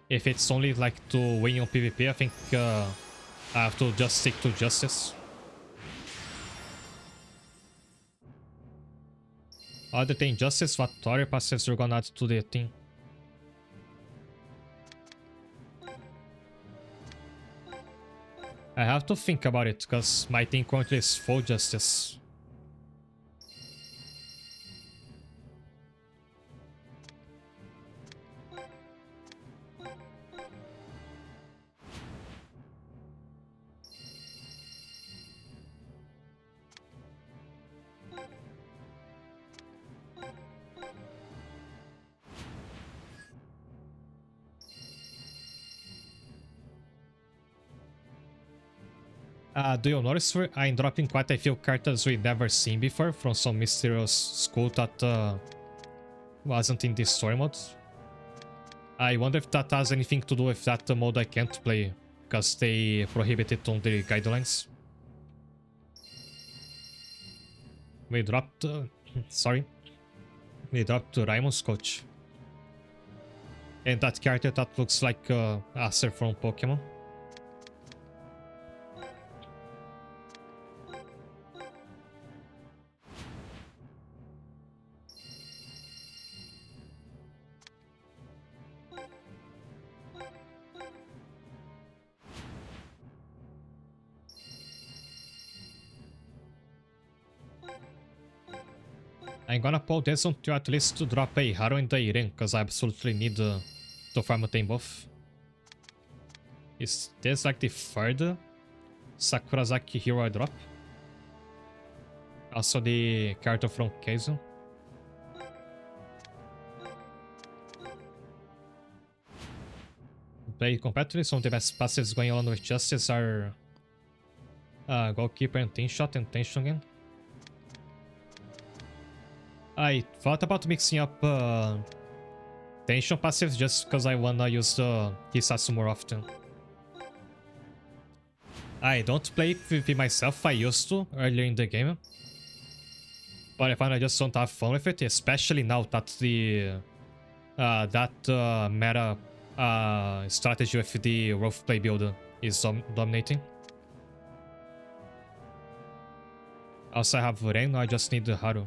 If it's only like to win on PvP, I think I have to just stick to Justice. Other than Justice, what other passives you're gonna add to the team? I have to think about it, because my team currently is full Justice. Do you notice I'm dropping quite a few characters we've never seen before from some mysterious school that wasn't in this story mode? I wonder if that has anything to do with that mode I can't play, because they prohibit it on the guidelines. We dropped... sorry. We dropped Raimon's coach. And that character that looks like Acer from Pokemon. I'm gonna pull this one to at least to drop a Haru in the ring, because I absolutely need to farm them both. Is this like the third Sakurazaki hero I drop? Also the character from Keizo. Play competitively, some of the best passives going on with Justice are Goalkeeper and Ten Shot and Tension again. I thought about mixing up Tension passives just because I wanna use Hisatsu more often. I don't play PvP myself, I used to earlier in the game. But I find I just don't have fun with it, especially now that the meta strategy with the rough play build is dominating. Also I have Ren, I just need the Haru.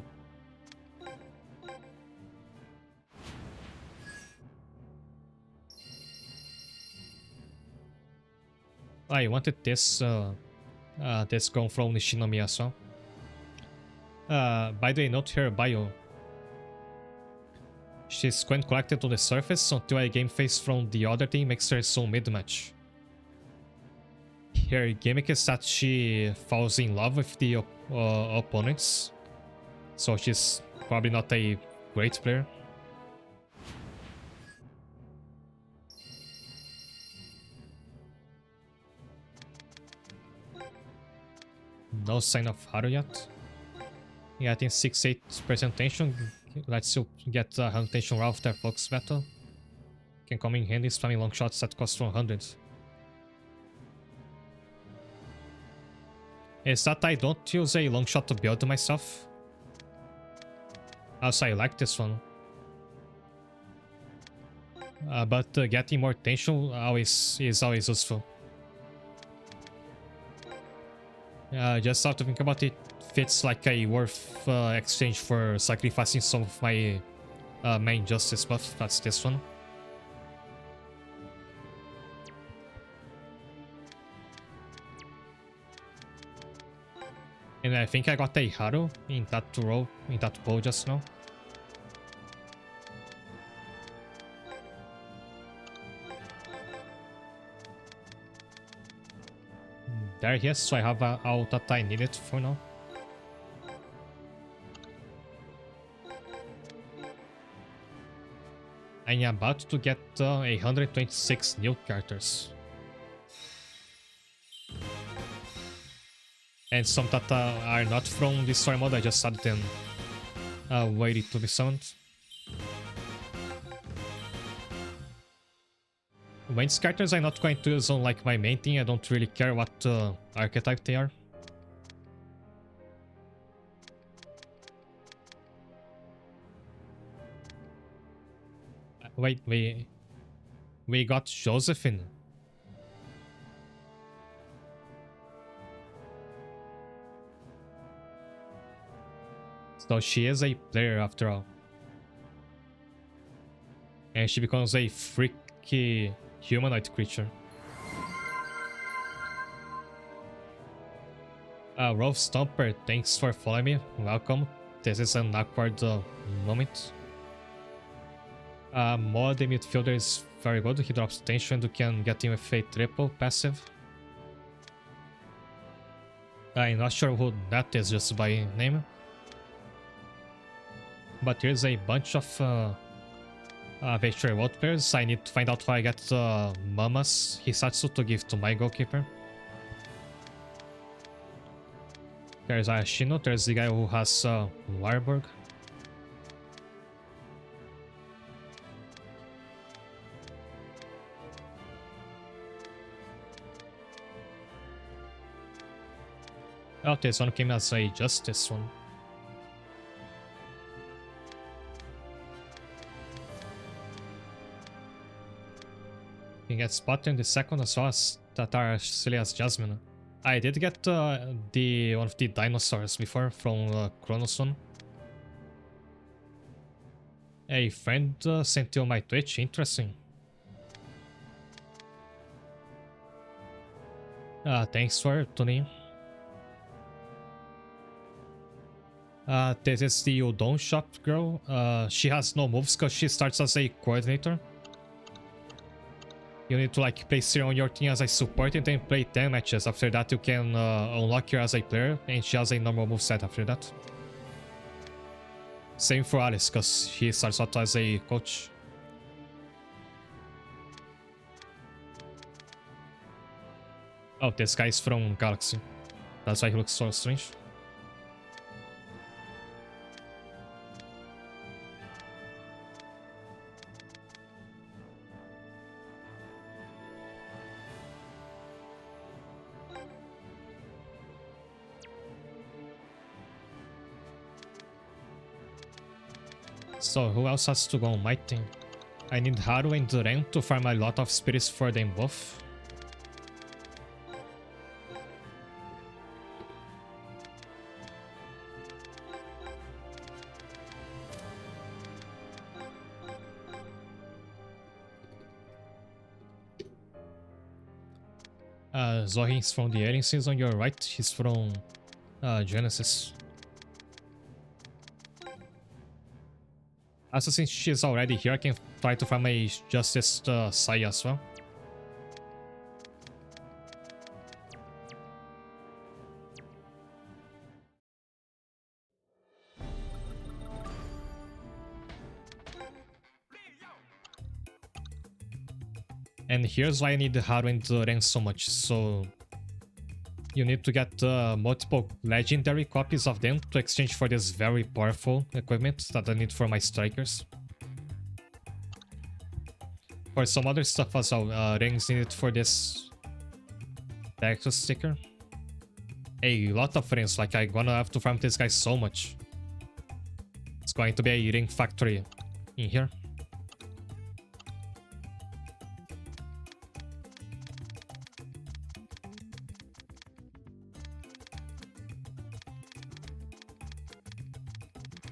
I wanted this this going from Nishinomiya as well. By the way, note her bio. She's quite collected on the surface until a game face from the other team makes her so mid-match. Her gimmick is that she falls in love with the opponents, so she's probably not a great player. No sign of Haru yet. Yeah, I think 6-8% tension. Let's you get 100 tension right after Fox battle. Can come in handy spamming long shots that cost 100. Is that I don't use a long shot to build myself. Also, I like this one. But getting more tension is always useful. Just have to think about it. Fits like a worth exchange for sacrificing some of my main justice buff. That's this one. And I think I got a Haru in that row, in that bow just now. There he is, so I have all that I needed for now. I'm about to get 126 new characters. And some that are not from the story mode, I just added them waiting to be summoned. Wen's characters I'm not going to use on like my main thing, I don't really care what archetype they are. Wait, we got Josephine. So she is a player after all. And she becomes a freaky humanoid creature. Rolf Stomper, thanks for following me. Welcome. This is an awkward moment. Moa, the midfielder, is very good. He drops tension and you can get him with a triple passive. I'm not sure who that is just by name. But here's a bunch of Venture World players. I need to find out how I get Mama's Hisatsu to give to my goalkeeper. There's Ashino, there's the guy who has Warburg. Oh, this one came as a Justice one. You can get Spot in the second as well as that are silly as Jasmine. I did get the one of the dinosaurs before from Chronos one. A friend sent you on my Twitch, interesting. Thanks for tuning in. This is the udon shop girl. She has no moves because she starts as a coordinator. You need to like place her on your team as a support and then play 10 matches. After that you can unlock her as a player and she has a normal moveset after that. Same for Alice because she starts out as a coach. Oh, this guy is from Galaxy. That's why he looks so strange. So who else has to go on my team? I need Haru and Ren to farm a lot of spirits for them both. Zohin's from the Alien Season on your right, he's from Genesis. Also, since she's already here, I can try to farm a Justice Sai as well. And here's why I need Haru and Ren so much. So you need to get multiple legendary copies of them to exchange for this very powerful equipment that I need for my strikers. For some other stuff as well, Ren is needed for this Texas sticker. A lot of friends, like I'm gonna have to farm this guy so much. It's going to be a ring factory in here.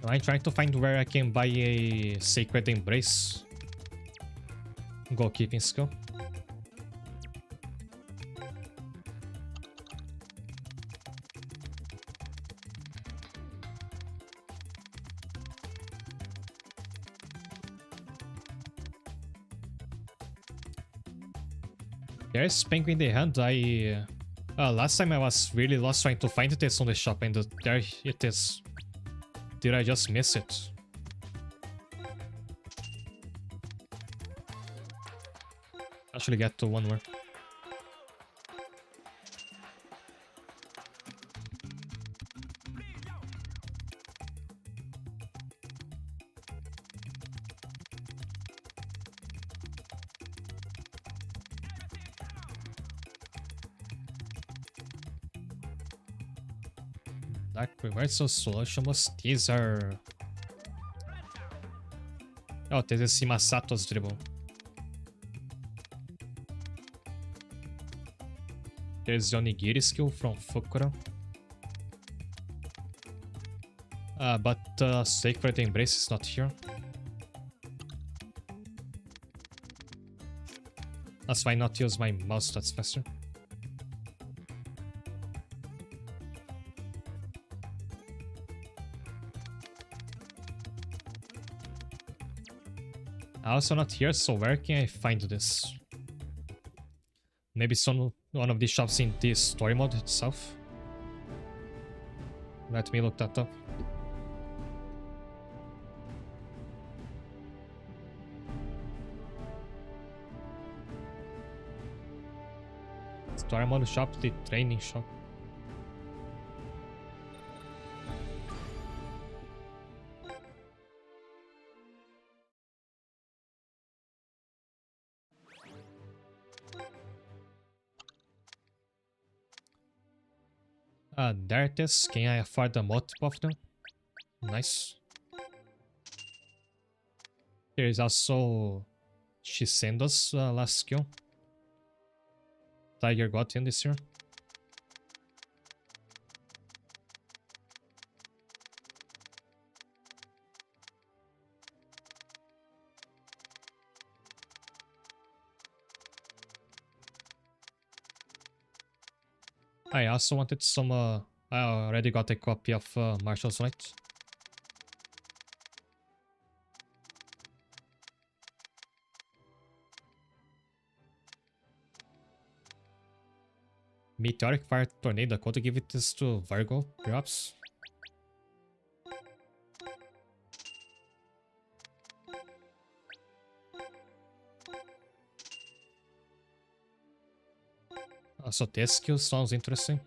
I'm trying to find where I can buy a Sacred Embrace goalkeeping skill. There's Penguin in the hand. Last time I was really lost trying to find this on the shop, and there it is. Did I just miss it? Actually get to one more. Dark Reversal Solutionless Teaser. Oh, this is Masato's dribble. There's the Onigiri skill from Fukura. But Sacred Embrace is not here. That's why not use my mouse, that's faster. Also not here, so where can I find this? Maybe one of these shops in this story mode itself? Let me look that up. Story mode shop, the training shop. There it is. Can I afford a multiple of them? Nice. There is also Shisendo's last skill. Tiger got in this year. I also wanted some I already got a copy of Martial's Light. Meteoric Fire Tornado. Could you give it this to Virgo, perhaps? So this skill sounds interesting.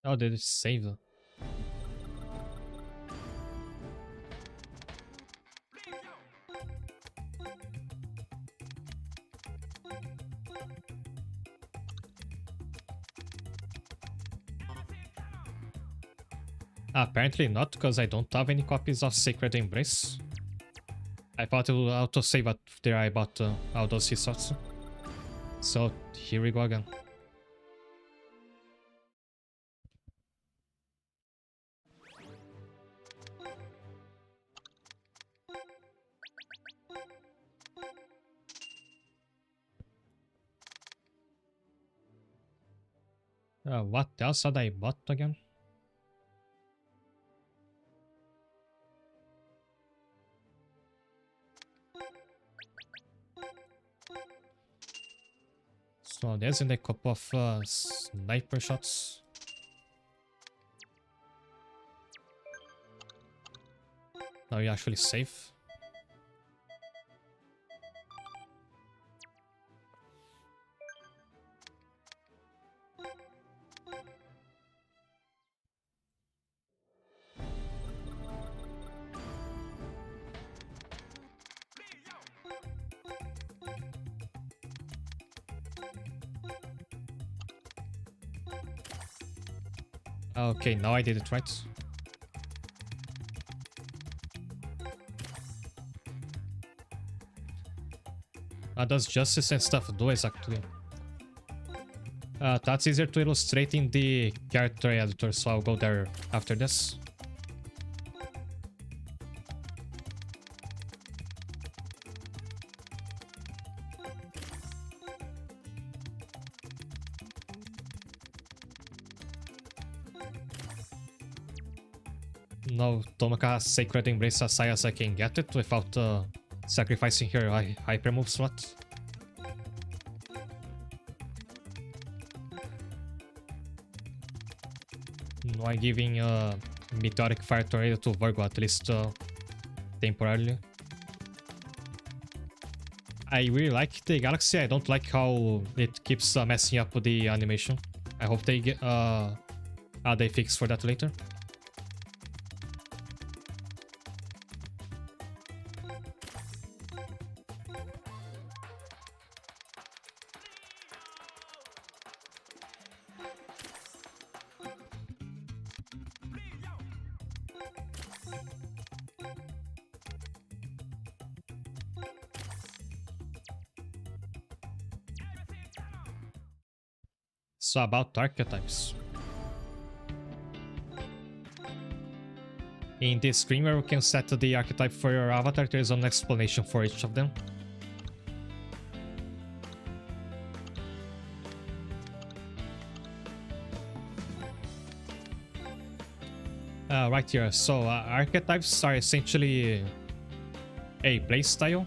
Oh, did it save? Apparently not, because I don't have any copies of Sacred Embrace. I thought it would auto-save after I bought all those resorts. So, here we go again. What else had I bought again? So there's in a couple of sniper shots. Now you're actually safe. Okay, now I did it right. What does justice and stuff do exactly? That's easier to illustrate in the character editor, so I'll go there after this. No, Tomaka has Sacred Embrace as high as I can get it without sacrificing her hyper move slot. No, I'm giving Meteoric Fire Tornado to Virgo, at least temporarily. I really like the Galaxy. I don't like how it keeps messing up with the animation. I hope they get they fix for that later. So about archetypes. In this screen where we can set the archetype for your avatar, there is an explanation for each of them. Right here. So archetypes are essentially a playstyle.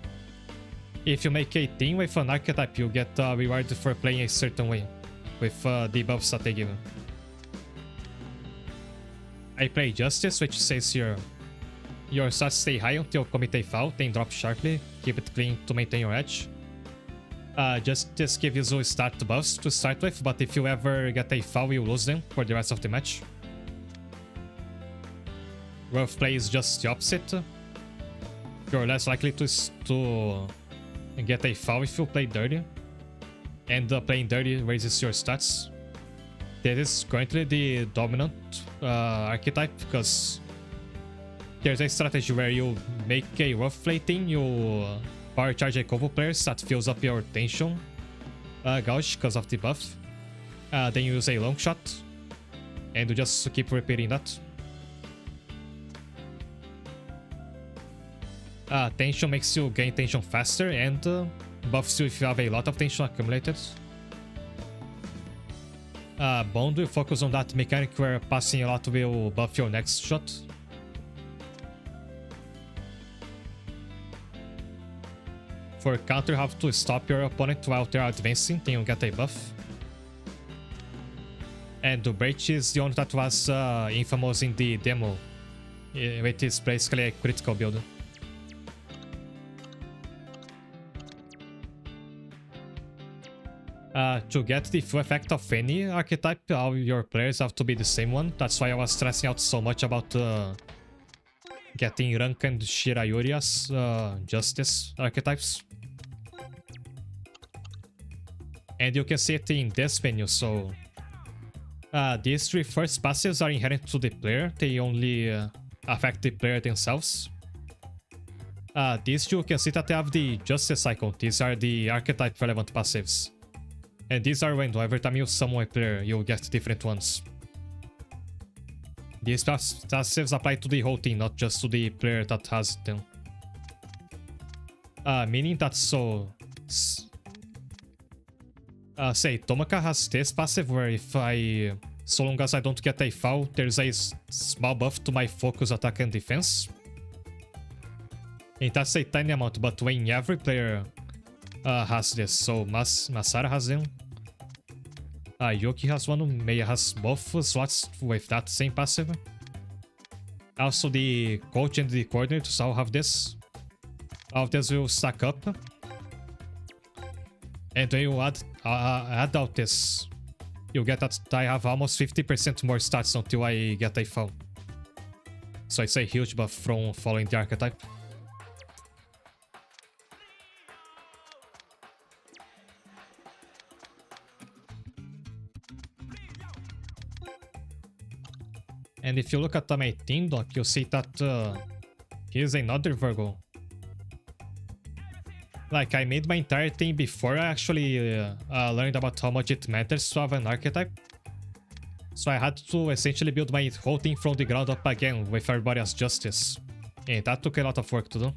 If you make a team with an archetype, you get rewarded for playing a certain way with the buffs that they give you. I play Justice, which says your stats stay high until commit a foul, then drop sharply, keep it clean to maintain your edge. Justice gives you stat buffs to start with, but if you ever get a foul, you lose them for the rest of the match. Rough play is just the opposite. You're less likely to get a foul if you play dirty, and playing dirty raises your stats. That is currently the dominant archetype, because there's a strategy where you make a rough play team, you power charge a couple players that fills up your tension gauge because of the buff. Then you use a long shot, and you just keep repeating that. Tension makes you gain tension faster, and buffs you if you have a lot of tension accumulated. Bond will focus on that mechanic where passing a lot will buff your next shot. For counter, you have to stop your opponent while they are advancing, then you get a buff. And the Breach is the one that was infamous in the demo. It is basically a critical build. To get the full effect of any archetype, all your players have to be the same one. That's why I was stressing out so much about getting Rank and Shirayuri as Justice archetypes. And you can see it in this menu, so... these three first passives are inherent to the player, they only affect the player themselves. These two, you can see that they have the Justice icon, these are the archetype relevant passives. And these are random, every time you summon a player, you'll get different ones. These passives apply to the whole team, not just to the player that has them. Meaning that so... say, Tomaka has this passive where if I... so long as I don't get a foul, there's a small buff to my focus, attack, and defense. And that's a tiny amount, but when every player has this, so Masara has them. Yoki has one, Meiya has both slots with that same passive. Also the coach and the coordinators all have this. All of this will stack up. And when you add out this, you get that I have almost 50% more stats until I get a foul. So it's a huge buff from following the archetype. And if you look at my team doc, you'll see that here's another Virgo. Like, I made my entire team before I actually learned about how much it matters to have an archetype. So I had to essentially build my whole team from the ground up again with everybody as Justice. And that took a lot of work to do.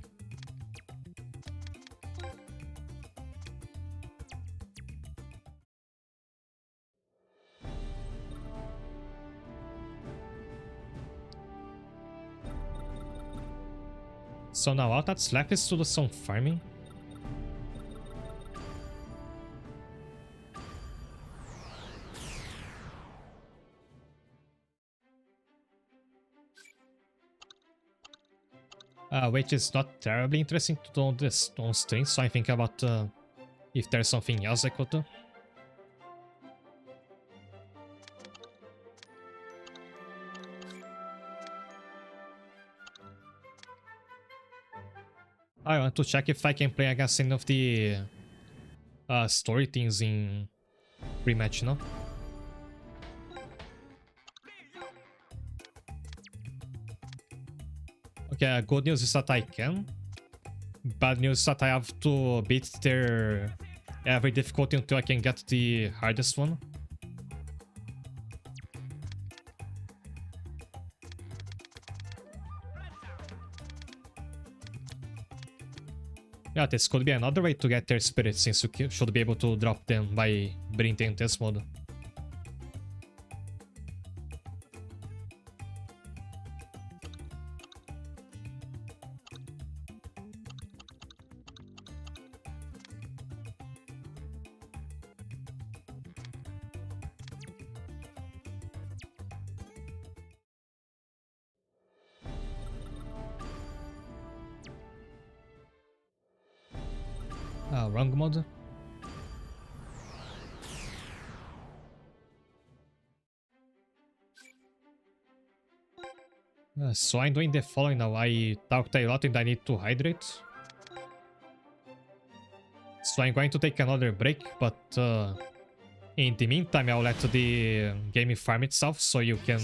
So now all that's left is to do some farming. Which is not terribly interesting to do on this on stream, so I think about if there's something else I could do. I want to check if I can play against any of the story things in rematch, no? Okay, good news is that I can. Bad news is that I have to beat their every difficulty until I can get the hardest one. Yeah, this could be another way to get their spirits, since you should be able to drop them by beating this mode. Wrong mode. So I'm doing the following now. I talked a lot and I need to hydrate. So I'm going to take another break, but in the meantime I'll let the game farm itself so you can...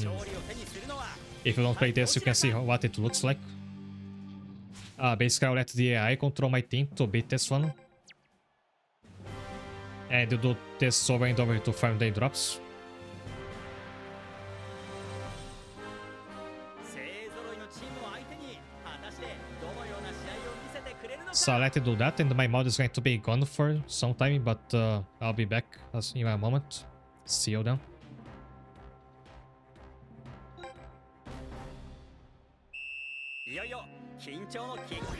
If you don't play this, you can see what it looks like. Basically I'll let the AI control my team to beat this one. And you do this over and over to farm the drops. So I'll let it do that, and my mod is going to be gone for some time, but I'll be back in a moment. See you then. いよいよ緊張のキックオフ。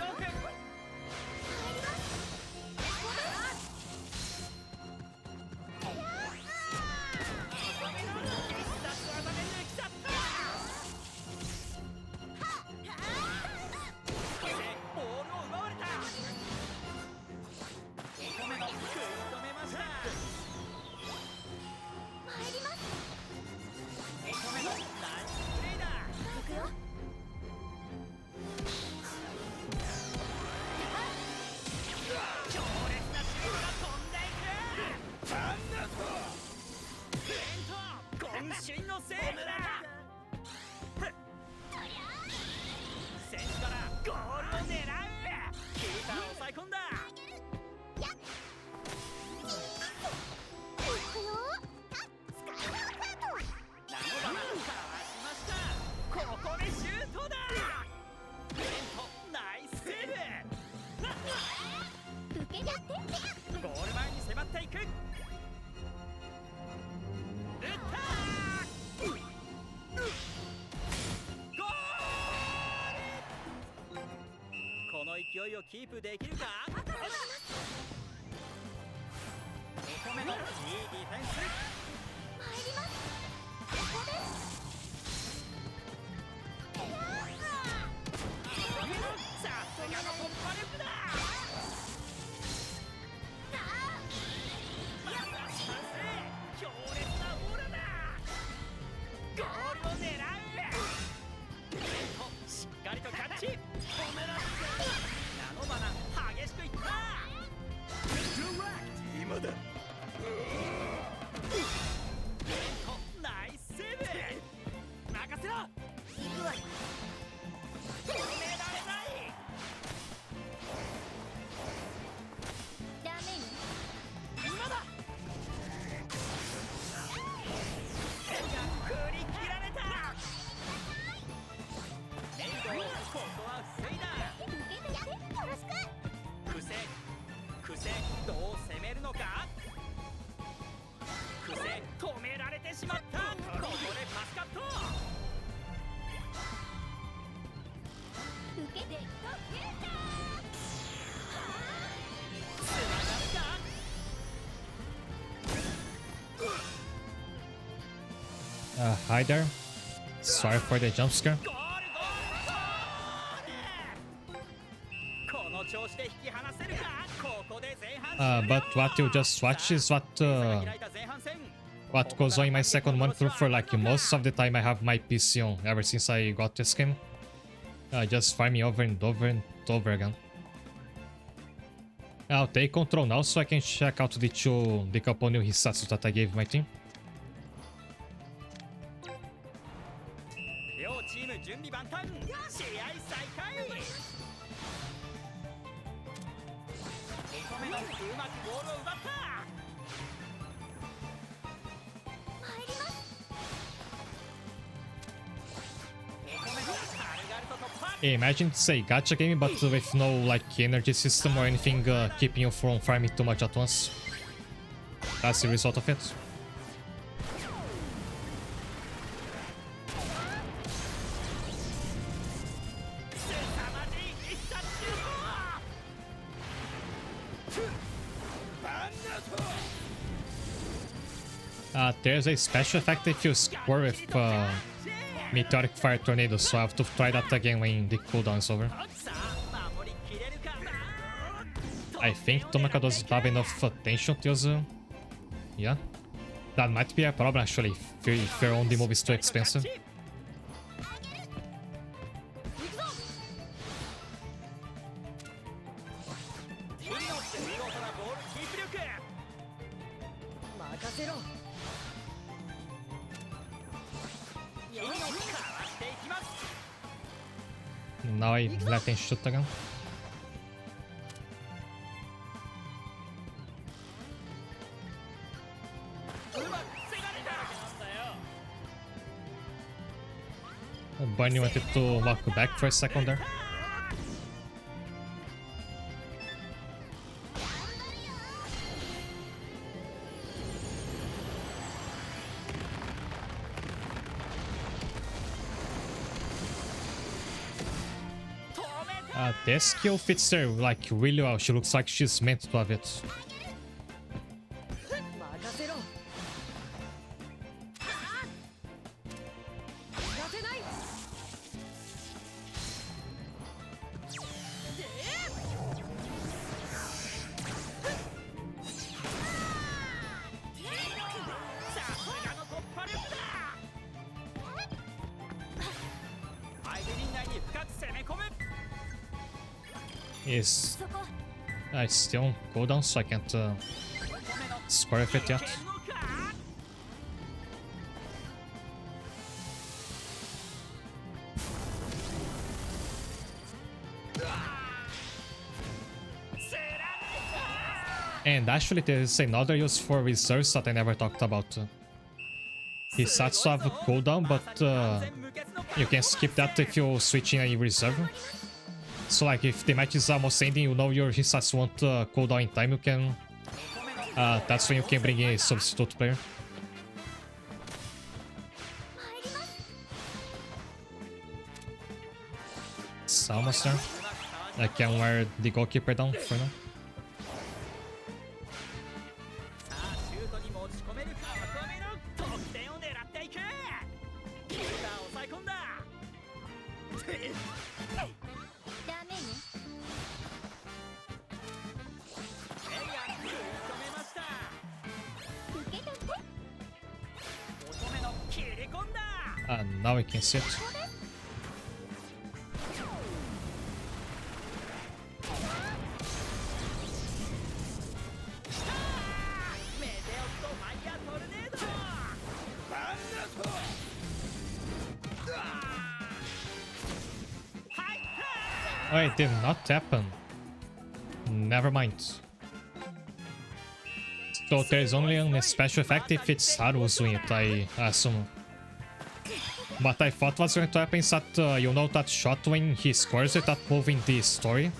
勢いをキープできるか。お米のいいディフェンス。参ります。ここです。さすがの突破力だ。強烈なオーラだ。ゴールを狙う。しっかりとキャッチ。止められてナノバナ激しくいった。今だ。ナイスセーブ。任せろ。行くわ。止められない。ダメね。今だ。手が振り切られた。エンドここは防いだ。どう攻めるのか。伏せ止められてしまった。ここでパスカット。受けてとつながるか。Hi there. Sorry for the jump scare. この調子で引き離せるか。ここで前半。But what you just watched is what goes on in my second month through for like most of the time I have my PC on ever since I got this game. Just farming over and over and over again. I'll take control now so I can check out the couple new resets that I gave my team. 両チーム準備万端。試合再開。うまくボールを奪った。参ります。Imagine it's a gacha game but with no like energy system or anything keeping you from farming too much at once. That's the result of it. There's a special effect if you score with Meteoric Fire Tornado, so I have to try that again when the cooldown is over. I think Tomaka doesn't have enough attention to use... yeah. That might be a problem actually, if your own move is too expensive. Now I let him shoot again. Bunny wanted to walk back for a second there. This skill fits her like really well. She looks like she's meant to have it. Is it's still on cooldown, so I can't score with it yet. And actually there's another use for reserves that I never talked about. Hisatsu have a cooldown, but you can skip that if you switch in a reserve. So like if the match is almost ending, you know your Hisatsu won't cooldown in time, you can... that's when you can bring in a substitute player. It's almost there. I can wear the goalkeeper down for now. Now we can see it. Oh, it did not happen. Never mind. So there's only a special effect if it's Haru's doing it, I assume. But I thought what's going to happen is that you know that shot when he scores it, that move in the story.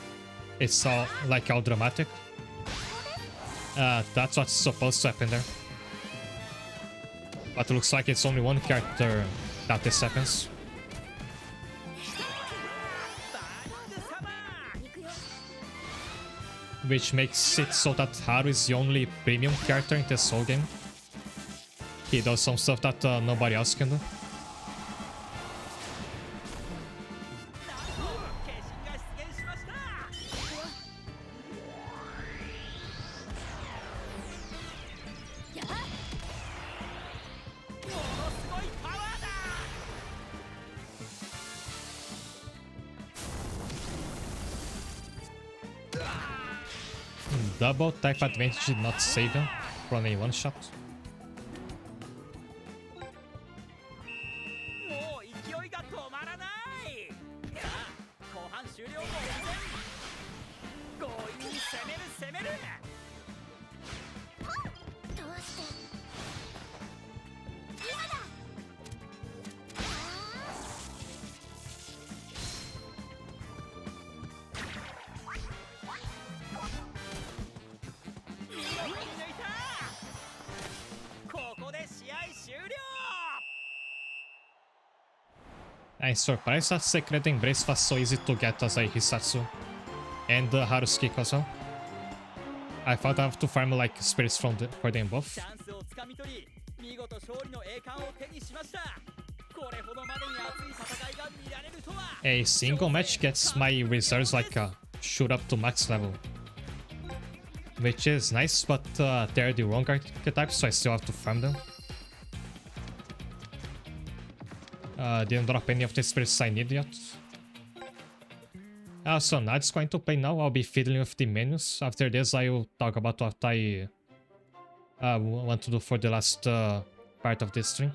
It's all like all dramatic. That's what's supposed to happen there. But it looks like it's only one character that this happens. Which makes it so that Haru is the only premium character in this whole game. He does some stuff that nobody else can do. Double type advantage did not save him from a one shot. I'm surprised that Secret Embrace was so easy to get as a Hisatsu. And Haru's kick as well. I thought I have to farm like spirits for them both. A single match gets my reserves like shoot up to max level. Which is nice, but they're the wrong archetypes, so I still have to farm them. Didn't drop any of the spirits I need yet. So Nad's going to play now. I'll be fiddling with the menus. After this, I will talk about what I want to do for the last part of this stream.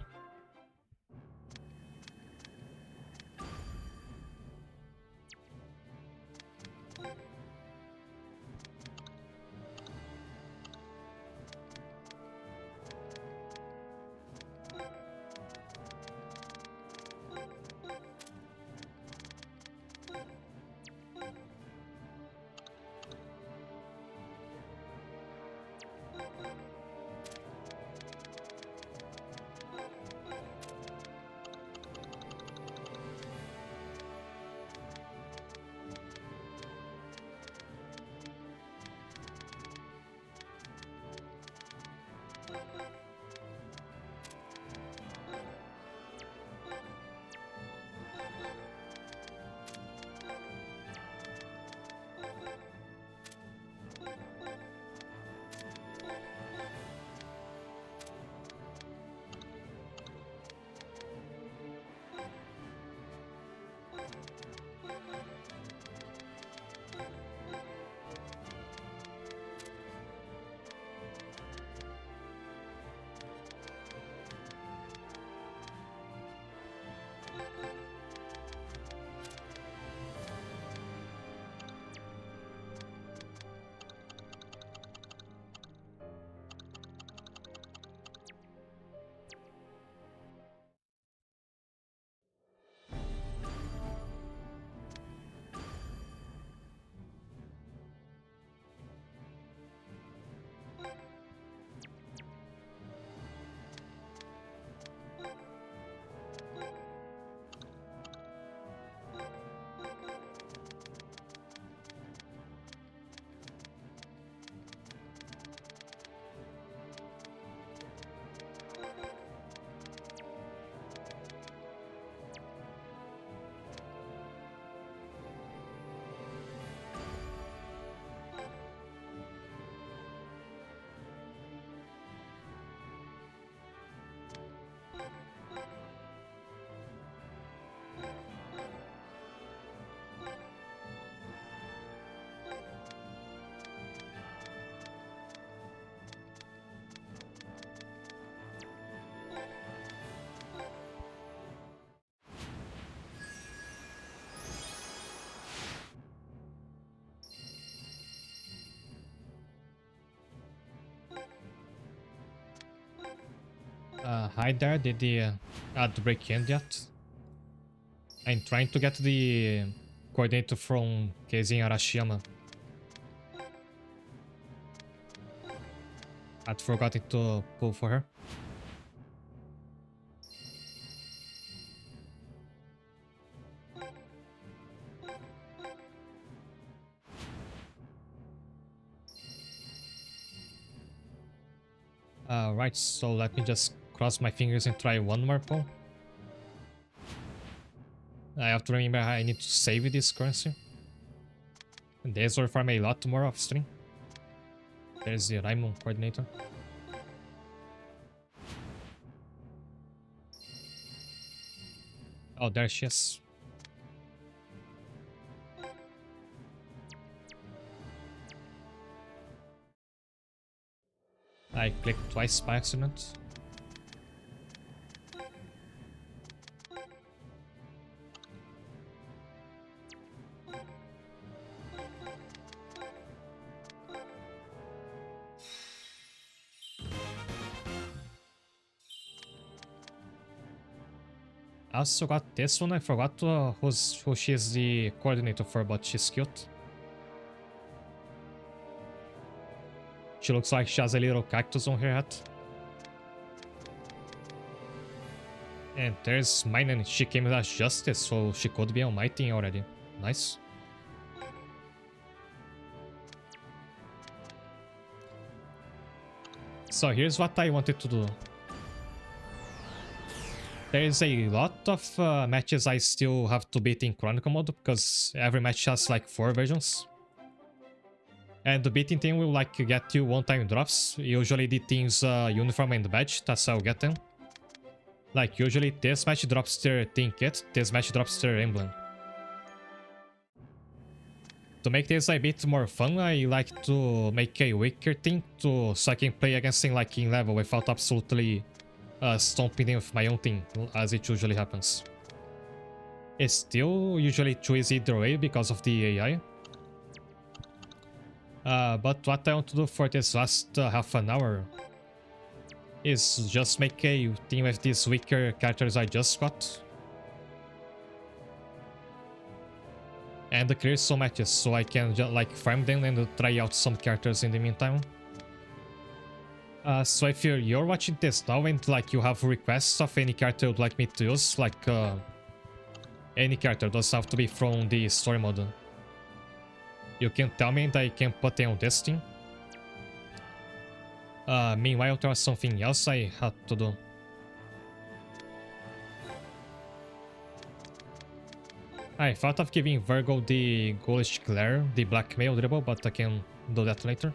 Hi there, did the outbreak end yet? I'm trying to get the coordinator from Keizin Arashiyama. I'd forgotten to pull for her. Right, so let me just cross my fingers and try one more pull. I have to remember I need to save this currency. And these will farm a lot more off stream. There's the Raimon coordinator. Oh, there she is. I clicked twice by accident. I also got this one. I forgot who she is the coordinator for, but she's cute. She looks like she has a little cactus on her head. And there's mine, and she came as justice, so she could be on my team already. Nice. So here's what I wanted to do. There is a lot of matches I still have to beat in Chronicle mode, because every match has like 4 versions. And the beating team will like get you one-time drops. Usually the team's uniform and badge, that's how I'll get them. Like usually this match drops their team kit, this match drops their emblem. To make this a bit more fun, I like to make a weaker team so I can play against them like in level without absolutely stomping them with my own team, as it usually happens. It's still usually too easy either way because of the AI. But what I want to do for this last half an hour is just make a team with these weaker characters I just got. And clear some matches so I can just like farm them and try out some characters in the meantime. So if you're watching this now and like you have requests of any character you'd like me to use, like any character, doesn't have to be from the story mode. You can tell me and I can put them on this team. Meanwhile, there was something else I had to do. I thought of giving Virgo the Ghoulish Glare, the blackmail dribble, but I can do that later.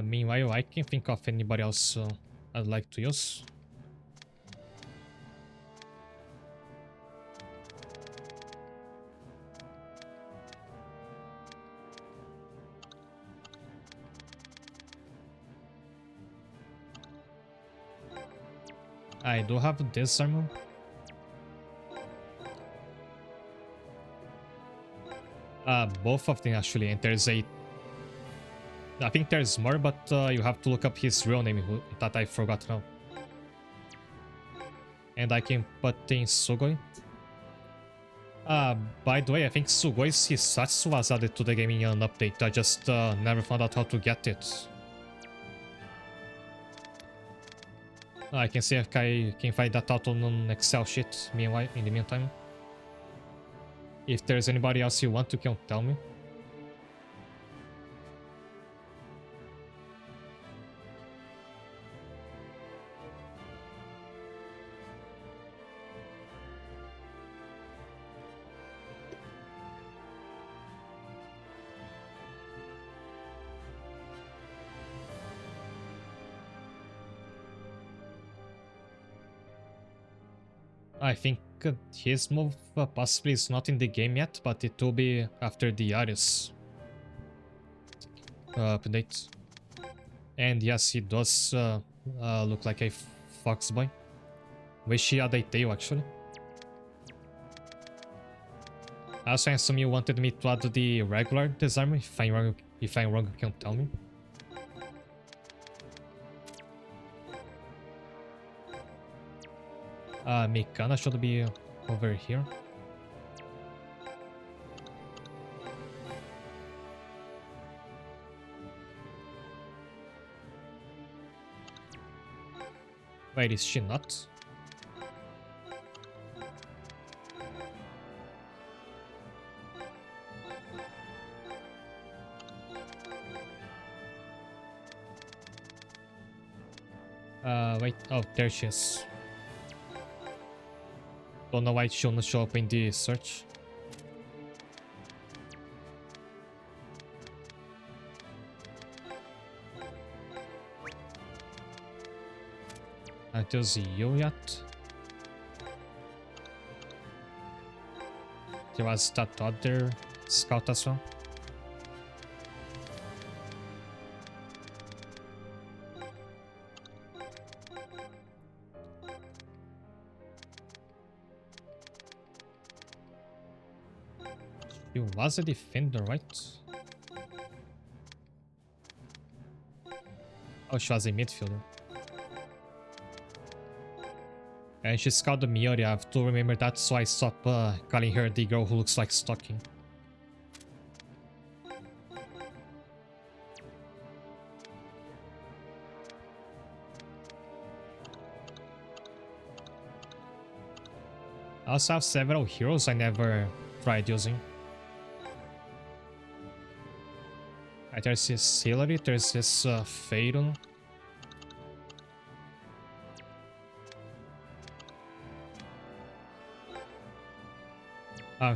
Meanwhile, I can think of anybody else I'd like to use. I do have this armor. Both of them actually, and there's a... I think there's more, but you have to look up his real name that I forgot now. And I can put in Sugoi. By the way, I think Sugoi's Hisatsu was added to the game in an update. I just never found out how to get it. I can see if I can find that out on an Excel sheet meanwhile, in the meantime. If there's anybody else you want, you can tell me. I think his move possibly is not in the game yet, but it will be after the Arius update. And yes, he does look like a fox boy. Wish he had a tail, actually. I also assume you wanted me to add the regular disarm. If I'm wrong, you can tell me. Mikana should be over here. Wait, is she not? Wait, oh, there she is. Don't know why she won't show up in the search. Until you yet. There was that other scout as well. She was a defender, right? Oh, she was a midfielder. And she's called the Miori. I have to remember that, so I stop calling her the girl who looks like Stocking. I also have several heroes I never tried using. There's this Hillary, there's this Phaeton.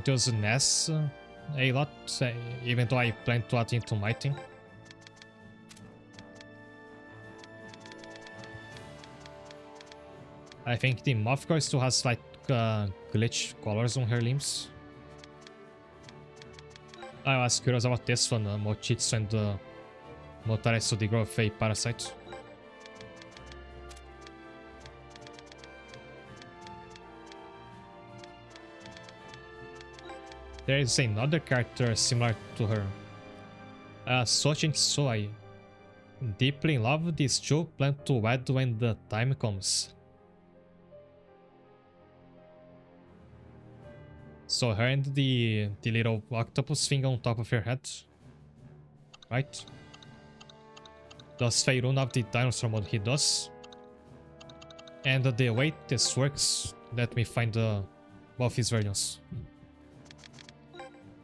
There's Ness a lot, even though I plan to add into my team. I think the Moth Girl still has like glitch colors on her limbs. I was curious about this one, Mochitsu and Motaretsu, the girl of a parasite. There is another character similar to her. Sochin Soai. Deeply in love with these two, plan to wed when the time comes. So her and the little octopus thing on top of her head. Right? Does Feirun have the dinosaur mode? He does. And the way this works, let me find both his versions.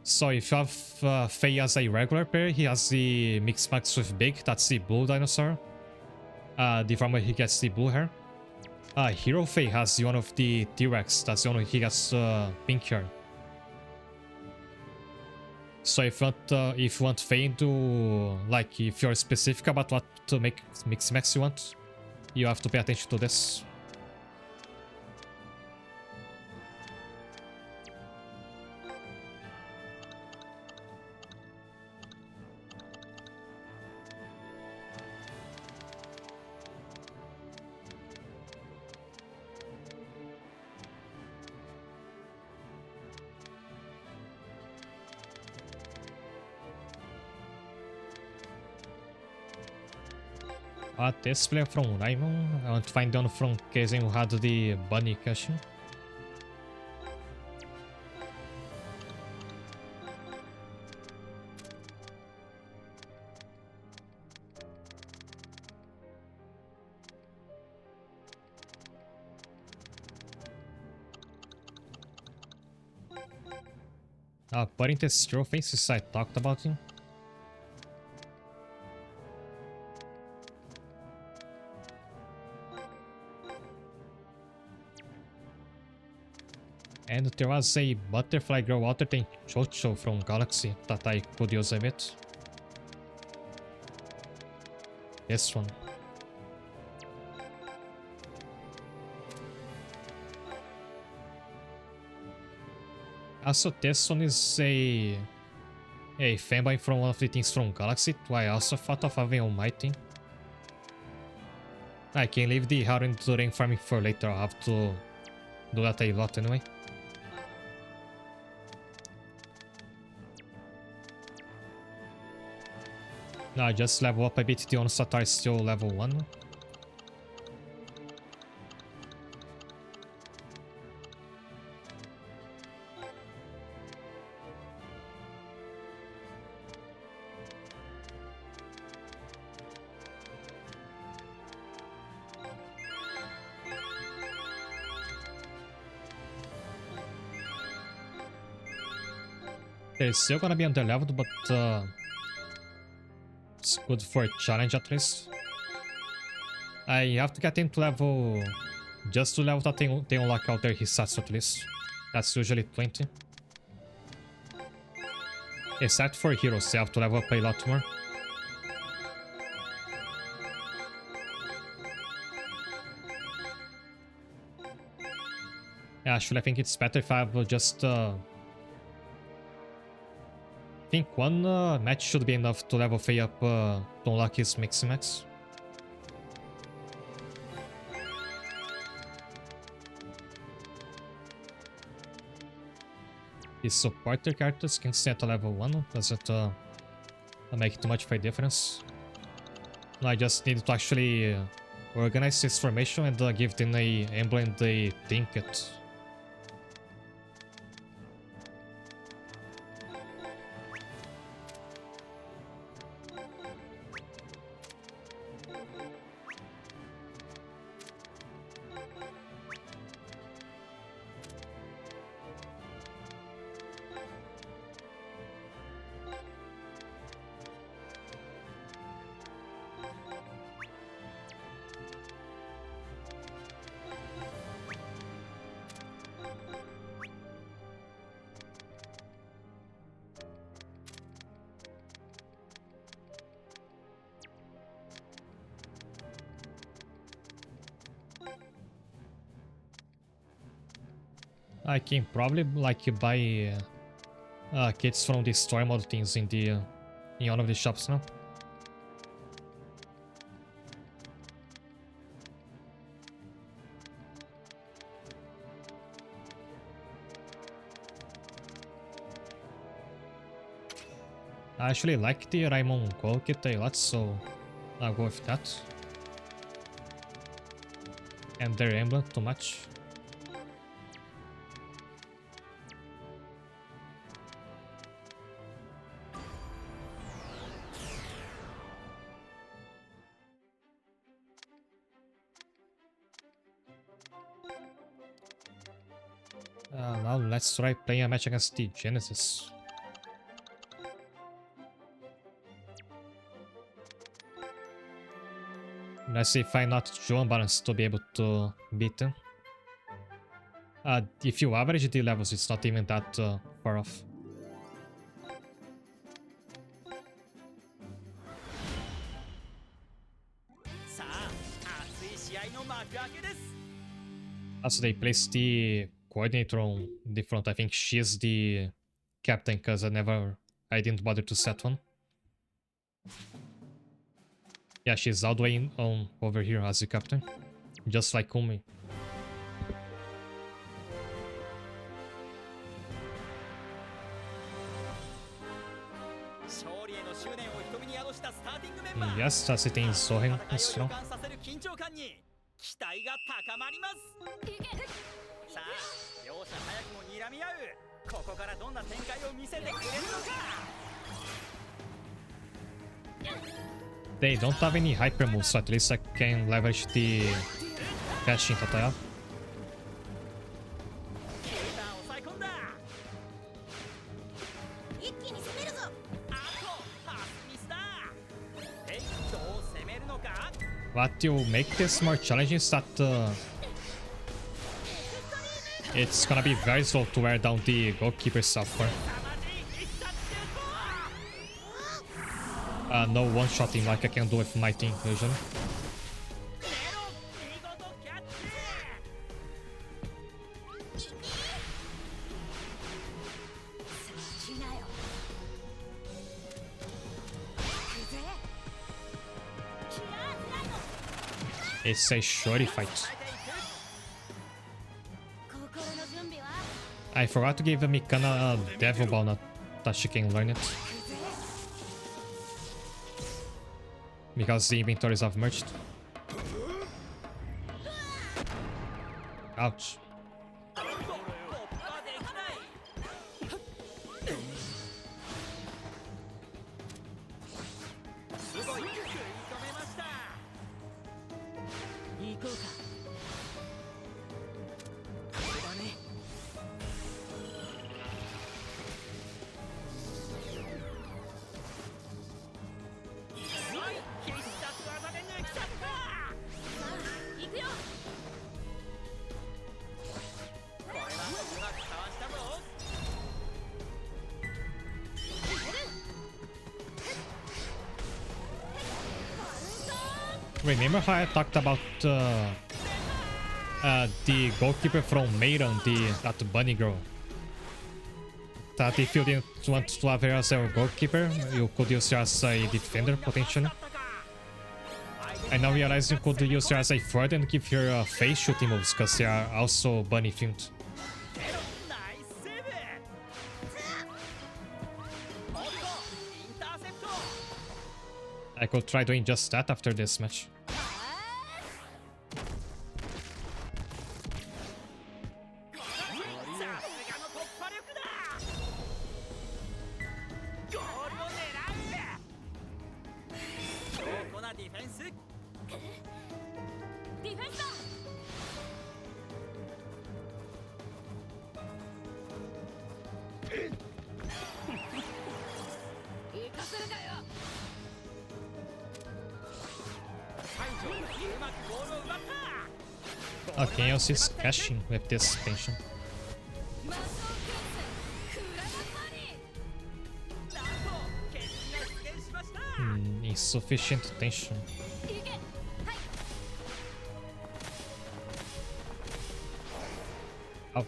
So if you have Fei as a regular pair, he has the mixed max with Big, that's the blue dinosaur. The farmer he gets the blue hair. Hero Fei has one of the T-Rex, that's the one he gets pink hair. So if you want Fei to, like, if you're specific about what to make mix max you want, you have to pay attention to this. This player from Raimon. I want to find one from Keizen who had the bunny cushion. Putting this zero faces, I talked about him. And there was a butterfly girl other than Chocho from Galaxy that I could use a bit. This one. Also, this one is a fanboy from one of the things from Galaxy, who I also thought of having on my team. I can leave the Haru During farming for later, I'll have to do that a lot anyway. No, I just level up a bit, the Onslaught is still level 1. They're still gonna be underleveled, but it's good for a challenge at least. I have to get into level... just to level that they unlock out their Hisatsu at least. That's usually 20. Except for heroes, they have to level up a lot more. Yeah, actually I think it's better if I will just... I think one match should be enough to level Faye up to unlock his Max. His supporter characters can stay at level 1, doesn't make too much of a difference. I just need to actually organize this formation and give them a emblem they think it. I can probably like buy kits from the story mode things in one of the shops now. I actually like the Raimon Gold kit a lot, so I'll go with that. And their emblem too much. Now let's try playing a match against the Genesis. Let's see if I not Joan balance to be able to beat them. If you average the levels, it's not even that far off. Also, they placed the coordinator on the front. I think she's the captain because I didn't bother to set one. Yeah, she's all the way on over here as the captain, just like Kumi. Yes, as it is Sohen is strong. They don't have any hyper moves, so at least I can leverage the catching that I have. What will make this more challenging is that it's gonna be very slow to wear down the goalkeeper's software. No one-shotting like I can do with my team usually. It's a shorty fight. I forgot to give Mikana a Devil Ball, not that she can learn it. Because the inventories have merged. Ouch. Remember how I talked about the goalkeeper from Meiran, that bunny girl? That if you didn't want to have her as a goalkeeper, you could use her as a defender potentially. I now realize you could use her as a forward and give her face shooting moves because they are also bunny themed. I could try doing just that after this match. Okay, Eos is cashing with this tension. Insufficient tension. Ouch.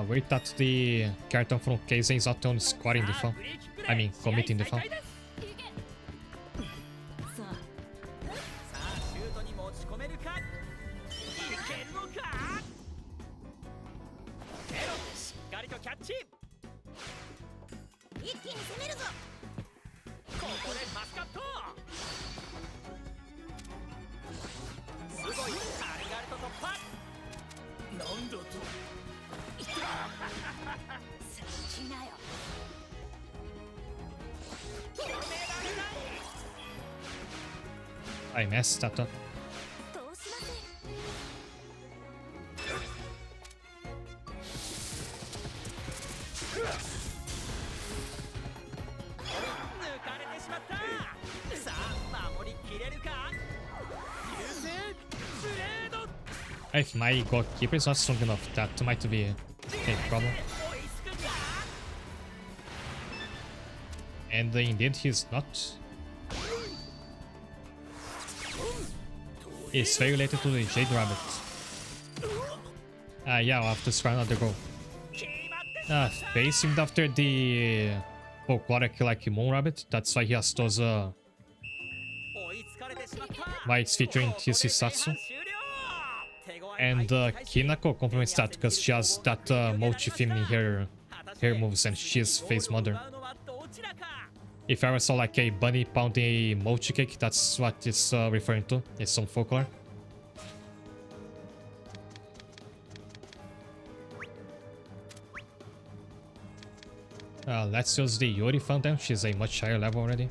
Wait that the character from Keizen is not only squatting the phone. I mean, committing the phone. I messed that up. If my goalkeeper is not strong enough, that might be a problem. And indeed he's not. It's very related to the Jade Rabbit. Yeah, I'll have to try another goal. Facing after the folkloric like Moon Rabbit, that's why he has those why it's featuring his Hisatsu. And Kinako complements that because she has that mochi theme in her moves and she's Phase Mother. If I ever saw like a bunny pounding a mochi cake, that's what it's referring to. It's some folklore. Let's use the Yori Fountain. She's a much higher level already.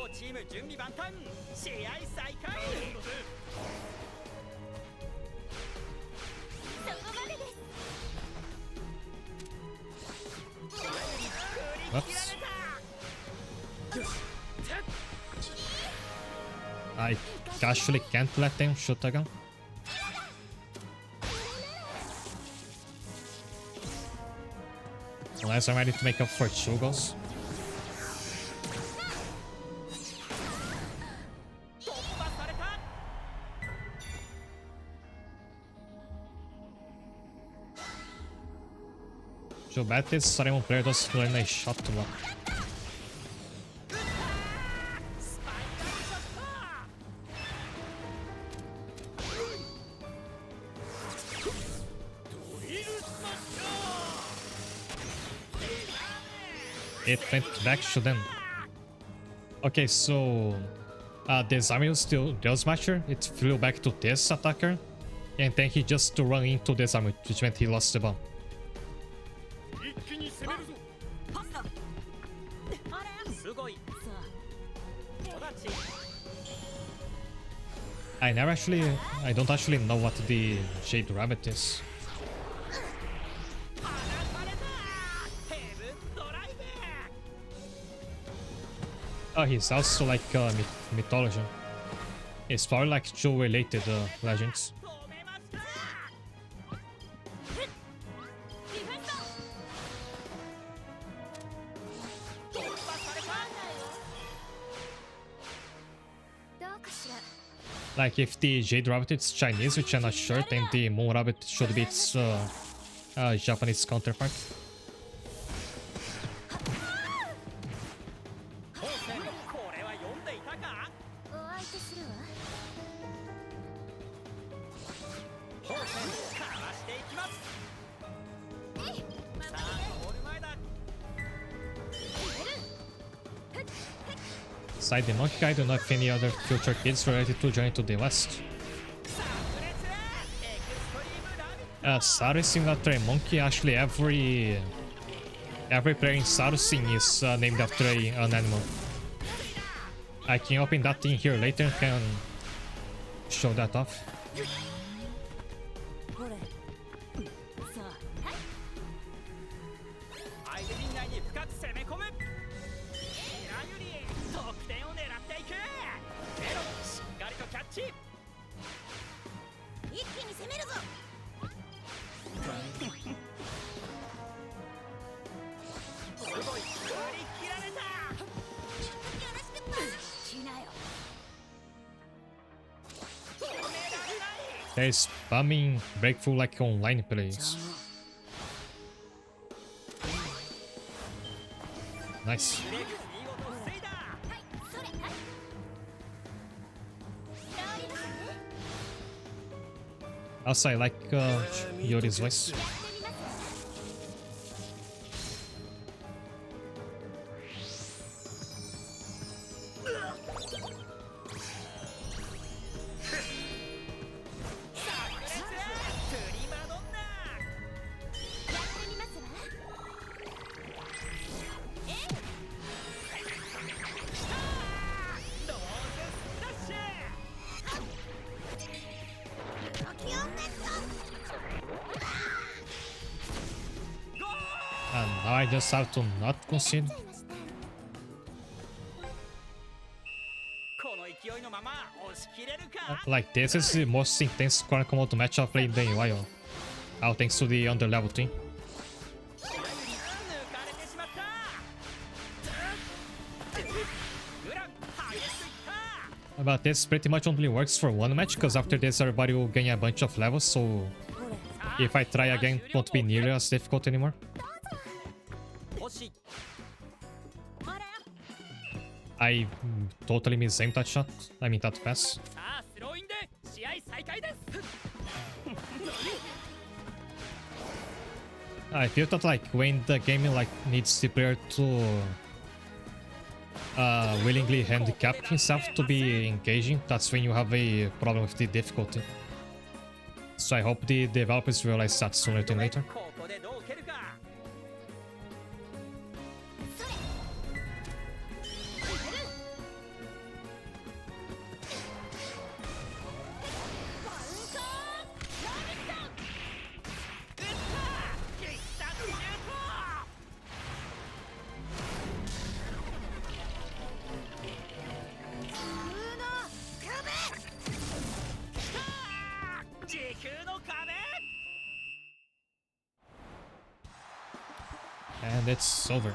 両チーム準備万端試合再開そこまでです Whoops. I actually can't let them shoot again. Unless I'm ready to make up for 2 goals. Too bad this Saremon player doesn't learn a shot to block. It went back to them. Okay, so the Zamir still does matcher. It flew back to this attacker, and then he just ran into the Zamir, which meant he lost the ball. I don't actually know what the Jade Rabbit is. Oh, he's also like mythology. It's probably like 2 related legends. Like if the Jade Rabbit is Chinese, which I'm not sure, then the Moon Rabbit should be its Japanese counterpart. Side the Monkey, I don't know if any other future kids related to Journey to the West. Sarusin after a monkey, actually every player in Sarusin is named after an animal. I can open that thing here later and can show that off. There's spamming breakthrough like online plays. Nice. Also, I like Yori's voice. And now I just have to not concede. Like this is the most intense Chronicle mode match I've played in a while. All thanks to the underlevel team. But this pretty much only works for 1 match, because after this everybody will gain a bunch of levels, so if I try again it won't be nearly as difficult anymore. I totally misaimed that shot. I mean that pass. I feel that like when the game like needs the player to willingly handicap himself to be engaging, that's when you have a problem with the difficulty. So I hope the developers realize that sooner than later. And it's over.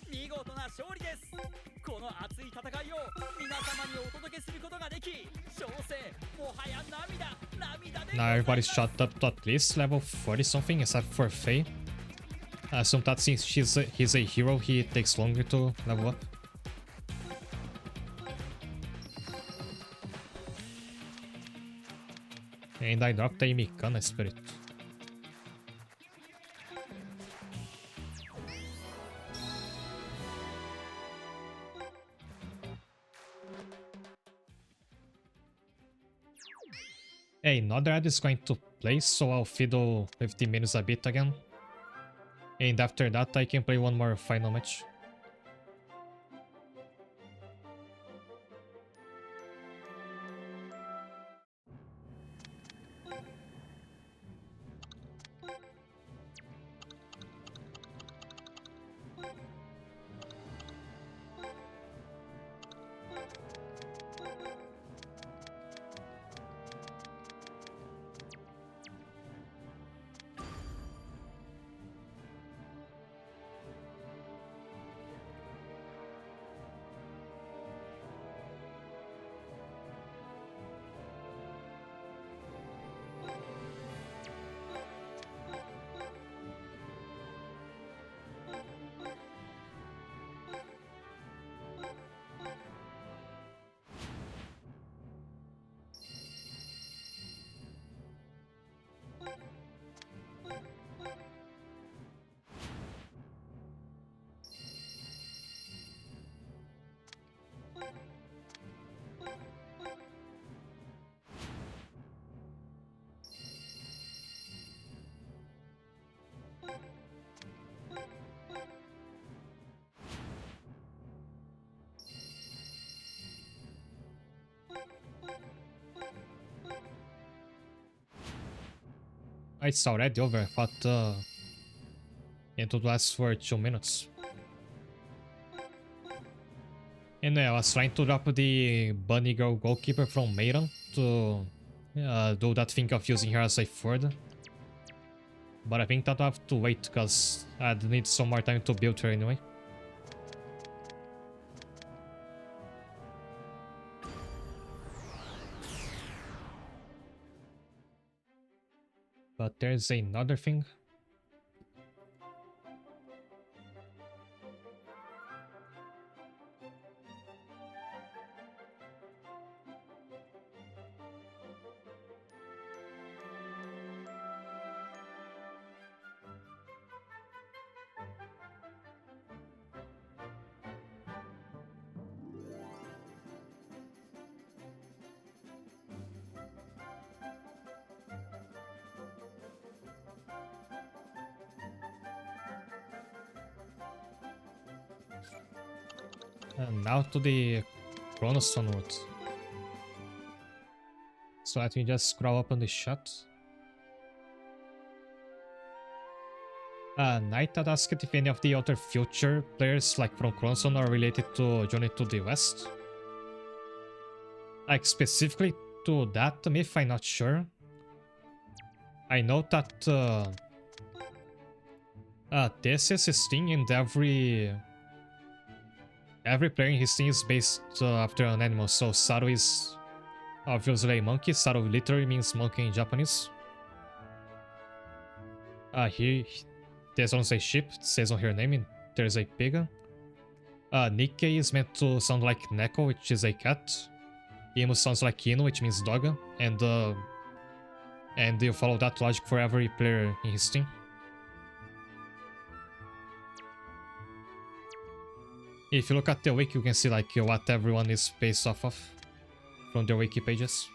見事な勝利です。この熱い戦いを皆様にお届けすることができ、小生もはや涙で Now everybody's shot up to at least level 40 something, except for Faye. Assume that since he's a hero, he takes longer to level up. And I dropped a Mikana Spirit. Hey, another ad is going to play, so I'll fiddle with the menus a bit again. And after that, I can play one more final match. It's already over. I thought it would last for 2 minutes. Anyway, I was trying to drop the bunny girl goalkeeper from Maiden to do that thing of using her as a forward. But I think that I'll have to wait because I'd need some more time to build her anyway. But there's another thing. And now to the Chronostone route. So let me just scroll up on the chat. Knight had asked if any of the other future players like from Chronostone are related to Journey to the West. Like specifically to that myth, I'm not sure. I know that this is his thing, and every player in his team is based after an animal. So Saru is obviously a monkey. Saru literally means monkey in Japanese. Here, this one says sheep. It says on her name, and there's a pig. Nikkei is meant to sound like Neko, which is a cat. Imu sounds like Inu, which means dog. And you follow that logic for every player in his team. If you look at the wiki, you can see like what everyone is based off of from their wiki pages.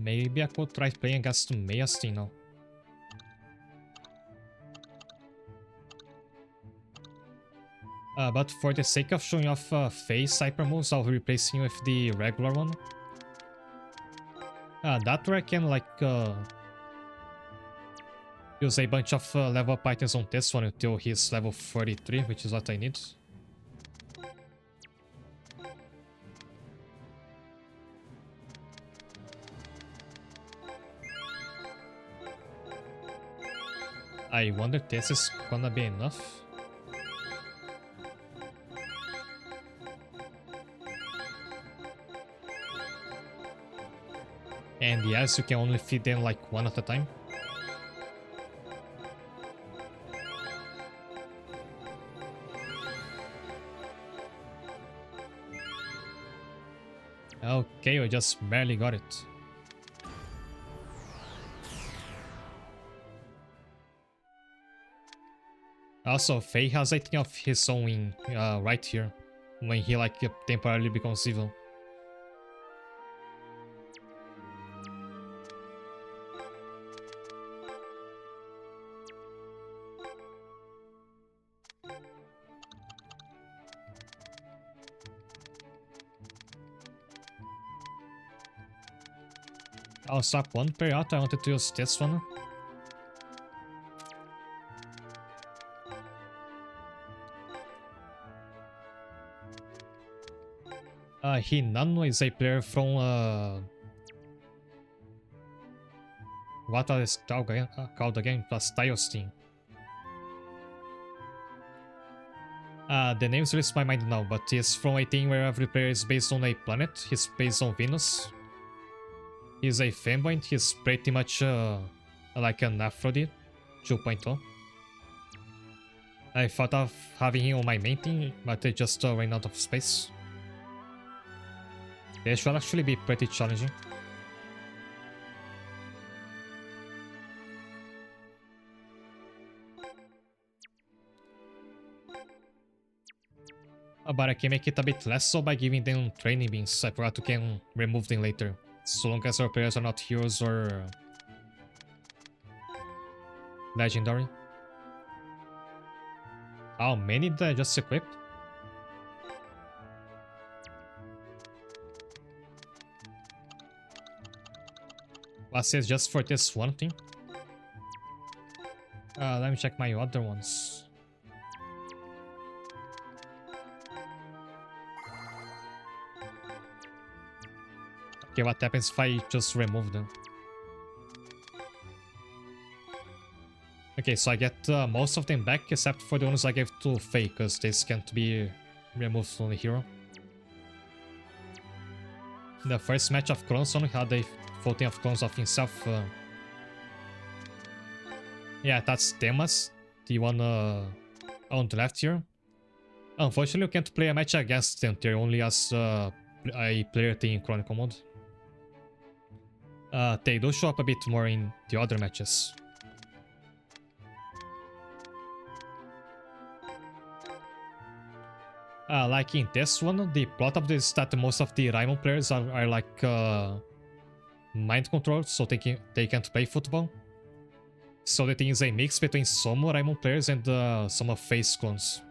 Maybe I could try playing against Meia's team now. But for the sake of showing off Faye's hyper moves, I'll be replacing with the regular one. That way I can like use a bunch of level up items on this one until he's level 43, which is what I need. I wonder if this is gonna be enough. And yes, you can only feed them like one at a time. Okay, we just barely got it. Also, Faye has a thing of his own in, right here, when he like temporarily becomes evil. I'll swap one pair out. I wanted to use this one. Hinano is a player from what was it called again? Plus Styles team. The names released my mind now, but he's from a team where every player is based on a planet. He's based on Venus. He's a fanboy. He's pretty much like an Aphrodite 2.0. I thought of having him on my main team, but I just ran out of space. This should actually be pretty challenging. But I can make it a bit less so by giving them training beans. I forgot to can remove them later, so long as our players are not heroes or legendary. How many did I just equip? Was it just for this one thing? Let me check my other ones. Okay, what happens if I just remove them? Okay, so I get most of them back except for the ones I gave to Faye, because this can't be removed from the hero. The first match of clones only had a floating of clones of himself. Yeah, that's Demas, the one on the left here. Unfortunately, you can't play a match against them, they're only as a player thing in Chronicle mode. They do show up a bit more in the other matches. Like in this one, the plot of this is that most of the Raimon players are like mind controlled, so they can't play football. So the thing is a mix between some Raimon players and some of Faye's clones.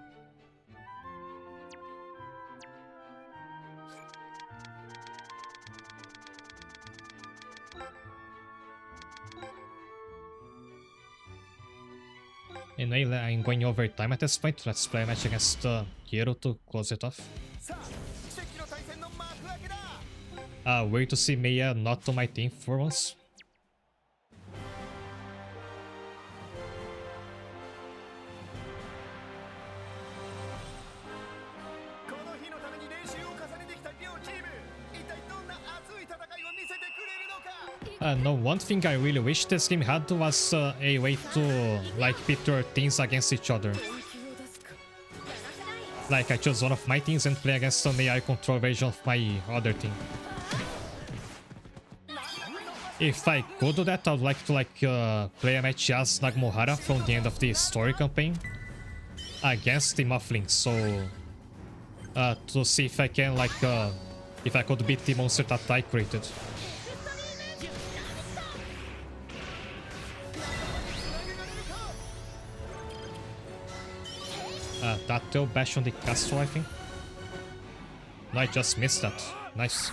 Anyway, I'm going over time at this point. Let's play a match against Hero to close it off. Weird to see Meiya not on my team for once. No, one thing I really wish this game had was a way to like pit your teams against each other. Like I chose one of my teams and play against an AI control version of my other team. If I could do that, I would like to play a match as Nagumohara from the end of the story campaign against the Mufflings, so to see if I can if I could beat the monster that I created. That tail bash on the castle, I think. No, I just missed that. Nice.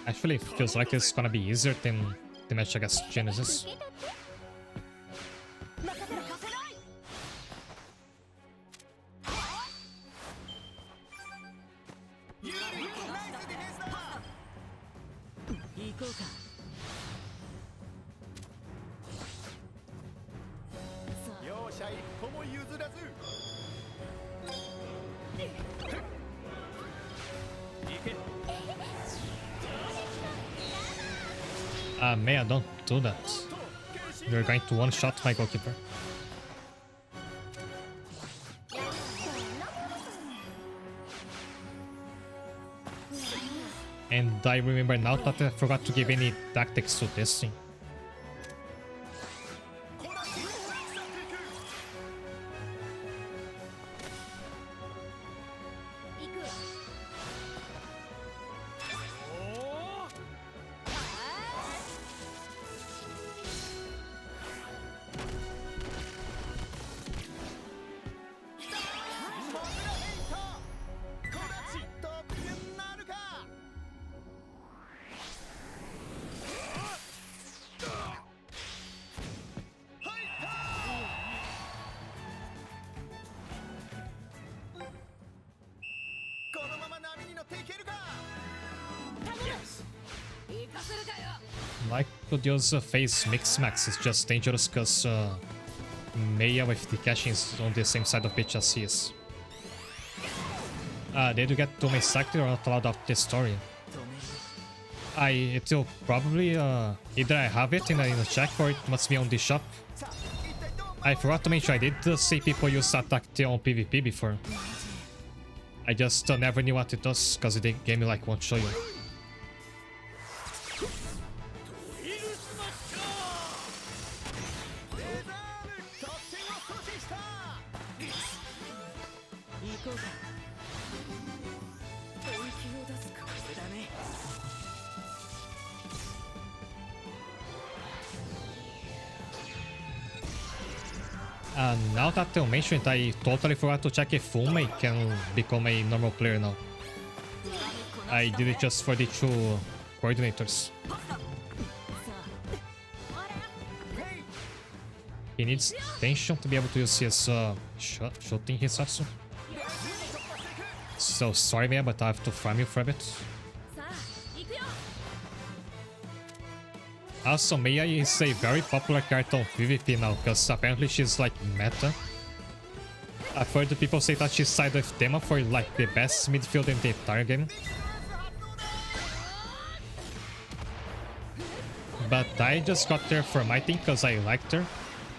Actually, it feels like it's gonna be easier than the match against Genesis. Maya, don't do that. You're going to one-shot my goalkeeper. And I remember now that I forgot to give any tactics to this thing. Like Claudio's phase mix max is just dangerous because Maya with the catching is on the same side of pitch as he is. Did you get to my sector or not allowed out this story? It will probably either I have it in a check or it must be on the shop. I forgot to mention I did see people use that tactic on PvP before. I just never knew what it does because the game like won't show you. Now that you mention it, I totally forgot to check if Fume can become a normal player now. I did it just for the two coordinators. He needs tension to be able to use his shooting Hisatsu. So sorry man, but I have to farm you for a bit. Also, Maya is a very popular character on PvP now, because apparently she's like meta. I've heard people say that she's side with Tema for like the best midfield in the entire game. But I just got her for my team because I liked her.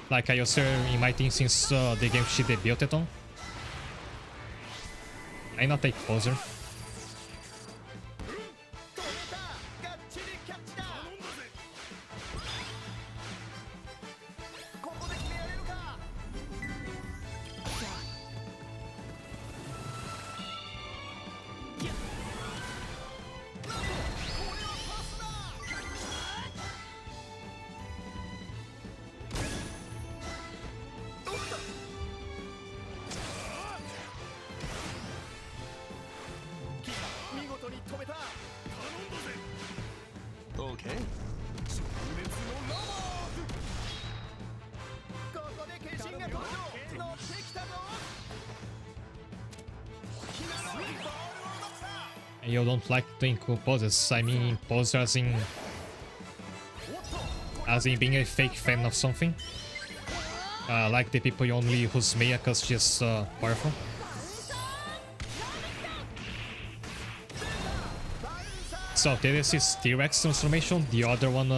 Like I used her in my team since the game she debuted on. I'm not a poser. You don't like doing cool poses. I mean poses as in being a fake fan of something. Like the people you only who's Maya because she's powerful. So this is T-Rex transformation. The other one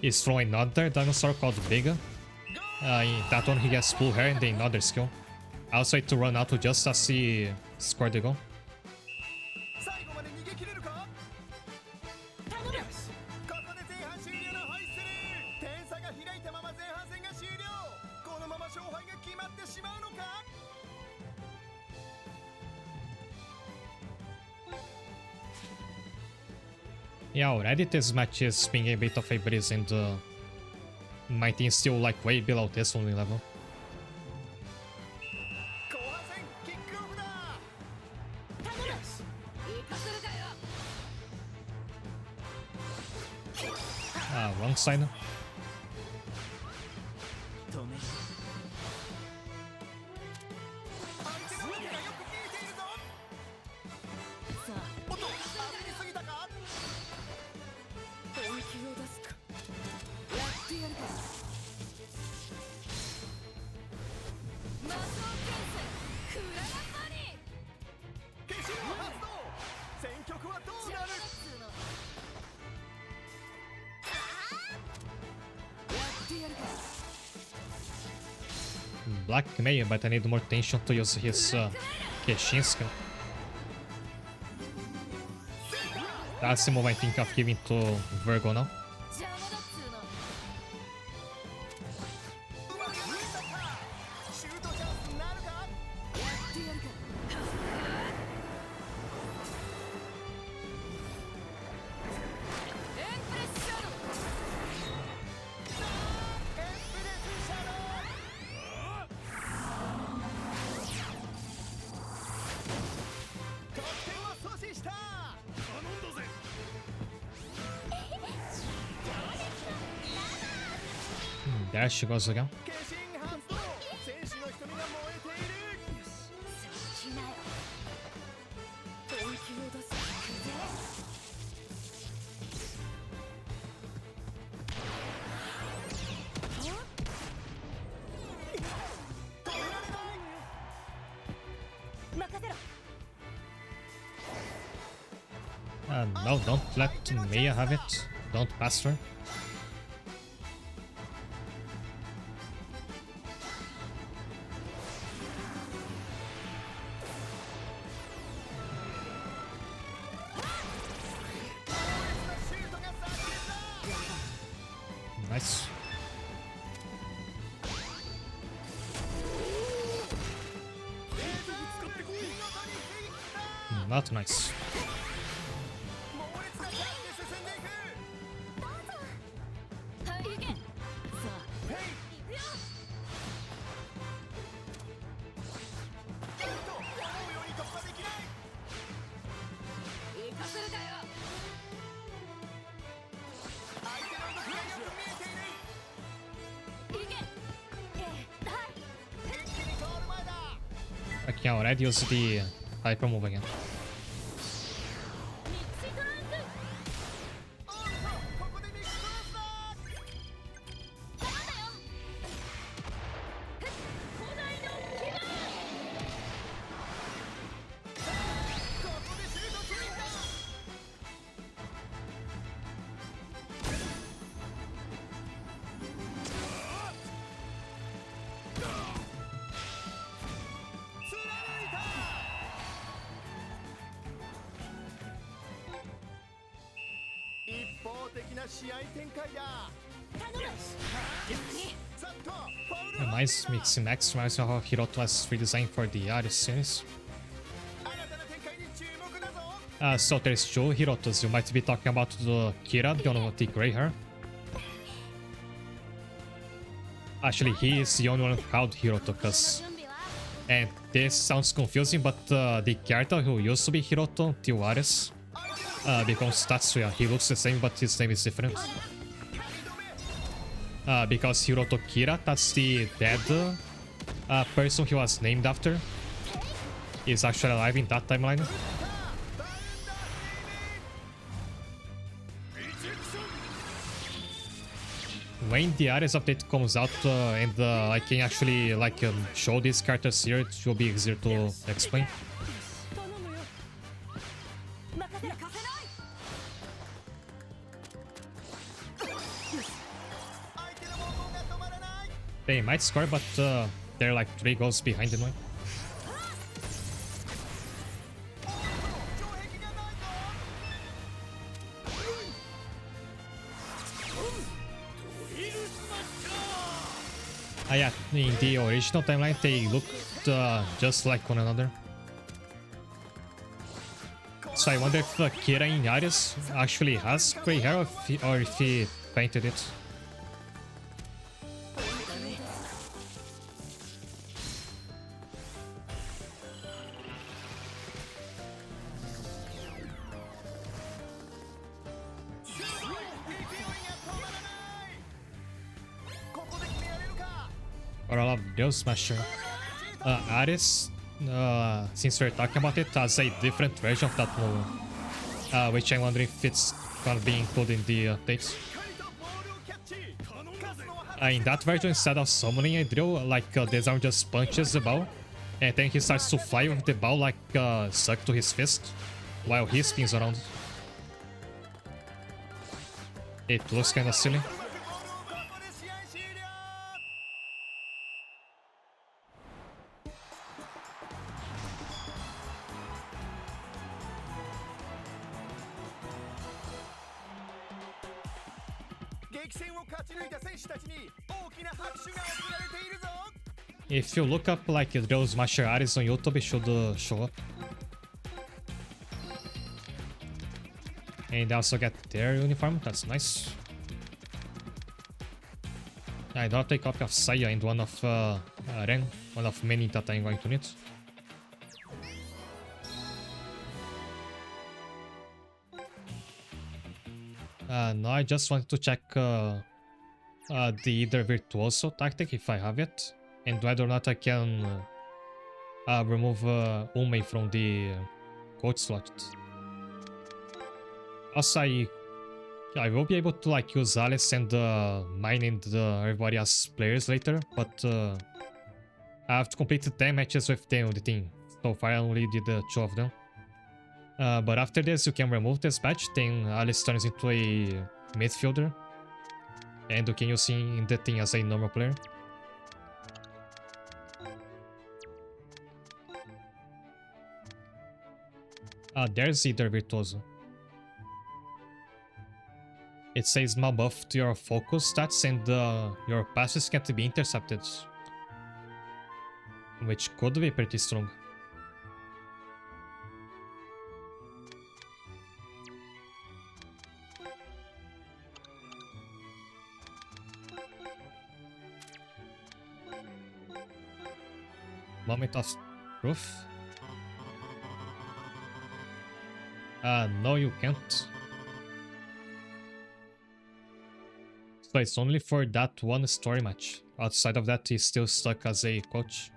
is from another dinosaur called Vega. In that one he gets blue hair and another skill. I also had to run out to just as he scored the goal. Yeah, already this match is being a bit of a breeze and my team's still like way below this only level. wrong side. や Black May, but I need more tension to use his Keshin skill. That's the move I think of giving to Virgo now. There she goes again. No, don't let Mia have it. Don't pass her. Nice. Not nice. I can already use the hyper move again. Nice mixing next reminds me of how Hiroto was redesigned for the Ares series. So there's two Hirotos. You might be talking about the Kira, the one with the grey hair. Actually, he is the only one called Hiroto, cause... And this sounds confusing, but the character who used to be Hiroto till Ares becomes Tatsuya. He looks the same, but his name is different. Because Hiroto Kira, that's the dead person he was named after, is actually alive in that timeline. When the Ares update comes out and I can actually show these characters here, it will be easier to explain. They might score, but they're like 3 goals behind in one. Yeah, in the original timeline they looked just like one another. So I wonder if Kira in Ares actually has grey hair or if he painted it. Or I love Deus Smasher. Ares, since we're talking about it, has a different version of that move, which I'm wondering if it's gonna be included in the updates. In that version, instead of summoning a drill, like Desarm just punches the ball, and then he starts to fly with the ball like stuck to his fist, while he spins around. It looks kinda silly. If you look up like those Smasher Ares on YouTube, it should show up. And they also get their uniform, that's nice. I don't take copy of Saya and one of Ren, one of many that I'm going to need. No, I just wanted to check the either Virtuoso tactic if I have it, and whether or not I can remove Umei from the coach slot. Also, I will be able to like use Alice and mine and everybody as players later, but I have to complete 10 matches with them on the team. So far I only did 2 of them. But after this you can remove this badge, then Alice turns into a midfielder. And you can use him in the team as a normal player. There's either Virtuoso. It says small buff to your focus stats and your passes can't be intercepted. Which could be pretty strong. Moment of truth. No, you can't. So it's only for that one story match. Outside of that, he's still stuck as a coach.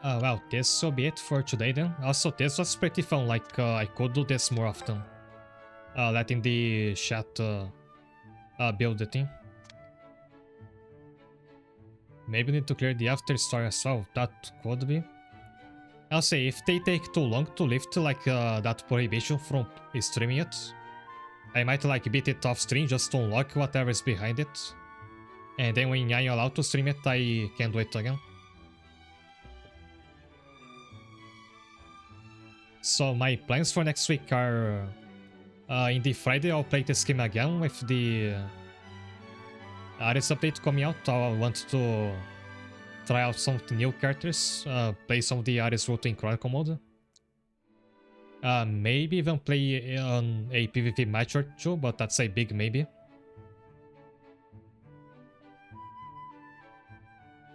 Well, this will be it for today then. Also, this was pretty fun, like I could do this more often. Letting the chat build the team. Maybe need to clear the after story as well, that could be. I'll say, if they take too long to lift like that prohibition from streaming it, I might like beat it off stream just to unlock whatever is behind it. And then when I'm allowed to stream it, I can do it again. So my plans for next week are... in the Friday I'll play this game again with the Ares update coming out. I want to try out some of the new characters, play some of the Ares route in Chronicle mode. Maybe even play on a PvP match or 2, but that's a big maybe.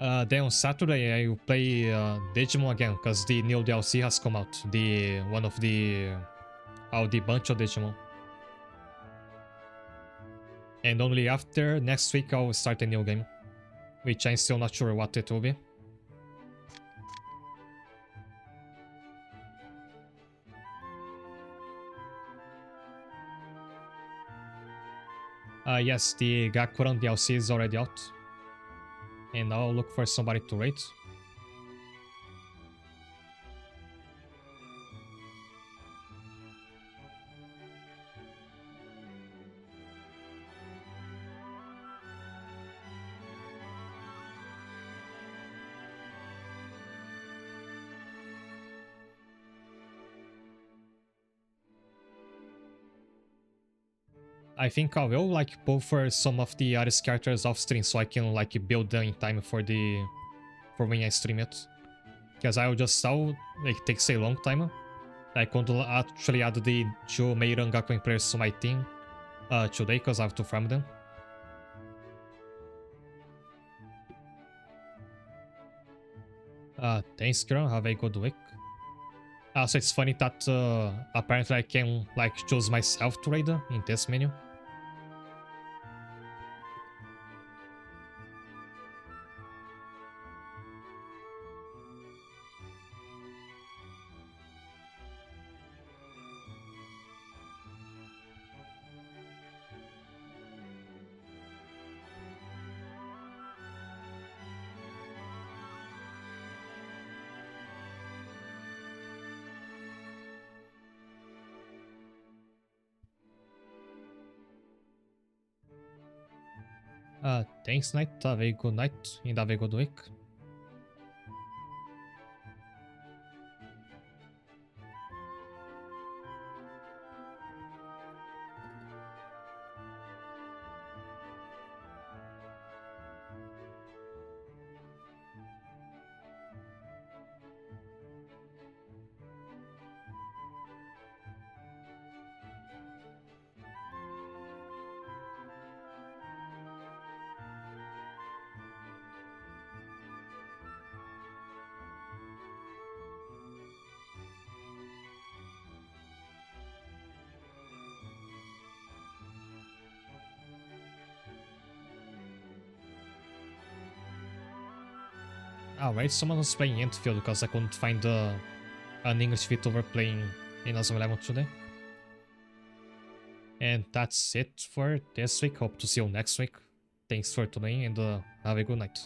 Then on Saturday I will play Digimon again, because the new DLC has come out. The one of the bunch of Digimon. And only after next week I'll start a new game, which I'm still not sure what it will be. Yes, the Gakuran DLC is already out. And I'll look for somebody to rate. I think I will like pull for some of the Ares characters off stream so I can like build them in time for when I stream it. Because it takes a long time. I could actually add the 2 Meiran Gakuen players to my team today because I have to farm them. Thanks, Kieran. Have a good week. Also, it's funny that apparently I can like choose myself to raid in this menu. Thanks, night. Have a good night and have a good week. Alright, someone was playing Enfield because I couldn't find an English VTuber playing Inazuma 11 today. And that's it for this week. Hope to see you next week. Thanks for tuning in and have a good night.